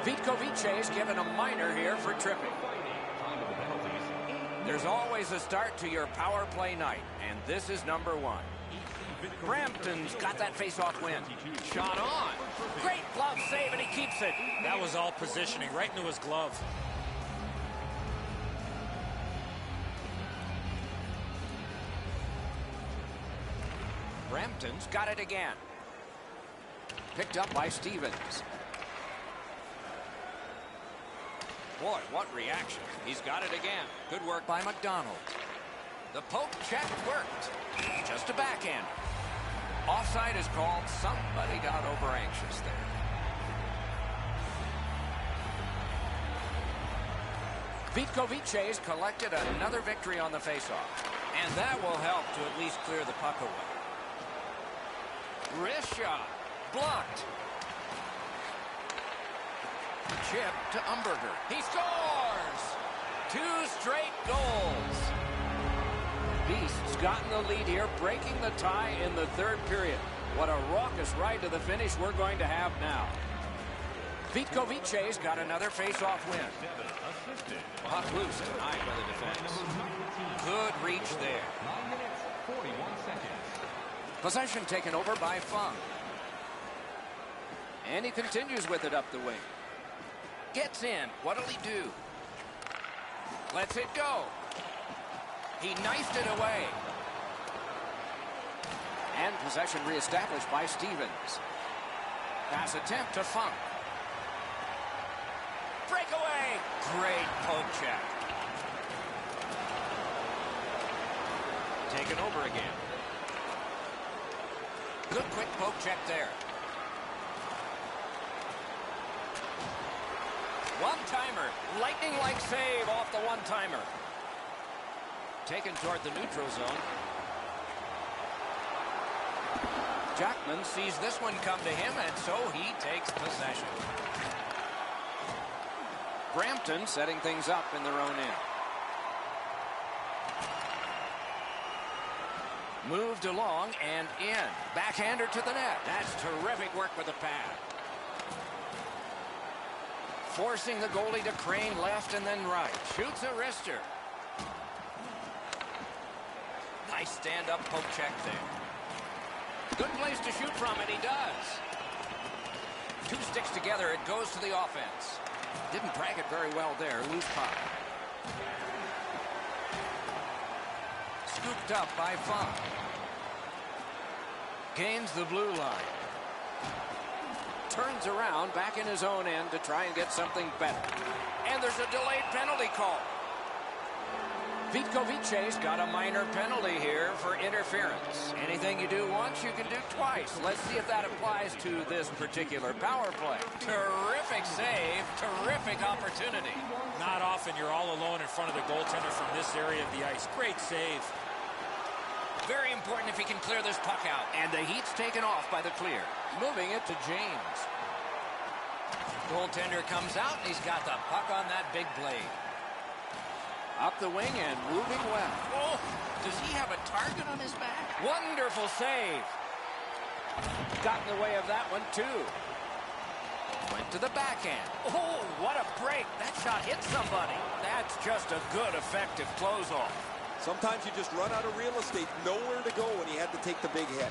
Vitkovice's given a minor here for tripping. There's always a start to your power play night, and this is number one. Brampton's got that face-off win. Shot on. Great glove save, and he keeps it. That was all positioning, right into his glove. Brampton's got it again. Picked up by Stevens. Boy, what reaction. He's got it again. Good work by McDonald. The poke check worked. Just a backhand. Offside is called. Somebody got over anxious there. Vitkovic's collected another victory on the faceoff. And that will help to at least clear the puck away. Wrist shot. Blocked. Chip to Umberger. He scores! 2 straight goals. Beast's gotten the lead here, breaking the tie in the third period. What a raucous ride to the finish we're going to have now. Vitkovic's got another face-off win. Puck loose and high by the defense. Good reach there. 9 minutes, 41 seconds. Possession taken over by Fung. And he continues with it up the wing. Gets in. What'll he do? Lets it go. He knifed it away. And possession reestablished by Stevens. Pass attempt to Funk. Breakaway. Great poke check. Taken over again. Good quick poke check there. One-timer. Lightning-like save off the one-timer. Taken toward the neutral zone. Jackman sees this one come to him, and so he takes possession. Brampton setting things up in their own end. Moved along and in. Backhander to the net. That's terrific work with the pad. Forcing the goalie to crane left and then right. Shoots a wrister. Nice stand-up poke check there. Good place to shoot from, and he does. 2 sticks together, it goes to the offense. Didn't drag it very well there. Loose puck. Scooped up by Funk. Gains the blue line. Turns around back in his own end to try and get something better. And there's a delayed penalty call. Vitkovic's got a minor penalty here for interference. Anything you do once, you can do twice. Let's see if that applies to this particular power play. Terrific save, terrific opportunity. Not often you're all alone in front of the goaltender from this area of the ice. Great save. Very important if he can clear this puck out. And the heat's taken off by the clear. Moving it to James. Goaltender comes out, and he's got the puck on that big blade. Up the wing and moving well. Oh, does he have a target on his back? Wonderful save. Got in the way of that one, too. Went to the backhand. Oh, what a break. That shot hit somebody. That's just a good, effective close-off. Sometimes you just run out of real estate, nowhere to go when he had to take the big hit.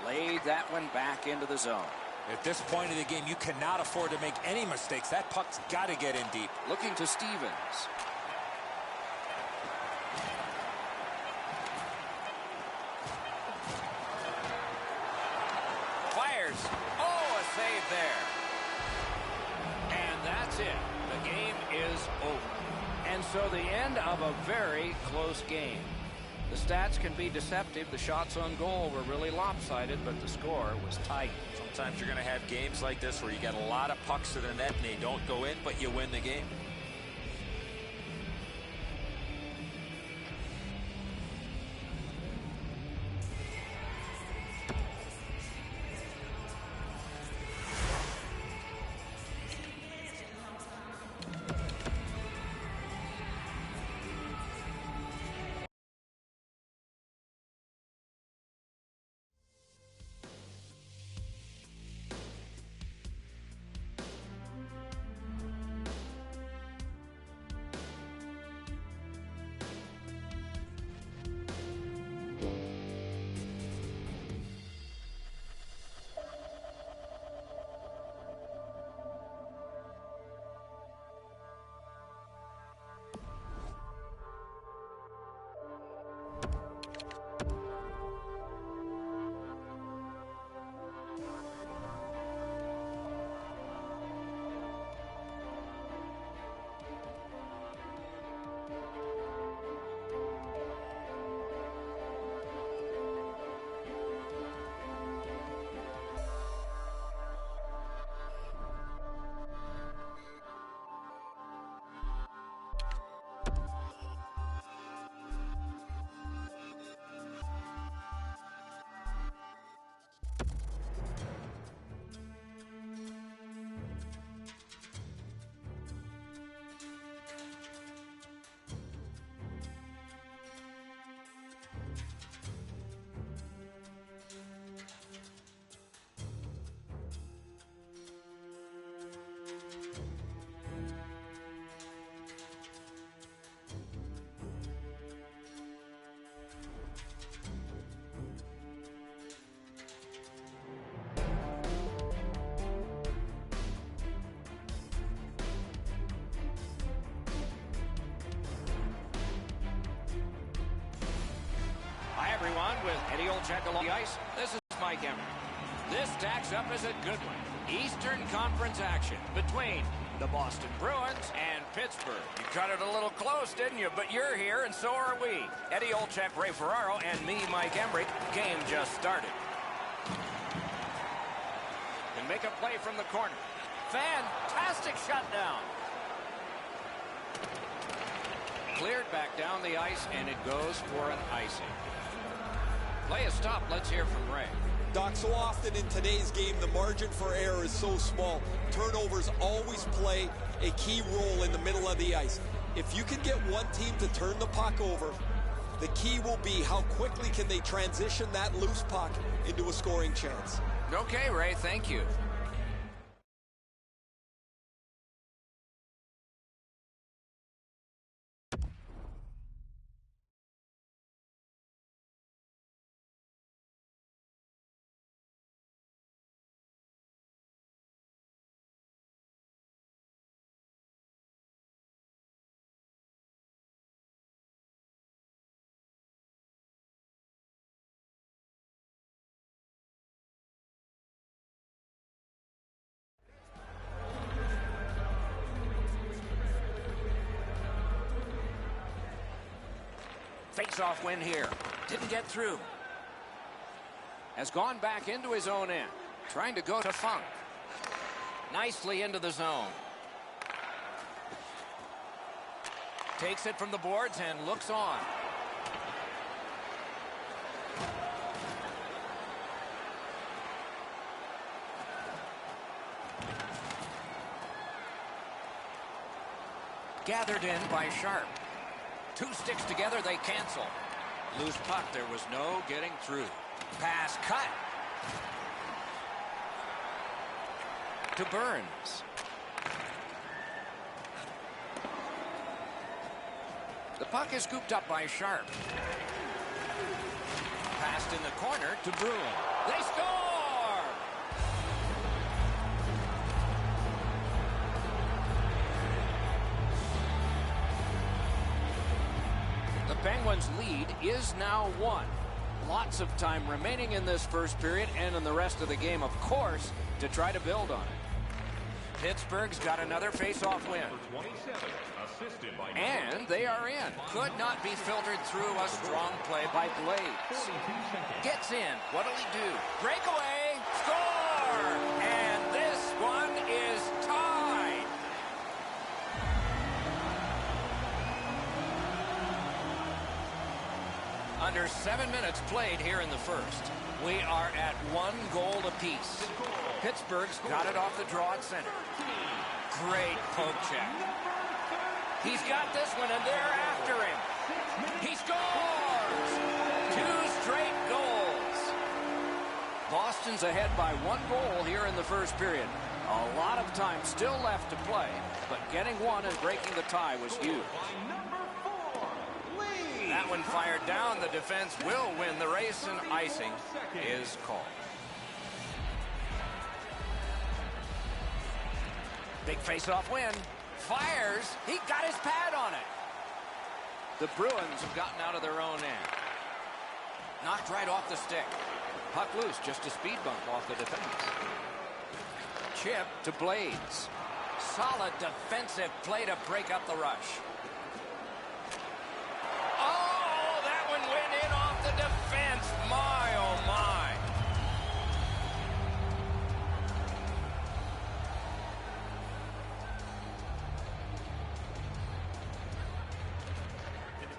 Laid that one back into the zone. At this point of the game, you cannot afford to make any mistakes. That puck's got to get in deep. Looking to Stevens. Fires. Oh, a save there. And that's it. The game is over. And so the end of a very close game. The stats can be deceptive. The shots on goal were really lopsided, but the score was tight. Sometimes you're going to have games like this where you get a lot of pucks to the net and they don't go in, but you win the game. everyone, with Eddie Olczyk along the ice. This is Mike Emmer. This stacks up as a good one. Eastern Conference action between the Boston Bruins and Pittsburgh. You cut it a little close, didn't you? But you're here, and so are we. Eddie Olczyk, Ray Ferraro, and me, Mike Emmerich. Game just started. And make a play from the corner. Fantastic shutdown. Cleared back down the ice, and it goes for an icing. Play a stop. Let's hear from Ray. Doc, so often in today's game, the margin for error is so small. Turnovers always play a key role in the middle of the ice. If you can get one team to turn the puck over, the key will be how quickly can they transition that loose puck into a scoring chance. Okay, Ray, thank you. Face-off win here. Didn't get through. Has gone back into his own end. Trying to go to Funk. Nicely into the zone. Takes it from the boards and looks on. Gathered in by Sharp. Two sticks together, they cancel. Loose puck, there was no getting through. Pass cut. To Burns. The puck is scooped up by Sharp. Passed in the corner to Bruin. They score! The Penguins' lead is now 1. Lots of time remaining in this first period and in the rest of the game, of course, to try to build on it. Pittsburgh's got another face-off win. And they are in. Could not be filtered through a strong play by Blades. Gets in. What'll he do? Breakaway. Score! And this one is tied. Under 7 minutes played here in the first. We are at 1 goal apiece. Pittsburgh's got it off the draw at center. Great poke check. He's got this one, and they're after him. He scores! 2 straight goals. Boston's ahead by 1 goal here in the first period. A lot of time still left to play, but getting one and breaking the tie was huge. That one fired down. The defense will win the race, and icing is called. Big face-off win. Fires. He got his pad on it. The Bruins have gotten out of their own end. Knocked right off the stick. Puck loose, just a speed bump off the defense. Chip to Blades. Solid defensive play to break up the rush. Oh, that one went in off the defense. My, oh my.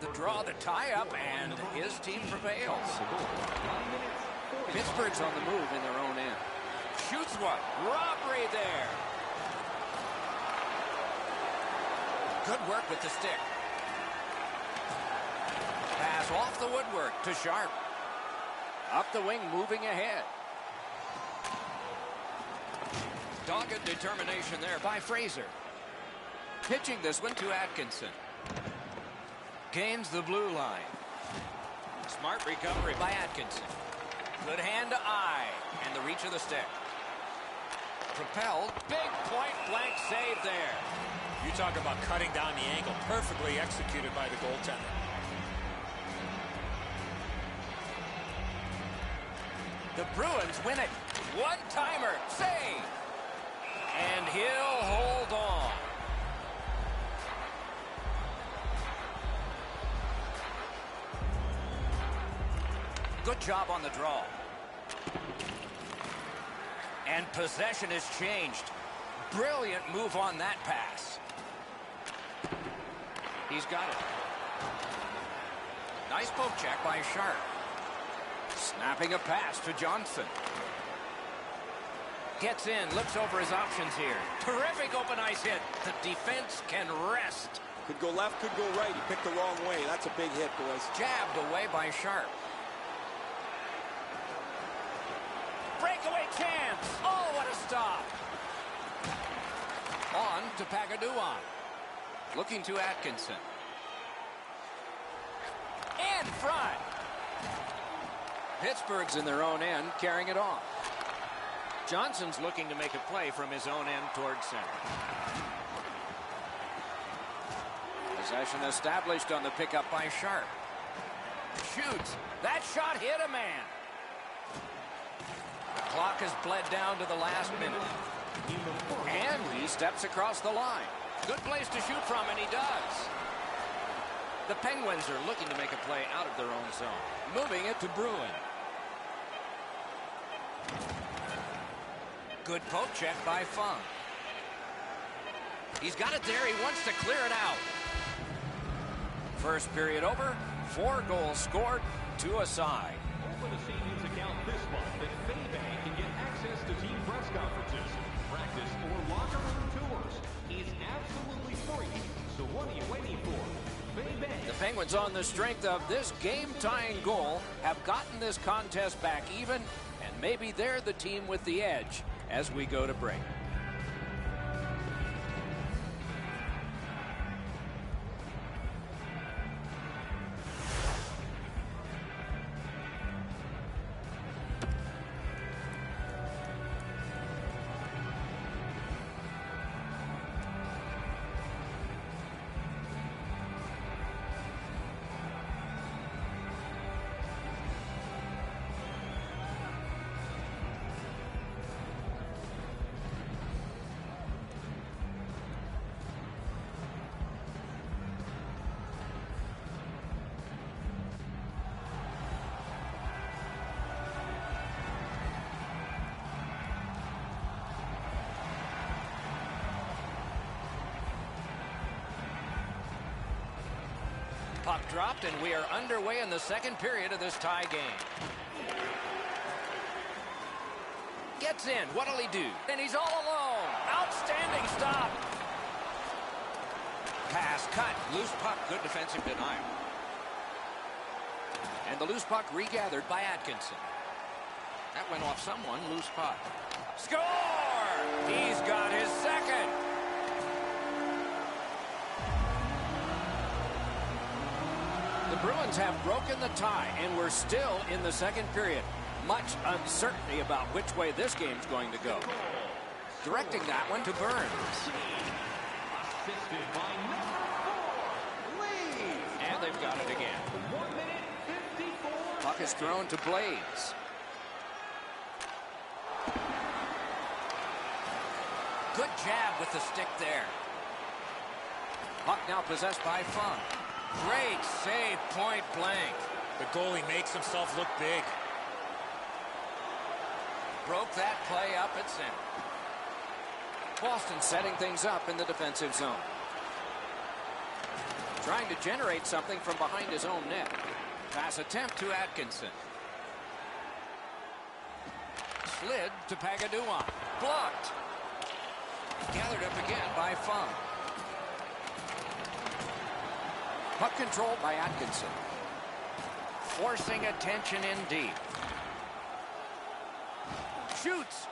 The draw, the tie-up, and his team prevails. Pittsburgh's on the move in their own end. Shoots one. Robbery there. Good work with the stick. Pass off the woodwork to Sharp. Up the wing, moving ahead. Dogged determination there by Fraser. Pitching this one to Atkinson. Gains the blue line. Smart recovery by Atkinson. Good hand to eye, and the reach of the stick. Propelled, big point-blank save there. You talk about cutting down the angle, perfectly executed by the goaltender. The Bruins win it. One-timer. Save. And he'll hold on. Good job on the draw. And possession has changed. Brilliant move on that pass. He's got it. Nice poke check by Sharp. Snapping a pass to Johnson. Gets in, looks over his options here. Terrific open ice hit. The defense can rest. Could go left, could go right. He picked the wrong way. That's a big hit, boys. Jabbed away by Sharp. Breakaway chance. Oh, what a stop. On to Pagaduan. Looking to Atkinson. In front. Pittsburgh's in their own end, carrying it on. Johnson's looking to make a play from his own end towards center. Possession established on the pickup by Sharp. Shoots. That shot hit a man. The clock has bled down to the last minute. And he steps across the line. Good place to shoot from, and he does. The Penguins are looking to make a play out of their own zone. Moving it to Bruin. Good poke check by Fung. He's got it there. He wants to clear it out. First period over. 4 goals scored, 2 aside. Open a savings account this month at Faybank and get access to team press conferences, practice, or locker room tours. It's absolutely free. So what are you waiting for? Faybank. The Penguins, on the strength of this game-tying goal, have gotten this contest back even, and maybe they're the team with the edge as we go to break. Puck dropped, and we are underway in the second period of this tie game. Gets in. What'll he do? And he's all alone. Outstanding stop. Pass cut. Loose puck. Good defensive denial. And the loose puck regathered by Atkinson. That went off someone. Loose puck. Score! He's got his second. The Bruins have broken the tie, and we're still in the second period. Much uncertainty about which way this game's going to go. Directing that one to Burns. Assisted by number 4, Lee. And they've got it again. 1 minute, 54. Puck is thrown to Blades. Good jab with the stick there. Puck now possessed by Fung. Great save, point blank. The goalie makes himself look big. Broke that play up at center. Boston setting things up in the defensive zone. Trying to generate something from behind his own net. Pass attempt to Atkinson. Slid to Pagaduan. Blocked. Gathered up again by Fung. Puck controlled by Atkinson. Forcing attention in deep. Shoots.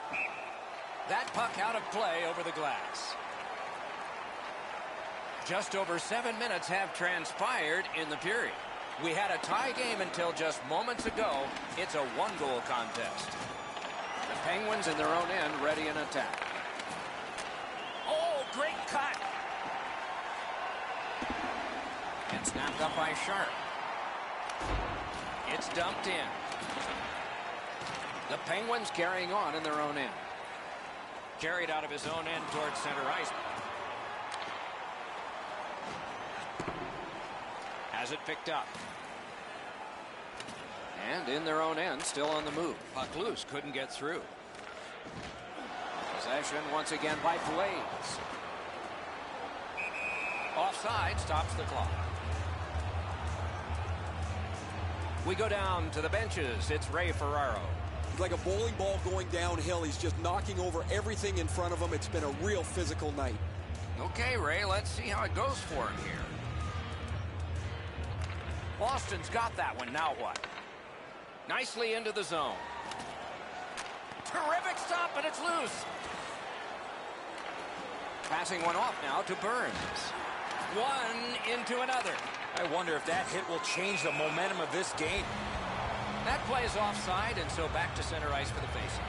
That puck out of play over the glass. Just over 7 minutes have transpired in the period. We had a tie game until just moments ago. It's a 1-goal contest. The Penguins in their own end ready in attack. Oh, great cut. And snapped up by Sharp. It's dumped in. The Penguins carrying on in their own end. Carried out of his own end towards center ice. Has it picked up. And in their own end, still on the move. Puck loose, couldn't get through. Possession once again by Blades. Offside, stops the clock. We go down to the benches. It's Ray Ferraro. He's like a bowling ball going downhill. He's just knocking over everything in front of him. It's been a real physical night. Okay, Ray, let's see how it goes for him here. Boston's got that one. Now what? Nicely into the zone. Terrific stop, and it's loose. Passing one off now to Burns. One into another. I wonder if that hit will change the momentum of this game. That play is offside, and so back to center ice for the faceoff.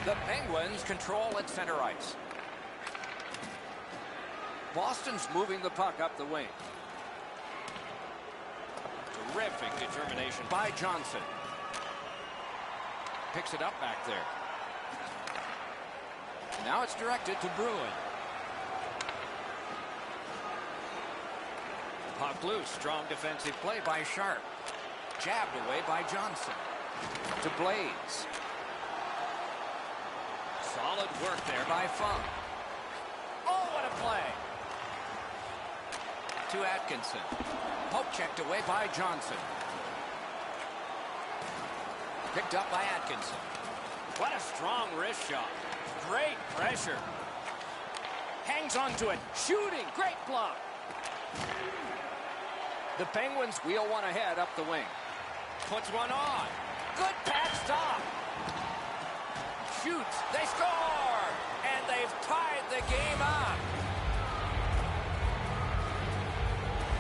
The Penguins control at center ice. Boston's moving the puck up the wing. Terrific determination by Johnson. Picks it up back there. Now it's directed to Bruin. Puck loose. Strong defensive play by Sharp. Jabbed away by Johnson. To Blades. Solid work there by Funk. Oh, what a play. To Atkinson. Poke checked away by Johnson. Picked up by Atkinson. What a strong wrist shot. Great pressure. Hangs on to it. Shooting. Great block. The Penguins wheel one ahead up the wing. Puts one on. Good pad stop. Shoots. They score. And they've tied the game up.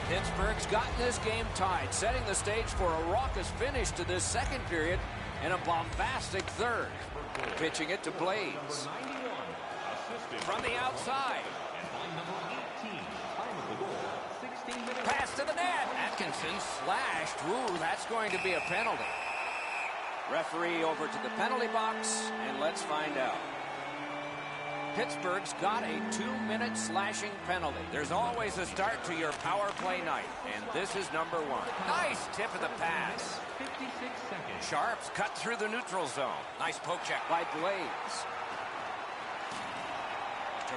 Pittsburgh's gotten this game tied, setting the stage for a raucous finish to this second period and a bombastic third. Pitching it to Blades. From the outside. Pass to the net. Atkinson slashed. Ooh, that's going to be a penalty. Referee over to the penalty box, and let's find out. Pittsburgh's got a 2-minute slashing penalty. There's always a start to your power play night, and this is number one. Nice tip of the pass. 56 seconds. Sharps cut through the neutral zone. Nice poke check by Blades.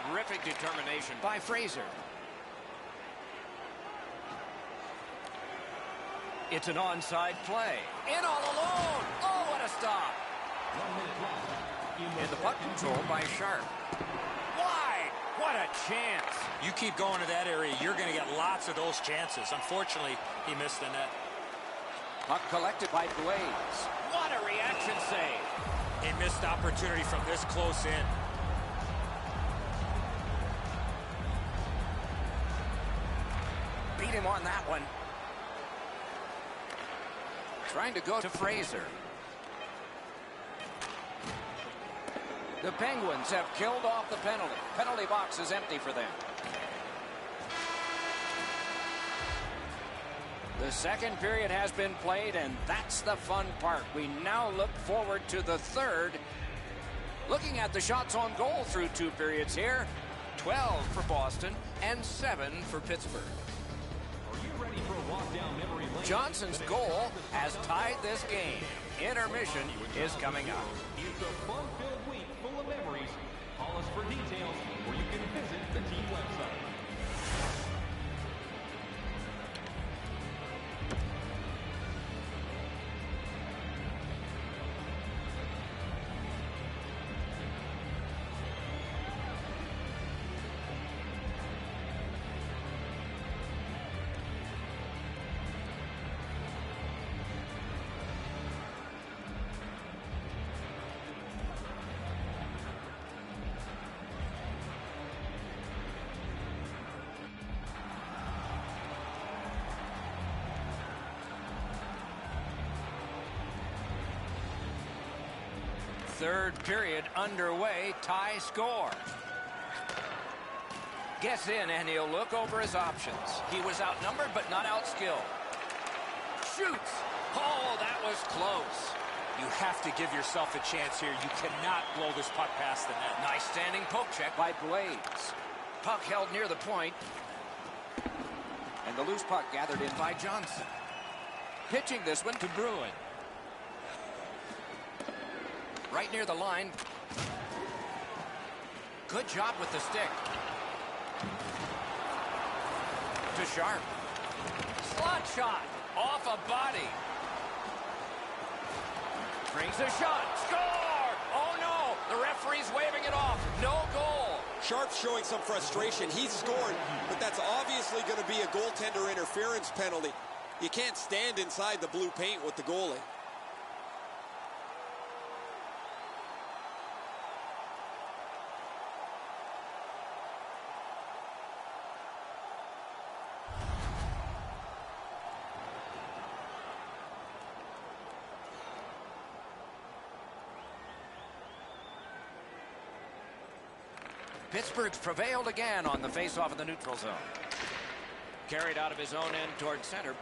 Terrific determination by Fraser. It's an onside play. In all alone. Oh, what a stop. 1 minute left. And the puck control by Sharp. Wide. What a chance. You keep going to that area, you're going to get lots of those chances. Unfortunately, he missed the net. Puck collected by Blades. What a reaction save. A missed opportunity from this close in. Beat him on that one. Trying to go to Fraser. The Penguins have killed off the penalty. Penalty box is empty for them. The second period has been played, and that's the fun part. We now look forward to the third. Looking at the shots on goal through 2 periods here. 12 for Boston and 7 for Pittsburgh. Are you ready for a walk down memory lane? Johnson's goal has tied this game. Intermission is coming up. It's a fun-filled week full of memories. Call us for details, or you can visit the team website. Third period underway, tie score. Gets in and he'll look over his options. He was outnumbered but not outskilled. Shoots. Oh, that was close. You have to give yourself a chance here. You cannot blow this puck past the net. Nice standing poke check by Blades. Puck held near the point. And the loose puck gathered in by Johnson. Pitching this one to Bruin. Right near the line. Good job with the stick. To Sharp. Slot shot. Off a body. Brings a shot. Score! Oh, no. The referee's waving it off. No goal. Sharp's showing some frustration. He's scored, but that's obviously going to be a goaltender interference penalty. You can't stand inside the blue paint with the goalie. Pittsburgh's prevailed again on the face-off in the neutral zone. Carried out of his own end toward center.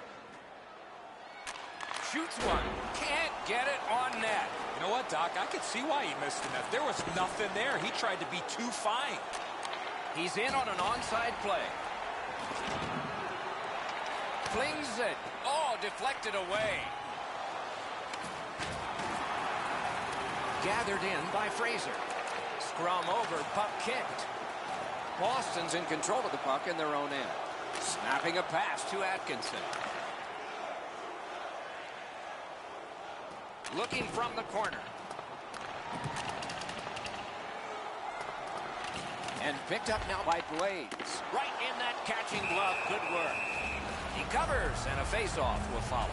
Shoots one. Can't get it on net. You know what, Doc? I could see why he missed the net. There was nothing there. He tried to be too fine. He's in on an onside play. Flings it. Oh, deflected away. Gathered in by Fraser. Scrum over, puck kicked. Boston's in control of the puck in their own end. Snapping a pass to Atkinson. Looking from the corner. And picked up now by Blades. Right in that catching glove. Good work. He covers, and a face-off will follow.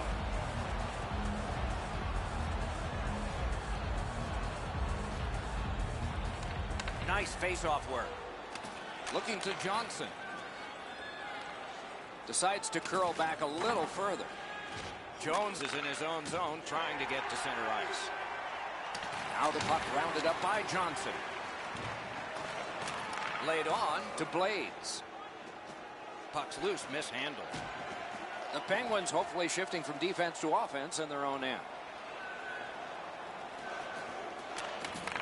Nice face-off work. Looking to Johnson. Decides to curl back a little further. Jones is in his own zone trying to get to center ice. Now the puck rounded up by Johnson. Laid on to Blades. Puck's loose, mishandled. The Penguins hopefully shifting from defense to offense in their own end.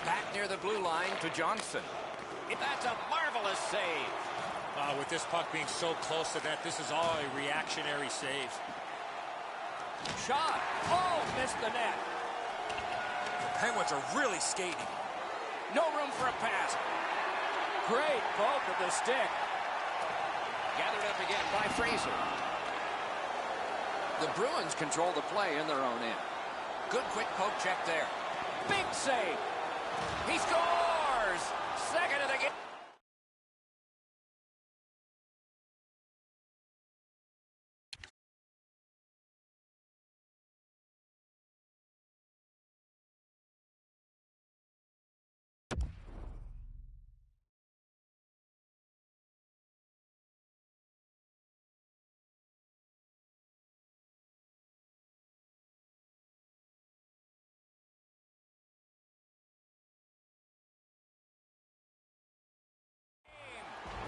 Back near the blue line to Johnson. That's a marvelous save. With this puck being so close to that, this is all a reactionary save. Shot. Oh, missed the net. The Penguins are really skating. No room for a pass. Great poke with the stick. Gathered up again by Fraser. The Bruins control the play in their own end. Good quick poke check there. Big save. He scores! Second of the game.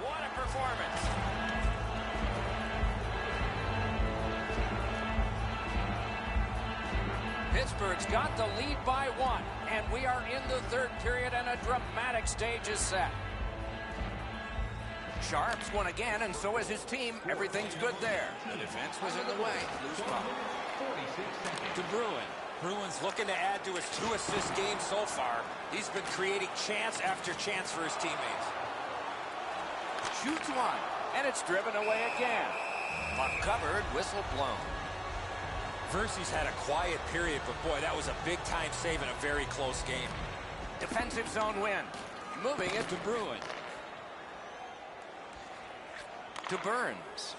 What a performance. Pittsburgh's got the lead by 1, and we are in the third period, and a dramatic stage is set. Sharps won again, and so is his team. Everything's good there. The defense was in the way. Loose puck. To Bruin. Bruin's looking to add to his 2-assist game so far. He's been creating chance after chance for his teammates. Shoots one, and it's driven away again. Puck covered, whistle blown. Versi's had a quiet period, but boy, that was a big-time save in a very close game. Defensive zone win. Moving it to Bruin. To Burns.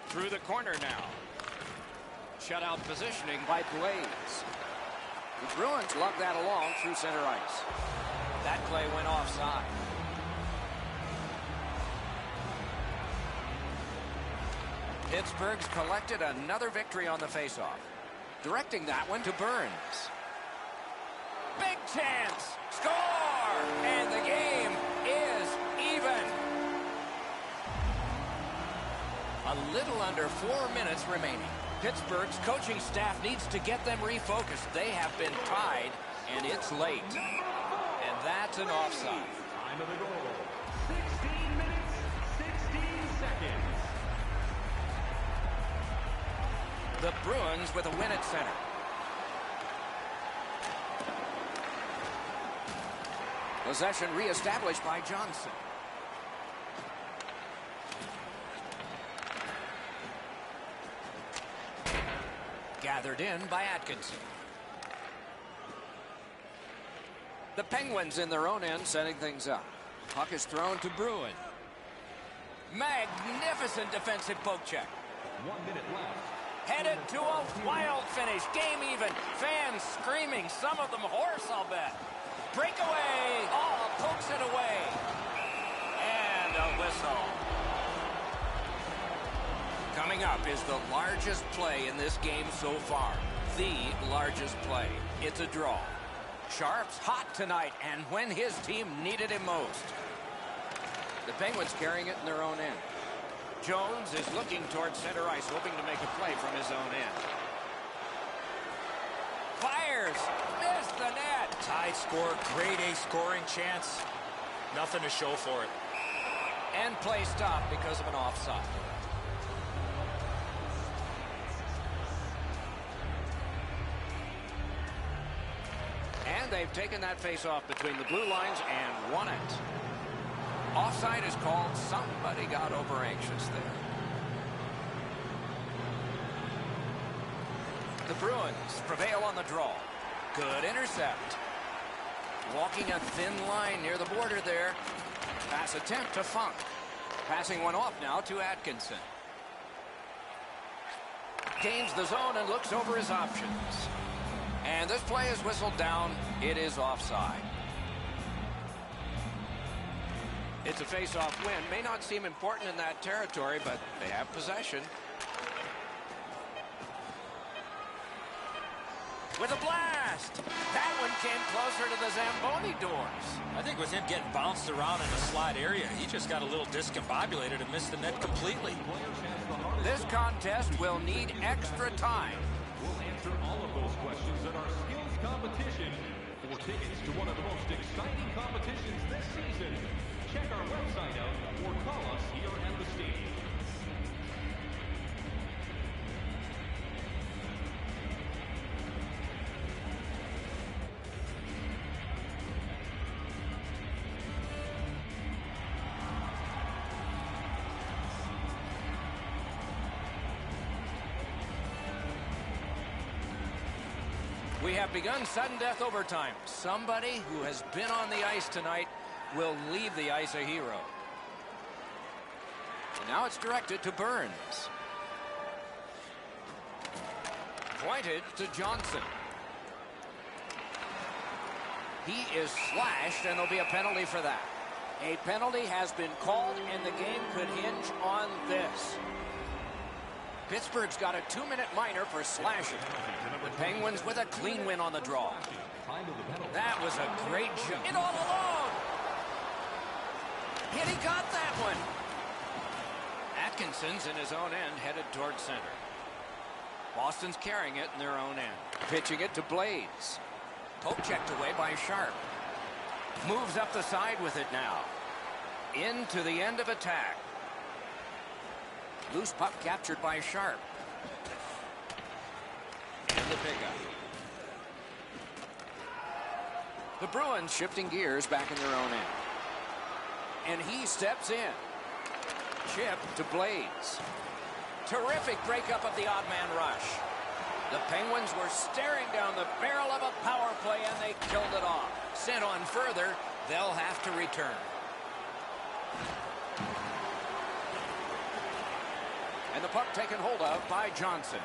Through the corner now. Shutout positioning by Blades. The Bruins lug that along through center ice. That play went offside. Pittsburgh's collected another victory on the faceoff. Directing that one to Burns. Big chance! Score! And the game is even. A little under 4 minutes remaining. Pittsburgh's coaching staff needs to get them refocused. They have been tied, and it's late. And that's an offside. Time of the goal. 16 minutes, 16 seconds. The Bruins with a win at center. Possession reestablished by Johnson. Gathered in by Atkinson. The Penguins in their own end setting things up. Puck is thrown to Bruin. Magnificent defensive poke check. 1 minute left. Headed to a wild finish. Game even. Fans screaming. Some of them hoarse, I'll bet. Breakaway. Oh, pokes it away. And a whistle. Coming up is the largest play in this game so far. The largest play. It's a draw. Sharp's hot tonight, and when his team needed him most. The Penguins carrying it in their own end. Jones is looking towards center ice, hoping to make a play from his own end. Fires! Missed the net! Tied score, grade A scoring chance. Nothing to show for it. And play stopped because of an offside. And they've taken that face-off between the blue lines and won it. Offside is called. Somebody got over-anxious there. The Bruins prevail on the draw. Good intercept. Walking a thin line near the border there. Pass attempt to Funk. Passing one off now to Atkinson. Gains the zone and looks over his options. And this play is whistled down. It is offside. It's a face-off win. May not seem important in that territory, but they have possession. With a blast! That one came closer to the Zamboni doors. I think with him getting bounced around in the slide area, he just got a little discombobulated and missed the net completely. This contest will need extra time. We'll answer all of those questions at our skills competition. For tickets to one of the most exciting competitions this season, check our website out or call us here at the stadium. We have begun sudden death overtime. Somebody who has been on the ice tonight will leave the ice a hero. And now it's directed to Burns. Pointed to Johnson. He is slashed, and there'll be a penalty for that. A penalty has been called, and the game could hinge on this. Pittsburgh's got a 2-minute minor for slashing. The Penguins with a clean win on the draw. That was a great job. In all alone! And he got that one. Atkinson's in his own end, headed towards center. Boston's carrying it in their own end. Pitching it to Blades. Poke checked away by Sharp. Moves up the side with it now. Into the end of attack. Loose puck captured by Sharp. And the pickup. The Bruins shifting gears back in their own end. And he steps in. Chip to Blades. Terrific breakup of the odd man rush. The Penguins were staring down the barrel of a power play, and they killed it off. Sent on further, they'll have to return. And the puck taken hold of by Johnson.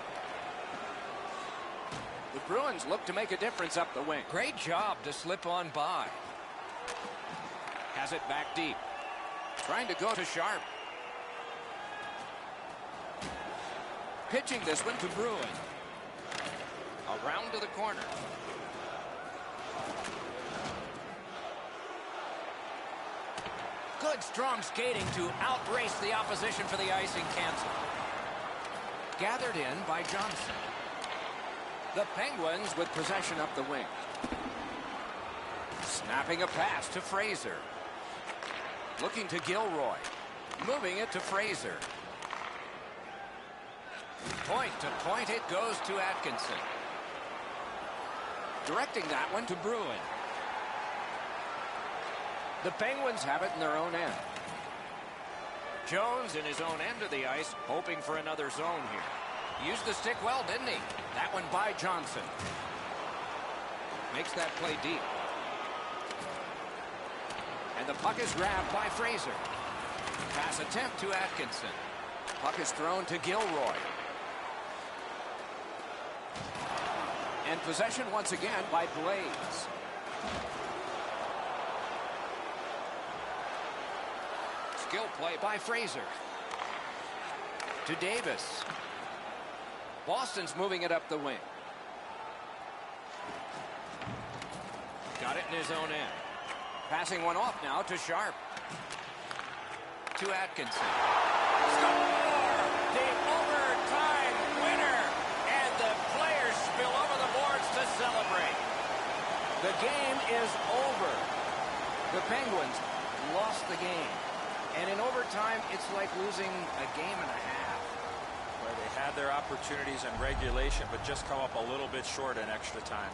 The Bruins look to make a difference up the wing. Great job to slip on by. Has it back deep. Trying to go to Sharp. Pitching this one to Bruin. Around to the corner. Good, strong skating to outrace the opposition for the icing cancel. Gathered in by Johnson. The Penguins with possession up the wing. Snapping a pass to Fraser. Looking to Gilroy. Moving it to Fraser. Point to point it goes to Atkinson. Directing that one to Bruin. The Penguins have it in their own end. Jones in his own end of the ice, hoping for another zone here. Used the stick well, didn't he? That one by Johnson. Makes that play deep. And the puck is grabbed by Fraser. Pass attempt to Atkinson. Puck is thrown to Gilroy. And possession once again by Blades. Skill play by Fraser. To Davis. Boston's moving it up the wing. Got it in his own end. Passing one off now to Sharp. To Atkinson. Score! The overtime winner! And the players spill over the boards to celebrate. The game is over. The Penguins lost the game. And in overtime, it's like losing a game and a half. Where they had their opportunities in regulation, but just come up a little bit short in extra time.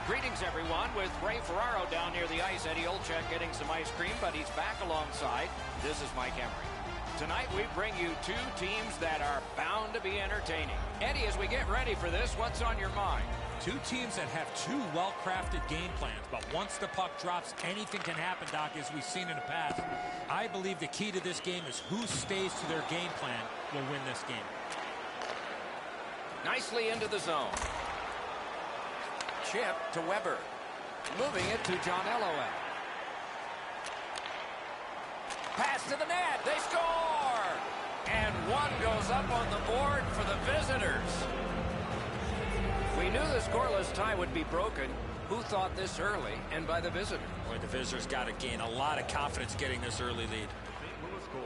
Greetings, everyone, with Ray Ferraro down near the ice. Eddie Olczyk getting some ice cream, but he's back alongside. This is Mike Emery. Tonight, we bring you two teams that are bound to be entertaining. Eddie, as we get ready for this, what's on your mind? Two teams that have two well-crafted game plans, but once the puck drops, anything can happen, Doc, as we've seen in the past. I believe the key to this game is who stays to their game plan will win this game. Nicely into the zone. Chip to Weber. Moving it to John Elway. Pass to the net. They score! And one goes up on the board for the visitors. We knew the scoreless tie would be broken. Who thought this early? And by the visitor. Boy, the visitors got to gain a lot of confidence getting this early lead.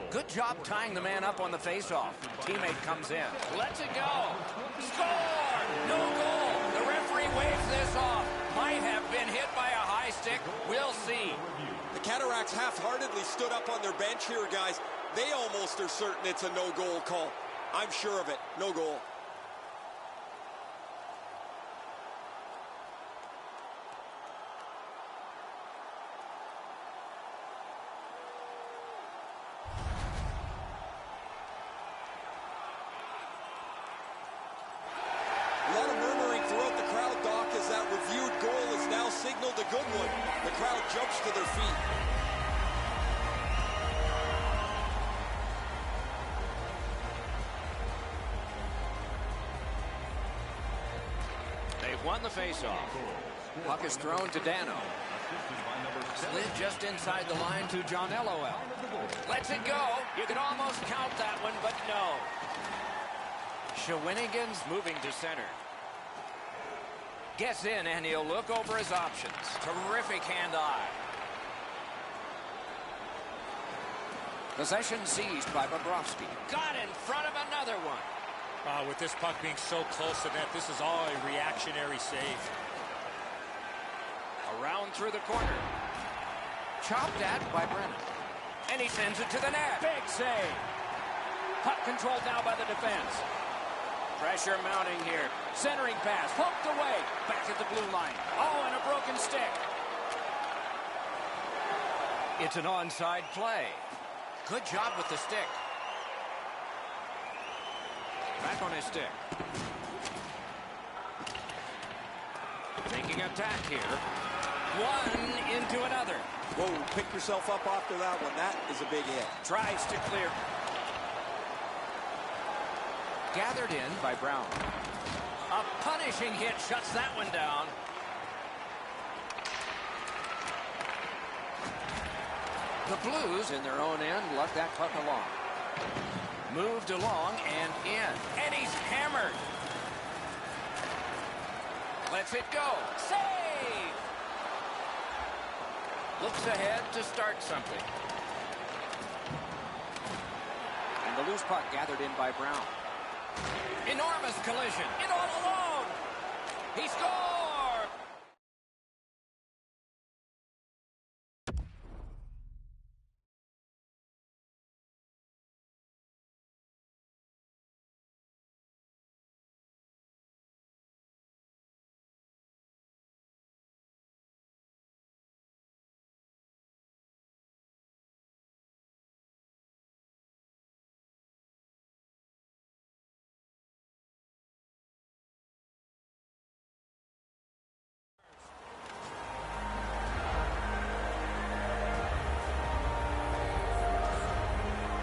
Good job tying the man up on the faceoff. Teammate comes in. Lets it go. Score! No goal. The referee waves this off. Might have been hit by a high stick. We'll see. The Cataracts half-heartedly stood up on their bench here, guys. They almost are certain it's a no-goal call. I'm sure of it. No goal. A lot of murmuring throughout the crowd, Doc, as that reviewed goal is now signaled a good one. The crowd jumps to their feet. They've won the faceoff. Puck is thrown to Dano. Slid just inside the line to John Elway. Lets it go. You can almost count that one, but no. Shawinigan's moving to center. Gets in, and he'll look over his options. Terrific hand-eye. Possession seized by Bobrovsky. Got in front of another one. With this puck being so close to net, this is all a reactionary save. Around through the corner. Chopped at by Brennan. And he sends it to the net. Big save. Puck controlled now by the defense. Pressure mounting here. Centering pass. Hooked away. Back at the blue line. Oh, and a broken stick. It's an onside play. Good job with the stick. Back on his stick. Making attack here. One into another. Whoa, pick yourself up after that one. That is a big hit. Tries to clear. Gathered in by Brown. A punishing hit shuts that one down. The Blues in their own end luck that puck along. Moved along and in. And he's hammered. Lets it go. Save! Looks ahead to start something. And the loose puck gathered in by Brown. Enormous collision. In all alone. He scored!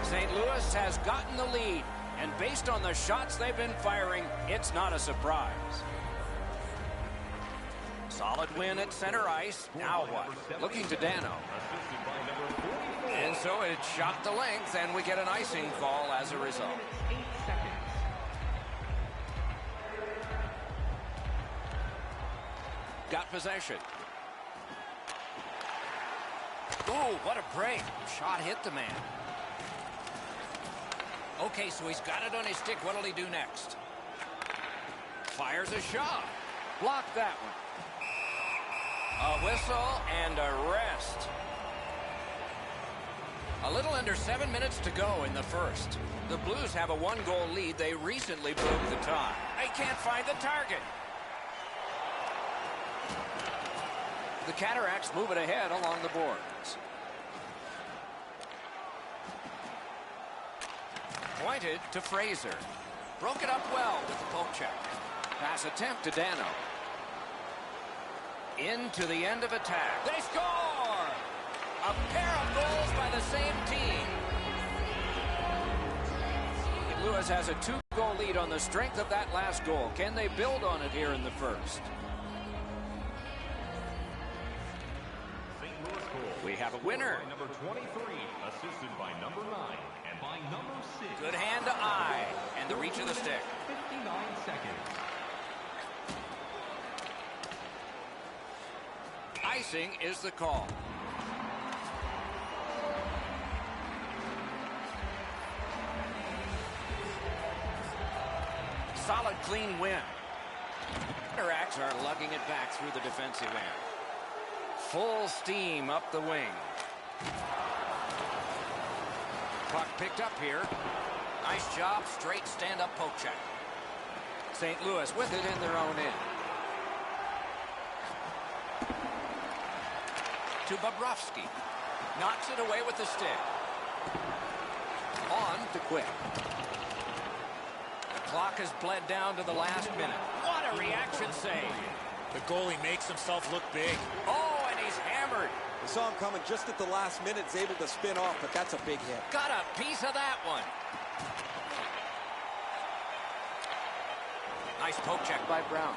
St. Louis has gotten the lead, and based on the shots they've been firing, it's not a surprise. Solid win at center ice. Now what? Looking to Dano. And so it shot the length, and we get an icing call as a result. Got possession. Ooh, what a break. Shot hit the man. Okay, so he's got it on his stick. What'll he do next? Fires a shot. Blocked that one. A whistle and a rest. A little under 7 minutes to go in the first. The Blues have a one-goal lead. They recently broke the tie. They can't find the target. The Cataracts move it ahead along the boards. Pointed to Fraser. Broke it up well with the poke check. Pass attempt to Dano. Into the end of attack. They score! A pair of goals by the same team. Lewis has a 2-goal lead on the strength of that last goal. Can they build on it here in the first? We have a winner. Number 23, assisted by number 9, and by number 6. Good hand to eye, and the reach of the stick. 59 seconds. Icing is the call. Solid, clean win. Cataracts are lugging it back through the defensive end. Full steam up the wing. Puck picked up here. Nice job, straight stand-up poke check. St. Louis with it in their own end. To Bobrovsky. Knocks it away with the stick. On to Quick. The clock has bled down to the last minute. What a reaction save. The goalie makes himself look big. Oh, and he's hammered. We saw him coming just at the last minute. He's able to spin off, but that's a big hit. Got a piece of that one. Nice poke check by Brown.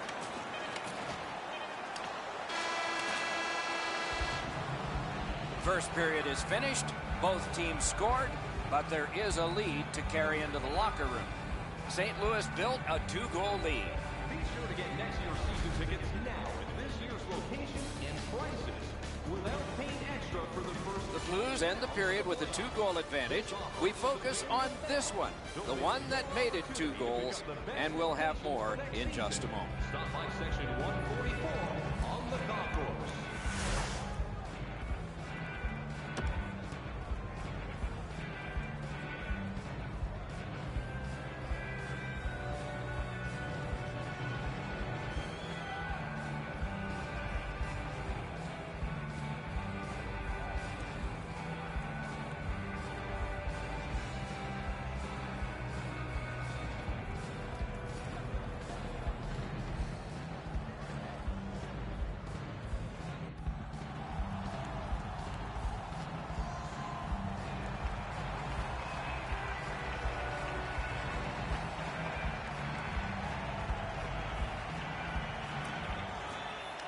First period is finished. Both teams scored, but there is a lead to carry into the locker room. St. Louis built a 2-goal lead. Be sure to get next year's season tickets now at this year's location and prices without paying extra for the first. The Blues end the period with a 2-goal advantage. We focus on this one, the one that made it 2 goals, and we'll have more in just a moment. Stop by section 144 on the golf course.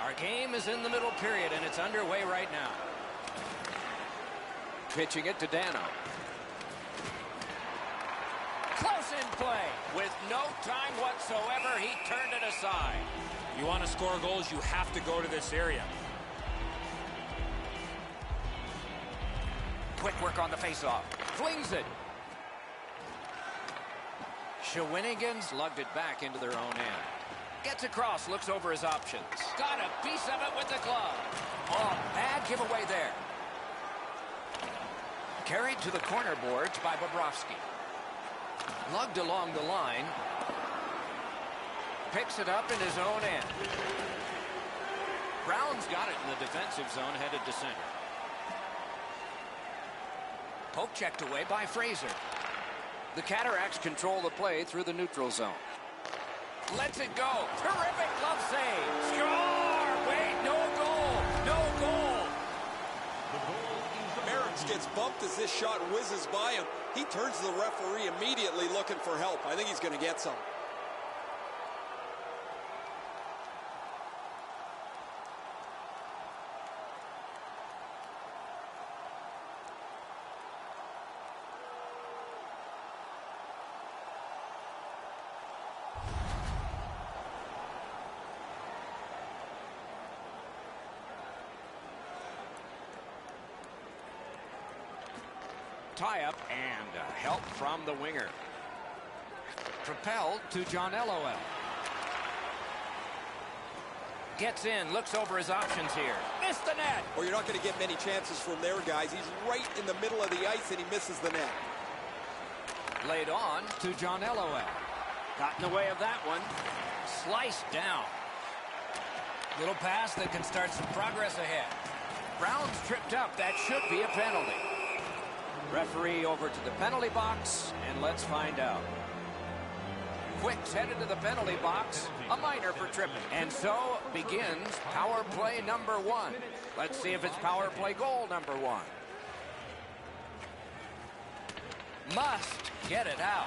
Our game is in the middle period, and it's underway right now. Pitching it to Dano. Close in play. With no time whatsoever, he turned it aside. You want to score goals, you have to go to this area. Quick work on the faceoff. Flings it. Shawinigan's lugged it back into their own end. Gets across, looks over his options. Got a piece of it with the glove. Oh, bad giveaway there. Carried to the corner boards by Bobrovsky. Lugged along the line. Picks it up in his own end. Brown's got it in the defensive zone, headed to center. Poke checked away by Fraser. The Cataracts control the play through the neutral zone. Lets it go. Terrific glove save. Score! Wait, no goal. No goal. Merritt gets bumped as this shot whizzes by him. He turns to the referee immediately looking for help. I think he's going to get some. Tie-up and help from the winger. Propelled to John LOL. Gets in, looks over his options here. Missed the net. Well, you're not going to get many chances from there, guys. He's right in the middle of the ice, and he misses the net. Laid on to John LOL. Got in the way of that one. Sliced down. Little pass that can start some progress ahead. Brown's tripped up. That should be a penalty. Referee over to the penalty box, and let's find out. Quick's headed to the penalty box. A minor for tripping. And so begins power play number 1. Let's see if it's power play goal number 1. Must get it out.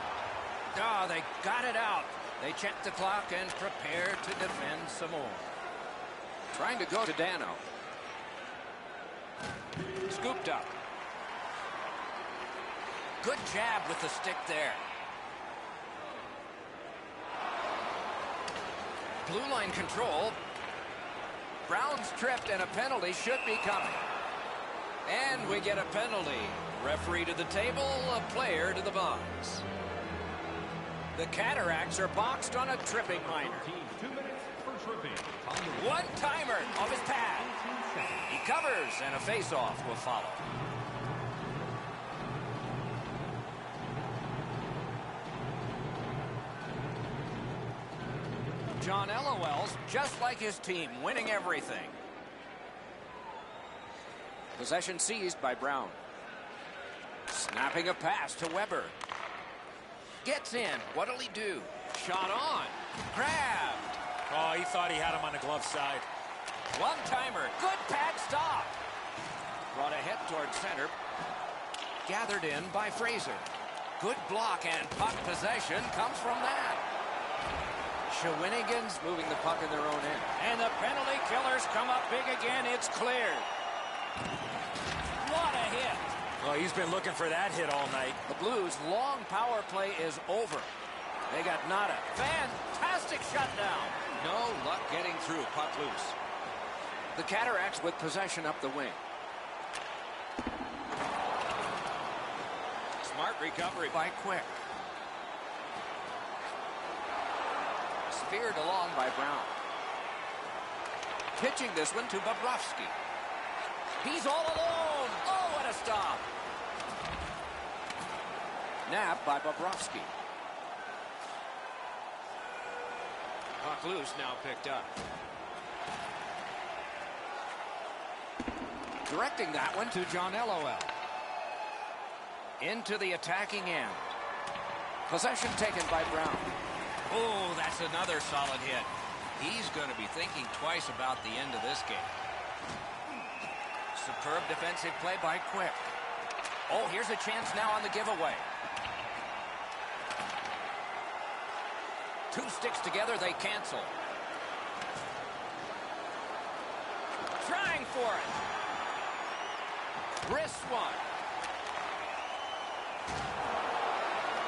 Oh, they got it out. They check the clock and prepare to defend some more. Trying to go to Dano. Scooped up. Good jab with the stick there. Blue line control. Brown's tripped and a penalty should be coming. And we get a penalty. Referee to the table, a player to the box. The Cataracts are boxed on a tripping minor. 2 minutes for tripping. One-timer of his pad. He covers, and a face-off will follow. John LOL's just like his team, winning everything. Possession seized by Brown. Snapping a pass to Weber. Gets in. What'll he do? Shot on. Grabbed. Oh, he thought he had him on the glove side. One-timer. Good pad stop. Brought ahead towards center. Gathered in by Fraser. Good block, and puck possession comes from that. Shawinigan's moving the puck in their own end. And the penalty killers come up big again. It's cleared. What a hit. Well, he's been looking for that hit all night. The Blues' long power play is over. They got nada. Fantastic shutdown. No luck getting through. Puck loose. The Cataracts with possession up the wing. Smart recovery by Quick. Speared along by Brown. Pitching this one to Bobrovsky. He's all alone. Oh, what a stop. Napped by Bobrovsky. Puck loose, now picked up. Directing that one to John LOL. Into the attacking end. Possession taken by Brown. Oh, that's another solid hit. He's going to be thinking twice about the end of this game. Superb defensive play by Quick. Oh, here's a chance now on the giveaway. Two sticks together, they cancel. Trying for it. Wrist one.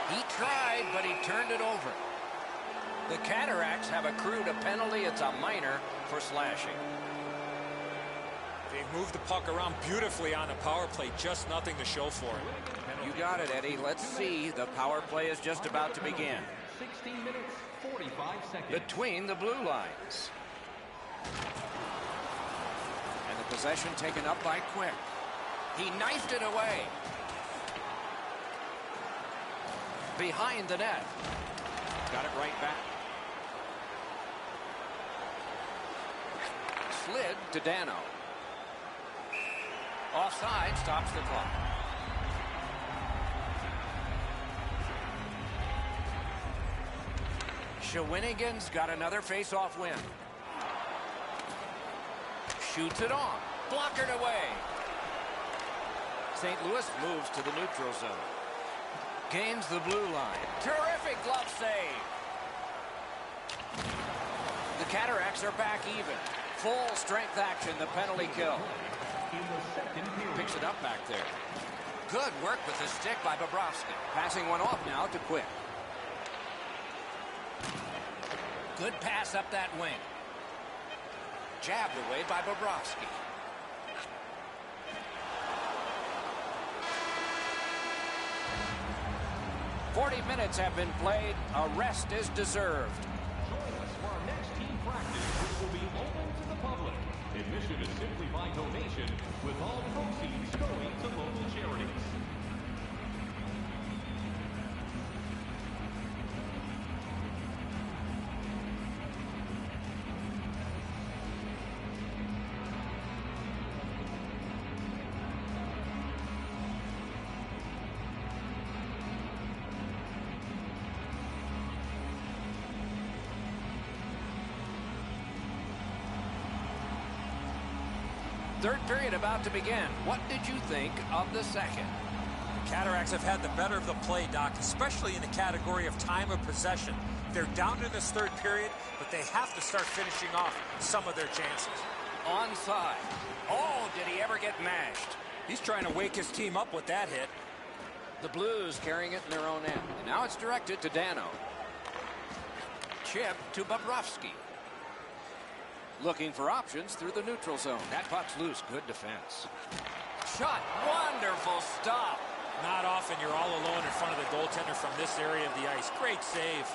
He tried, but he turned it over. The Cataracts have accrued a penalty. It's a minor for slashing. They moved the puck around beautifully on the power play. Just nothing to show for it. You got it, Eddie. Let's see. The power play is just about to begin. 16 minutes, 45 seconds. Between the blue lines. And the possession taken up by Quick. He knifed it away. Behind the net. Got it right back. Slid to Dano. Offside, stops the clock. Shawinigan's got another face-off win. Shoots it on. Blockered away. St. Louis moves to the neutral zone. Gains the blue line. Terrific glove save. The Cataracts are back even. Full strength action, the penalty kill. Picks it up back there. Good work with the stick by Bobrovsky. Passing one off now to Quick. Good pass up that wing. Jabbed away by Bobrovsky. "40 minutes have been played. A rest is deserved." Join us for our next team practice, which will be open to the public. Admission is simply by donation, with all proceeds going to local charities. Third period about to begin. What did you think of the second? The Cataracts have had the better of the play, Doc, especially in the category of time of possession. They're down in this third period, but they have to start finishing off some of their chances. Onside. Oh, did he ever get mashed? He's trying to wake his team up with that hit. The Blues carrying it in their own end. And now it's directed to Dano. Chip to Bobrovsky. Looking for options through the neutral zone. That puck's loose. Good defense. Shot. Wonderful stop. Not often you're all alone in front of the goaltender from this area of the ice. Great save.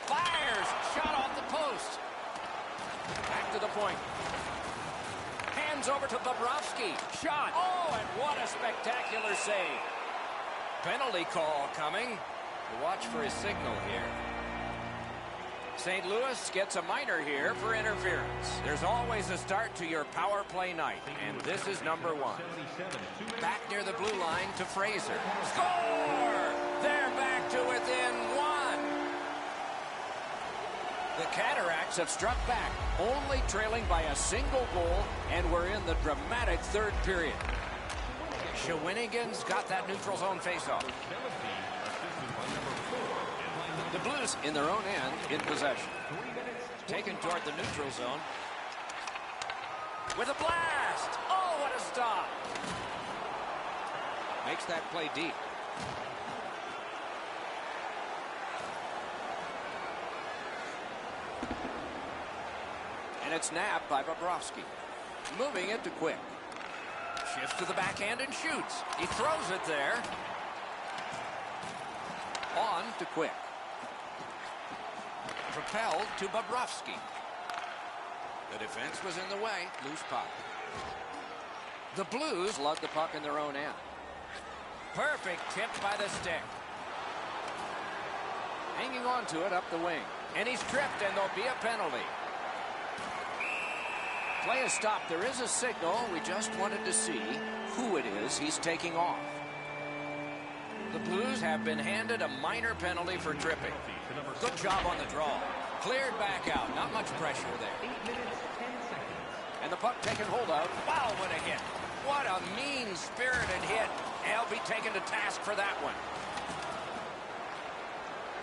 Fires. Shot off the post. Back to the point. Hands over to Bobrovsky. Shot. Oh, and what a spectacular save. Penalty call coming. We'll watch for his signal here. St. Louis gets a minor here for interference. There's always a start to your power play night, and this is number 1. Back near the blue line to Fraser. Score! They're back to within 1. The Cataracts have struck back, only trailing by a single goal, and we're in the dramatic third period. Shawinigan's got that neutral zone faceoff. The Blues in their own end in possession. Taken toward the neutral zone. With a blast! Oh, what a stop! Makes that play deep. And it's nabbed by Bobrovsky. Moving it to Quick. Shifts to the backhand and shoots. He throws it there. On to Quick. Propelled to Bobrovsky. The defense was in the way. Loose puck. The Blues lug the puck in their own end. Perfect tip by the stick. Hanging on to it up the wing. And he's tripped, and there'll be a penalty. Play is stopped. There is a signal. We just wanted to see who it is he's taking off. The Blues have been handed a minor penalty for tripping. Good job on the draw. Cleared back out. Not much pressure there. And the puck taken hold of. Wow, what a hit. What a mean-spirited hit. He'll be taken to task for that one.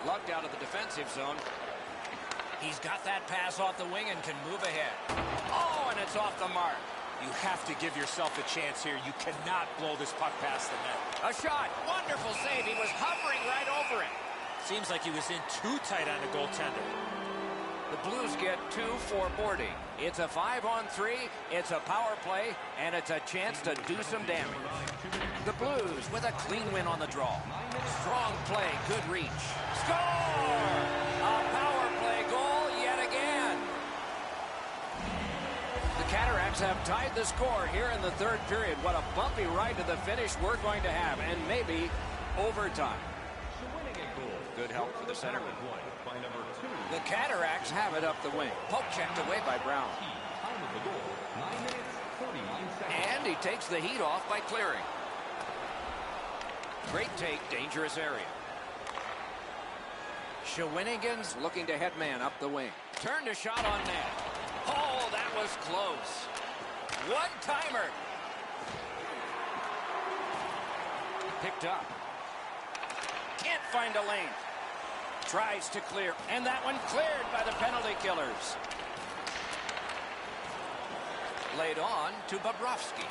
Lugged out of the defensive zone. He's got that pass off the wing and can move ahead. Oh, and it's off the mark. You have to give yourself a chance here. You cannot blow this puck past the net. A shot. Wonderful save. He was hovering right over it. Seems like he was in too tight on the goaltender. The Blues get 2 for boarding. It's a 5-on-3. It's a power play, and it's a chance to do some damage. The Blues with a clean win on the draw. Strong play. Good reach. Score! A power play goal yet again. The Cataracts have tied the score here in the third period. What a bumpy ride to the finish we're going to have, and maybe overtime. Good help for the centerman. The Cataracts have it up the wing. Poke checked away by Brown. And he takes the heat off by clearing. Great take, dangerous area. Shawinigan's looking to head man up the wing. Turned a shot on net. Oh, that was close. One-timer. Picked up. Can't find a lane. Tries to clear. And that one cleared by the penalty killers. Laid on to Bobrovsky.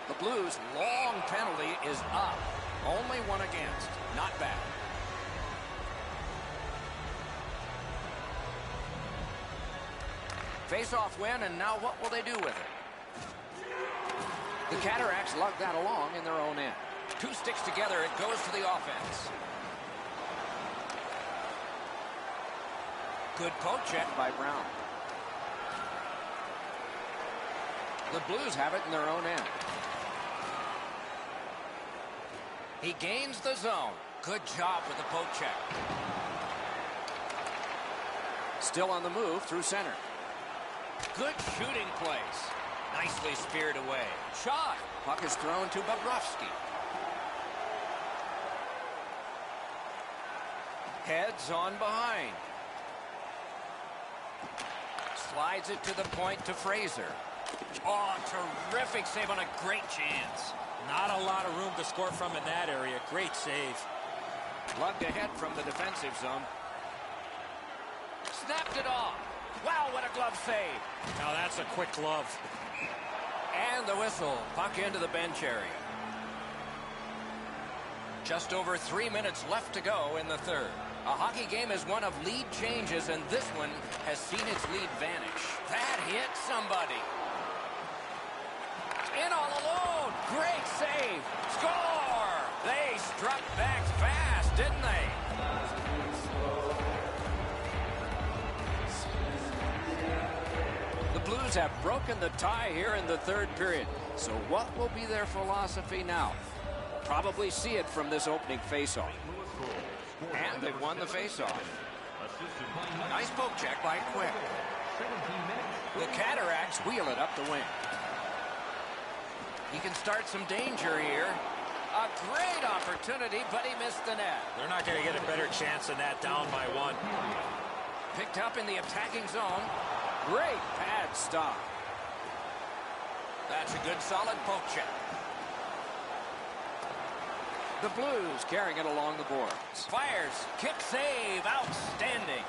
The Blues' long penalty is up. Only one against. Not bad. Face-off win, and now what will they do with it? The Cataracts lug that along in their own end. 2 sticks together, it goes to the offense. Good poke check by Brown. The Blues have it in their own end. He gains the zone. Good job with the poke check. Still on the move through center. Good shooting place. Nicely speared away. Shot. Puck is thrown to Bobrovsky. Heads on behind. Slides it to the point to Fraser. Oh, terrific save on a great chance. Not a lot of room to score from in that area. Great save. Lugged ahead from the defensive zone. Snapped it off. Wow, what a glove save. Now that's a quick glove. And the whistle. Puck into the bench area. Just over 3 minutes left to go in the third. A hockey game is one of lead changes, and this one has seen its lead vanish. That hit somebody. In all alone. Great save. Score! They struck back fast, didn't they? The Blues have broken the tie here in the third period. So what will be their philosophy now? We'll probably see it from this opening faceoff. And they've won the faceoff. Nice poke check by Quick. The Cataracts wheel it up the wing. He can start some danger here. A great opportunity, but he missed the net. They're not going to get a better chance than that, down by one. Picked up in the attacking zone. Great pad stop. That's a good solid poke check. The Blues carrying it along the boards. Fires. Kick save. Outstanding.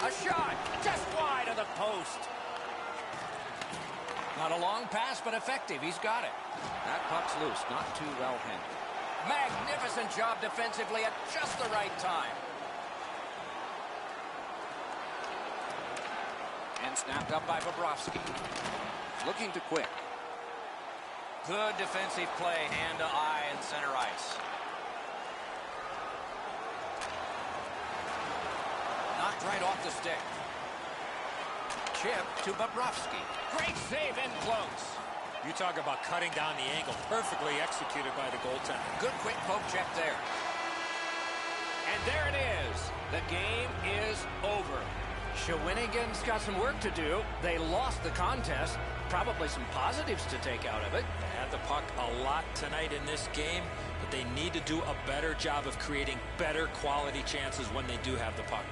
A shot. Just wide of the post. Not a long pass, but effective. He's got it. That puck's loose. Not too well handled. Magnificent job defensively at just the right time. And snapped up by Bobrovsky. Looking to Quick. Good defensive play, hand to eye and center ice. Knocked right off the stick. Chip to Bobrovsky. Great save in close. You talk about cutting down the angle. Perfectly executed by the goaltender. Good quick poke check there. And there it is. The game is over. Shawinigan's got some work to do. They lost the contest. Probably some positives to take out of it. They had the puck a lot tonight in this game, but they need to do a better job of creating better quality chances when they do have the puck.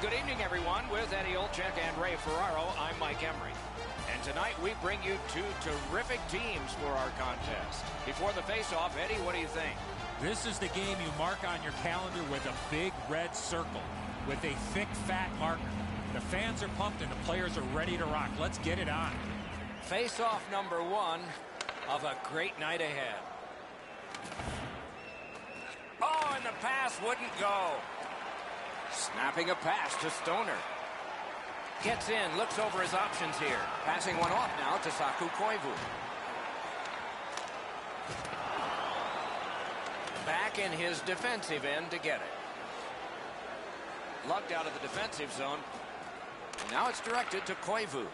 Good evening, everyone. With Eddie Olczyk and Ray Ferraro, I'm Mike Emery. And tonight we bring you two terrific teams for our contest. Before the face-off, Eddie, what do you think? This is the game you mark on your calendar with a big red circle with a thick, fat marker. The fans are pumped and the players are ready to rock. Let's get it on. Face-off number one of a great night ahead. Oh, and the pass wouldn't go. Snapping a pass to Stoner. Gets in, looks over his options here. Passing one off now to Saku Koivu. Back in his defensive end to get it. Lugged out of the defensive zone. And now it's directed to Koivu.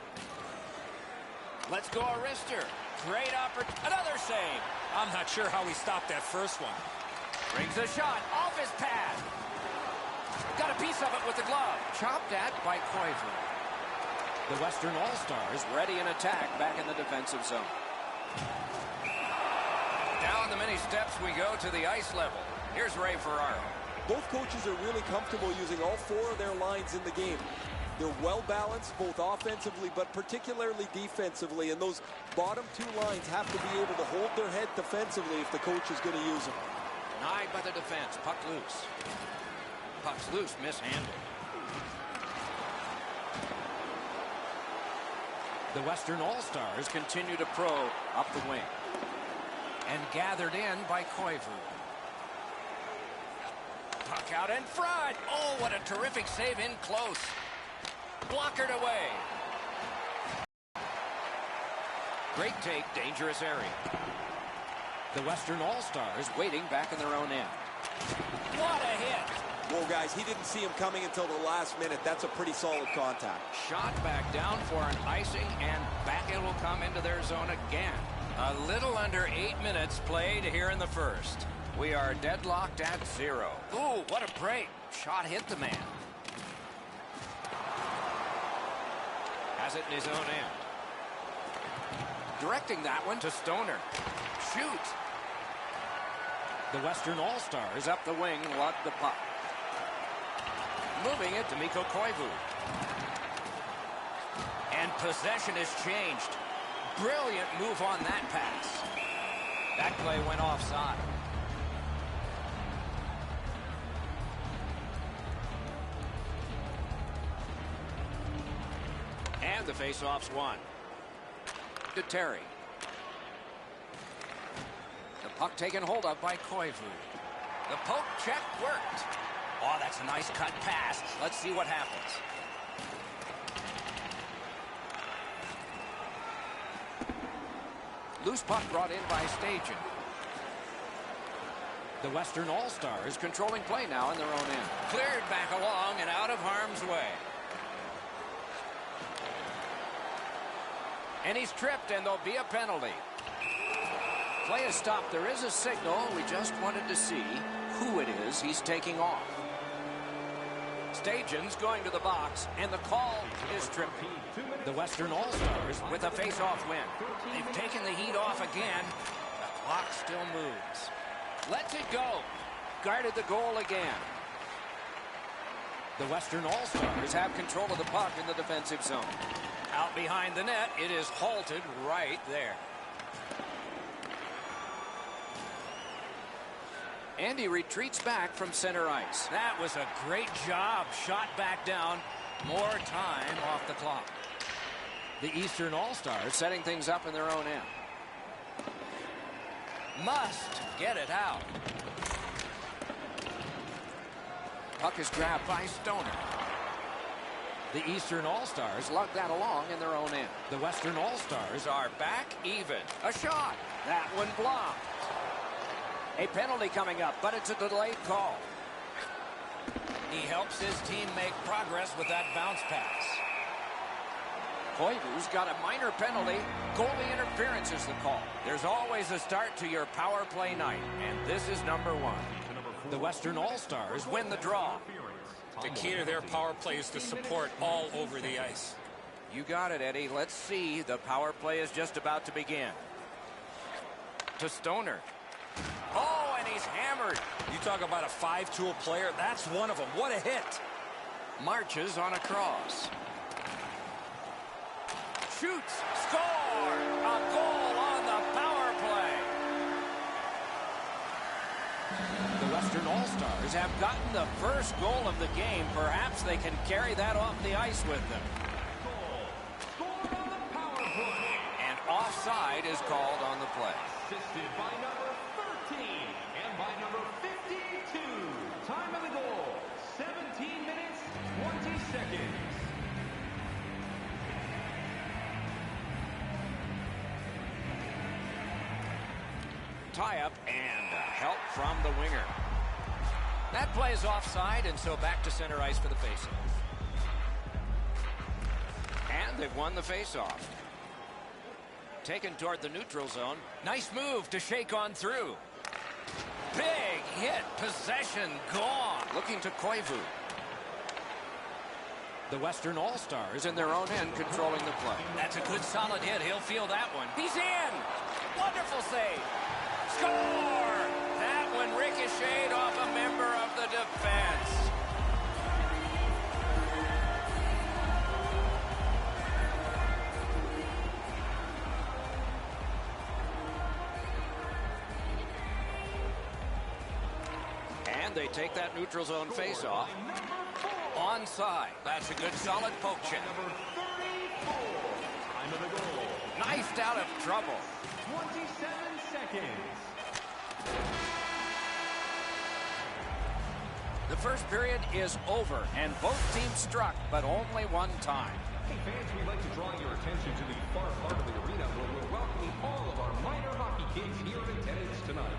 Let's go a wrister. Great opportunity. Another save. I'm not sure how he stopped that first one. Brings a shot off his pad. Got a piece of it with the glove. Chopped at by Koivu. The Western All-Stars ready in attack back in the defensive zone. Down the many steps we go to the ice level. Here's Ray Ferraro. Both coaches are really comfortable using all four of their lines in the game. They're well balanced both offensively but particularly defensively, and those bottom two lines have to be able to hold their head defensively if the coach is going to use them. Denied by the defense. Puck loose. Puck's loose, mishandled. The Western All-Stars continue to probe up the wing. And gathered in by Koivu. Puck out in front. Oh, what a terrific save in close. Blockered away. Great take, dangerous area. The Western All-Stars waiting back in their own end. What a hit. Whoa, guys, he didn't see him coming until the last minute. That's a pretty solid contact. Shot back down for an icing, and back it will come into their zone again. A little under 8 minutes played here in the first. We are deadlocked at 0. Ooh, what a break. Shot hit the man. Has it in his own end. Directing that one to Stoner. Shoot. The Western All-Stars up the wing lug the puck. Moving it to Mikko Koivu. And possession has changed. Brilliant move on that pass. That play went offside. And the faceoff's won. To Terry. The puck taken hold of by Koivu. The poke check worked. Oh, that's a nice cut pass. Let's see what happens. Loose puck brought in by Stajan. The Western All-Stars controlling play now in their own end. Cleared back along and out of harm's way. And he's tripped, and there'll be a penalty. Play is stopped. There is a signal. We just wanted to see who it is he's taking off. Stajan's going to the box, and the call is tripping. The Western All-Stars with a face-off win. They've taken the heat off again. The clock still moves. Lets it go. Guarded the goal again. The Western All-Stars have control of the puck in the defensive zone. Out behind the net, it is halted right there. And he retreats back from center ice. That was a great job. Shot back down. More time off the clock. The Eastern All-Stars setting things up in their own end. Must get it out. Puck is grabbed by Stoner. The Eastern All-Stars lug that along in their own end. The Western All-Stars are back even. A shot. That one blocked. A penalty coming up, but it's a delayed call. He helps his team make progress with that bounce pass. Koivu's got a minor penalty. Goalie interference is the call. There's always a start to your power play night, and this is number 1. The Western All-Stars win the draw. The key to their power play is to support all over the ice. You got it, Eddie. Let's see. The power play is just about to begin. To Stoner. Oh, and he's hammered. You talk about a 5-tool player. That's one of them. What a hit. Marches on a cross. Shoots. Score! A goal on the power play. The Western All-Stars have gotten the first goal of the game. Perhaps they can carry that off the ice with them. Scored on the power play. And offside is called on the play. Assisted by number 13 and by number 52. Time of the goal, 17 minutes, 20 seconds. Tie-up and help from the winger. That play is offside, and so back to center ice for the faceoff. And they've won the faceoff. Taken toward the neutral zone. Nice move to shake on through. Big hit. Possession gone. Looking to Koivu. The Western All-Stars in their own end controlling the play. That's a good solid hit. He'll feel that one. He's in. Wonderful save. Score! That one ricocheted off a member of the defense. And they take that neutral zone face-off. Onside. That's a good solid poke check. Number 34. Time of the goal. Knifed out of trouble. 27 seconds. The first period is over, and both teams struck, but only one time. Hey fans, we'd like to draw your attention to the far part of the arena where we're welcoming all of our minor hockey kids here in attendance tonight.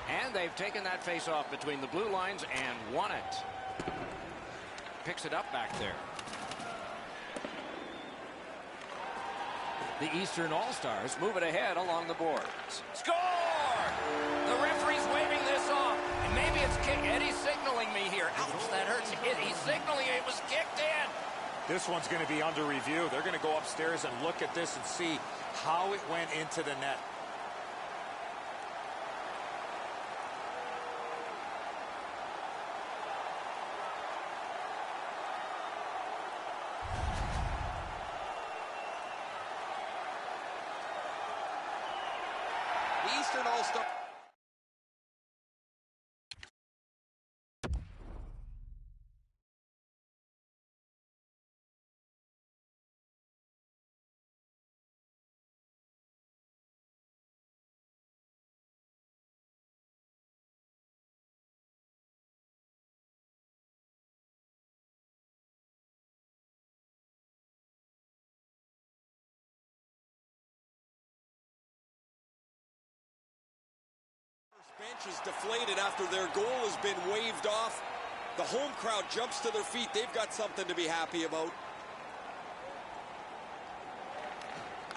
And they've taken that face-off between the blue lines and won it. Picks it up back there. The Eastern All-Stars move it ahead along the boards. Score! The referee's waving this off. And maybe it's kick. Eddie's signaling me here. Ouch, that hurts. He's signaling it was kicked in. This one's going to be under review. They're going to go upstairs and look at this and see how it went into the net. The Eastern All-Star. Bench is deflated after their goal has been waved off. The home crowd jumps to their feet. They've got something to be happy about.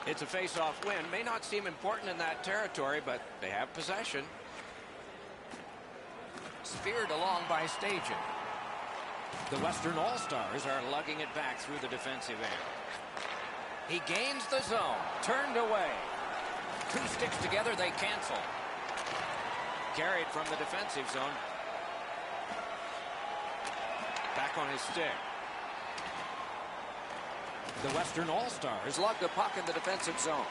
It's a face-off win. May not seem important in that territory, but they have possession. Speared along by Stajan. The Western All-Stars are lugging it back through the defensive end. He gains the zone. Turned away. Two sticks together, they cancel. Carried from the defensive zone. Back on his stick. The Western All-Stars lug the puck in the defensive zone.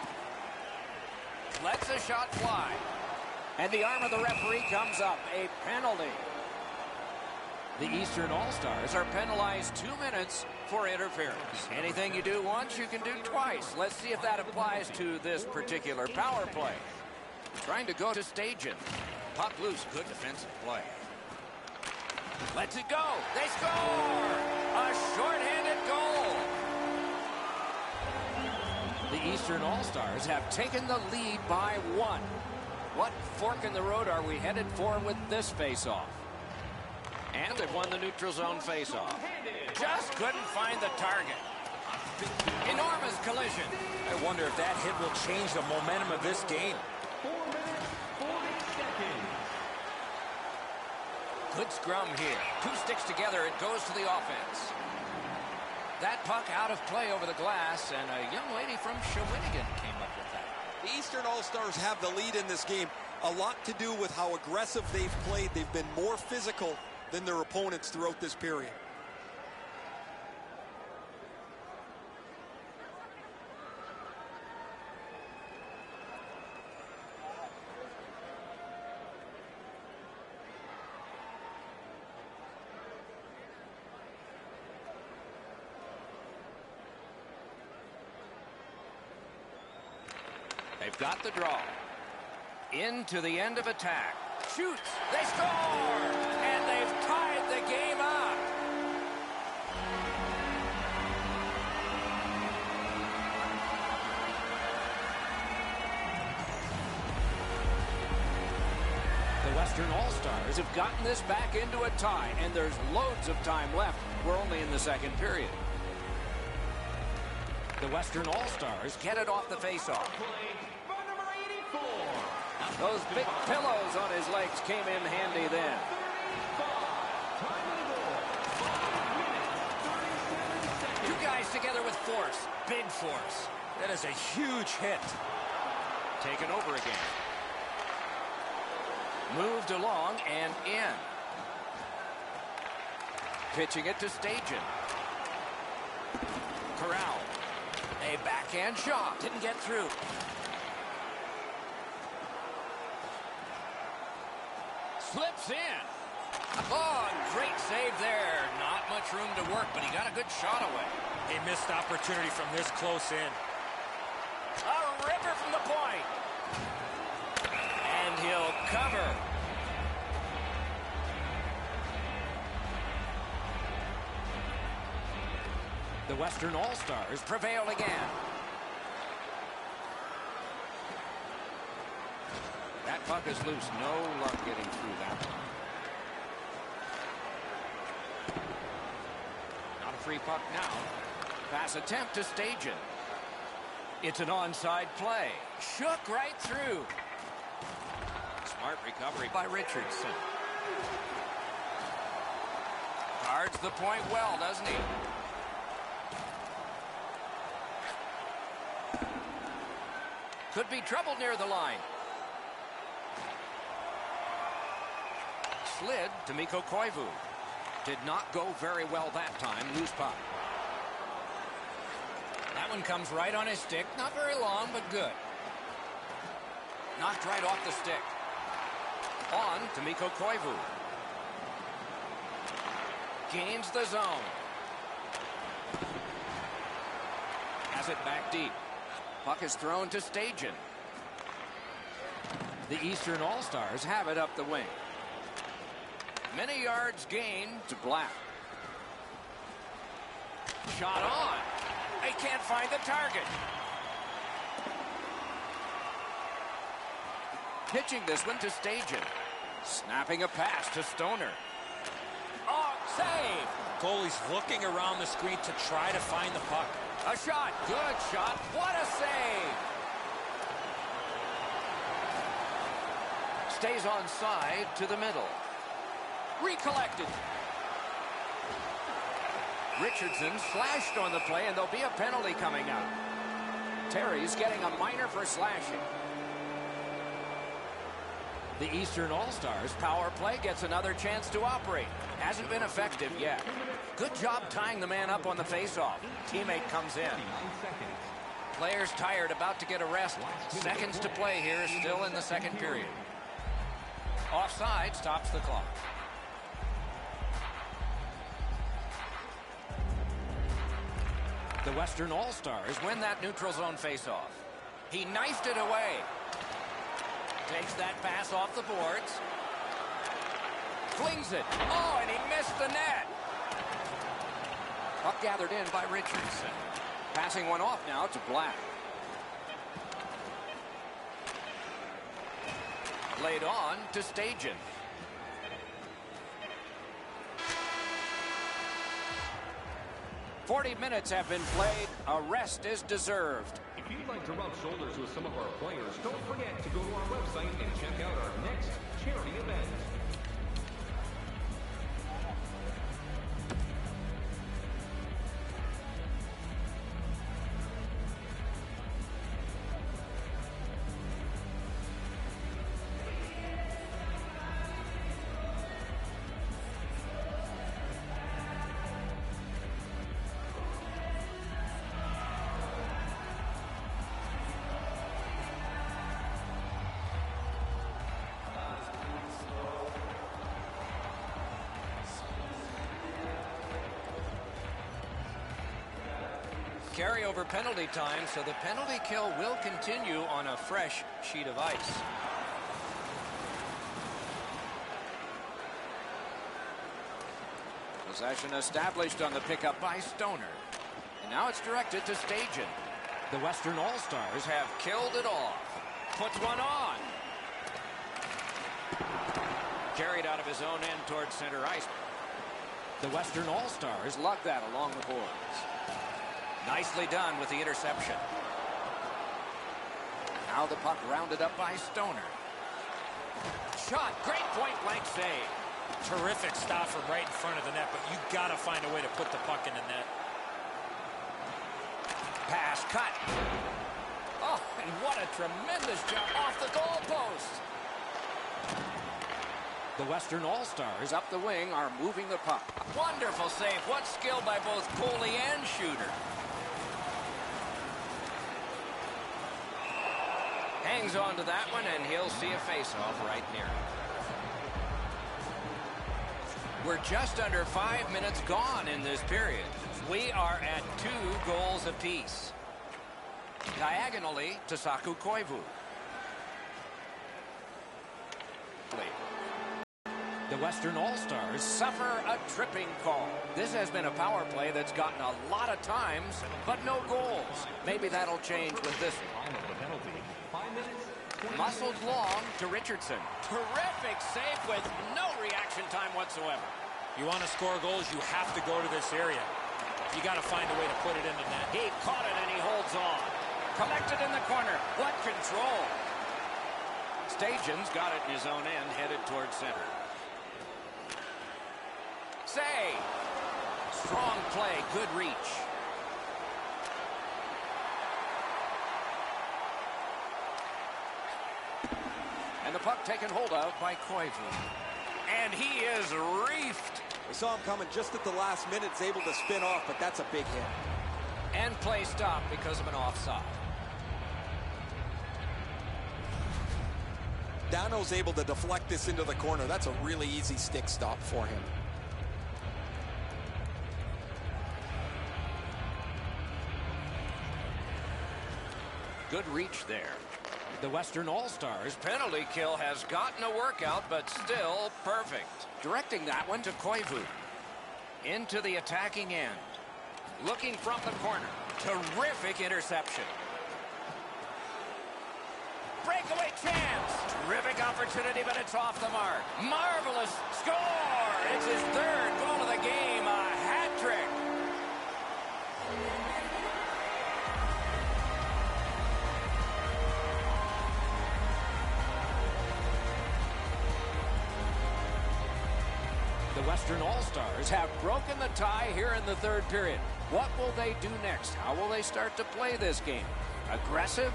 Lets a shot fly. And the arm of the referee comes up. A penalty. The Eastern All-Stars are penalized 2 minutes for interference. Anything you do once, you can do twice. Let's see if that applies to this particular power play. Trying to go to staging. Puck loose. Good defensive play. Lets it go. They score! A shorthanded goal. The Eastern All-Stars have taken the lead by 1. What fork in the road are we headed for with this face-off? And they've won the neutral zone face-off. Just couldn't find the target. Enormous collision. I wonder if that hit will change the momentum of this game. 4 minutes, 40 seconds. Good scrum here. 2 sticks together. It goes to the offense. That puck out of play over the glass, and a young lady from Shawinigan came up with that. The Eastern All-Stars have the lead in this game. A lot to do with how aggressive they've played. They've been more physical than their opponents throughout this period. They've got the draw. Into the end of attack. Shoots. They score! And they've tied the game up. The Western All-Stars have gotten this back into a tie, and there's loads of time left. We're only in the second period. The Western All-Stars get it off the face-off. Those big pillows on his legs came in handy then. Two guys together with force. Big force. That is a huge hit. Taken over again. Moved along and in. Pitching it to Stajan. Corral. A backhand shot. Didn't get through. Slips in. Oh, great save there. Not much room to work, but he got a good shot away. A missed opportunity from this close in. A ripper from the point. And he'll cover. The Western All-Stars prevail again. That puck is loose. No luck getting through that one. Not a free puck now. Pass attempt to Stajan. It's an onside play. Shook right through. Smart recovery by Richardson. Guards the point well, doesn't he? Could be trouble near the line. Slid to Mikko Koivu. Did not go very well that time. Loose puck. That one comes right on his stick. Not very long, but good. Knocked right off the stick. On to Mikko Koivu. Gains the zone. Has it back deep. Puck is thrown to Stajan. The Eastern All-Stars have it up the wing. Many yards gained to Black. Shot on. They can't find the target. Pitching this one to Stajan. Snapping a pass to Stoner. Oh, save. Goalie's looking around the screen to try to find the puck. A shot. Good shot. What a save. Stays on side to the middle. Recollected. Richardson slashed on the play, and there'll be a penalty coming out. Terry's getting a minor for slashing. The Eastern All-Stars power play gets another chance to operate. Hasn't been effective yet. Good job tying the man up on the face-off. Teammate comes in. Players tired, about to get a rest. Seconds to play here, still in the second period. Offside stops the clock. The Western All-Stars win that neutral zone faceoff. He knifed it away. Takes that pass off the boards. Flings it. Oh, and he missed the net. Puck gathered in by Richardson. Passing one off now to Black. Laid on to Stajan. "40 minutes have been played. A rest is deserved." If you'd like to rub shoulders with some of our players, don't forget to go to our website and check out our next charity event. Carryover penalty time, so the penalty kill will continue on a fresh sheet of ice. Possession established on the pickup by Stoner. And now it's directed to Stajan. The Western All-Stars have killed it off. Puts one on. Carried out of his own end towards center ice. The Western All-Stars lug that along the boards. Nicely done with the interception. Now the puck rounded up by Stoner. Shot, great point-blank save. Terrific stop from right in front of the net, but you got to find a way to put the puck in the net. Pass cut. Oh, and what a tremendous jump off the goalpost. The Western All-Stars up the wing are moving the puck. Wonderful save. What skill by both goalie and shooter. Hangs on to that one, and he'll see a face-off right near him. We're just under 5 minutes gone in this period. We are at 2 goals apiece. Diagonally to Saku Koivu. The Western All-Stars suffer a tripping call. This has been a power play that's gotten a lot of times, but no goals. Maybe that'll change with this one. Muscled long to Richardson. Terrific save with no reaction time whatsoever. You want to score goals, you have to go to this area. You got to find a way to put it in the net. He caught it and he holds on. Collected in the corner. What control. Stajan's got it in his own end, headed towards center. Save. Strong play, good reach. And the puck taken hold of by Koivu. And he is reefed. We saw him coming just at the last minute. He's able to spin off, but that's a big hit. And play stopped because of an offside. Dano's able to deflect this into the corner. That's a really easy stick stop for him. Good reach there. The Western All-Stars penalty kill has gotten a workout, but still perfect. Directing that one to Koivu. Into the attacking end. Looking from the corner. Terrific interception. Breakaway chance. Terrific opportunity, but it's off the mark. Marvelous score. It's his 3rd goal of the game. A hat trick. The Western All-Stars have broken the tie here in the 3rd period. What will they do next? How will they start to play this game? Aggressive?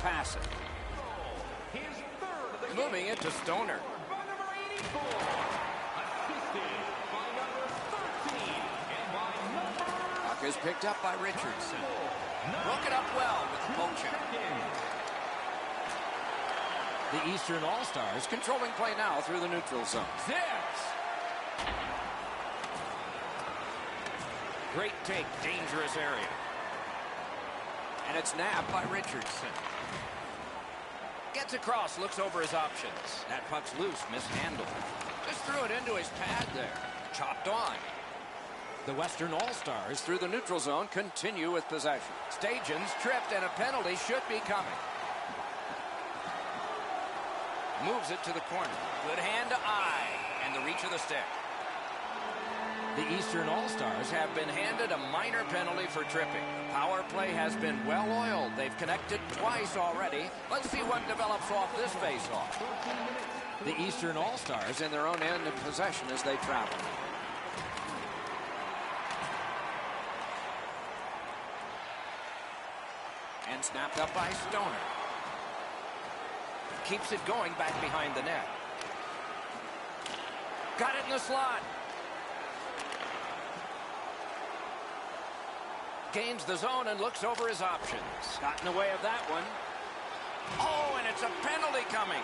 Passive? Moving it to Stoner. Puck is picked up by Richardson. Broke it up well with the poke check. The Eastern All-Stars controlling play now through the neutral zone. Zips! Great take, dangerous area. And it's nabbed by Richardson. Gets across, looks over his options. That puck's loose, mishandled. Just threw it into his pad there. Chopped on. The Western All-Stars through the neutral zone continue with possession. Stajan's tripped and a penalty should be coming. Moves it to the corner. Good hand to eye and the reach of the stick. The Eastern All-Stars have been handed a minor penalty for tripping. The power play has been well-oiled. They've connected twice already. Let's see what develops off this face-off. The Eastern All-Stars in their own end of possession as they travel. And snapped up by Stoner. Keeps it going back behind the net. Got it in the slot. Gains the zone and looks over his options. Got in the way of that one. Oh, and it's a penalty coming.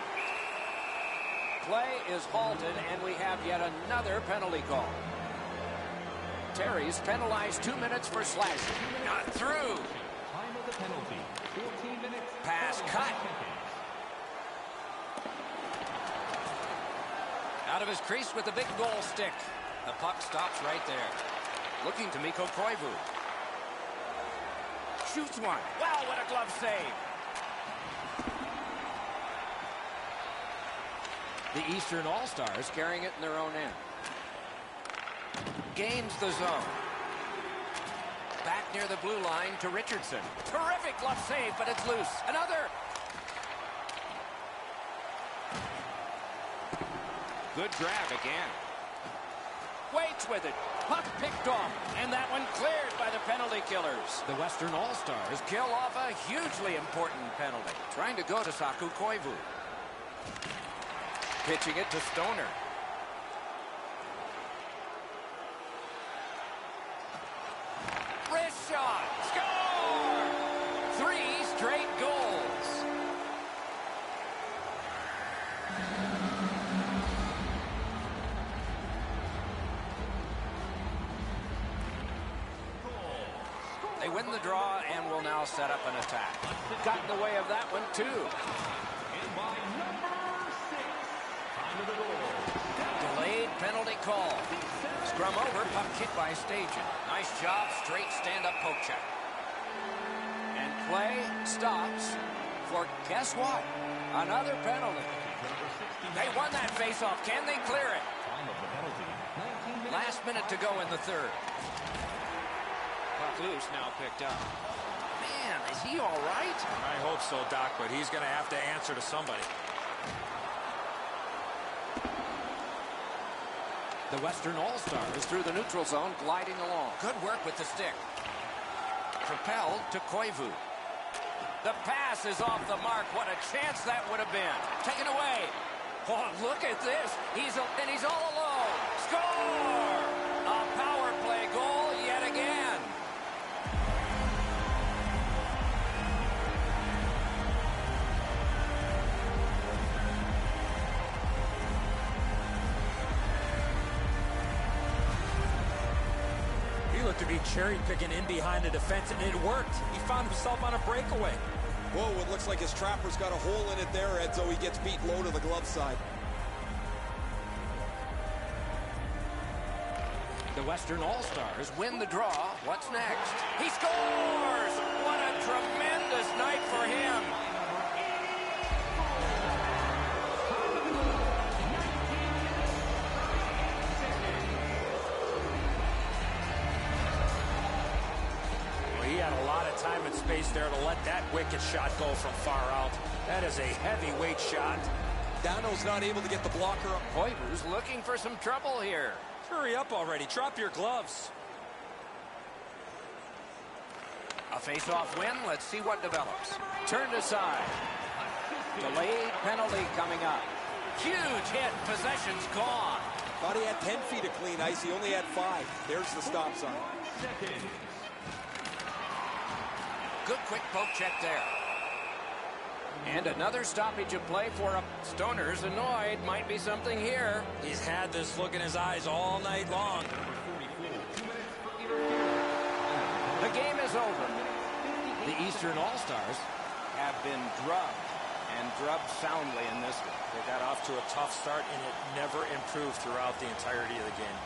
Play is halted, and we have yet another penalty call. Terry's penalized 2 minutes for slashing. Not through. Time of the penalty, 14 minutes. Pass cut. Out of his crease with the big goal stick. The puck stops right there. Looking to Mikko Koivu. Shoots one. Wow, what a glove save. The Eastern All-Stars carrying it in their own end. Gains the zone. Back near the blue line to Richardson. Terrific glove save, but it's loose. Another. Good grab again. Waits with it. Puck picked off. And that one cleared by the penalty killers. The Western All-Stars kill off a hugely important penalty. Trying to go to Saku Koivu. Pitching it to Stoner. Wrist shot. Score! 3 straight goals. They win the draw and will now set up an attack. Got in the way of that one, too. And by number 6, time of the goal. Delayed penalty call. Scrum over, puck kick by Stajan. Nice job, straight stand-up poke check. And play stops for, guess what? Another penalty. They won that face-off. Can they clear it? Time of the penalty, 19 minutes. Last minute to go in the third. Puck loose, now picked up. Man, is he all right? I hope so, Doc, but he's going to have to answer to somebody. The Western All-Stars through the neutral zone, gliding along. Good work with the stick. Propelled to Koivu. The pass is off the mark. What a chance that would have been. Taken away. Oh, look at this. He's all alone. Score! A power play goal yet again. He looked to be cherry-picking in behind the defense, and it worked. He found himself on a breakaway. Whoa, it looks like his trapper's got a hole in it there, Edzo. He gets beat low to the glove side. The Western All-Stars win the draw. What's next? He scores! What a tremendous night for him. Well, he had a lot of time and space there to let that wicked shot go from far out. That is a heavyweight shot. Dano's not able to get the blocker up. Koivu's looking for some trouble here. Hurry up already. Drop your gloves. A face-off win. Let's see what develops. Turned aside. Delayed penalty coming up. Huge hit. Possession's gone. Thought he had 10 feet of clean ice. He only had 5. There's the stop sign. Good quick poke check there. And another stoppage of play for a Stoner's annoyed. Might be something here. He's had this look in his eyes all night long. The game is over. The Eastern All-Stars have been drubbed, and drubbed soundly in this one. They got off to a tough start, and it never improved throughout the entirety of the game.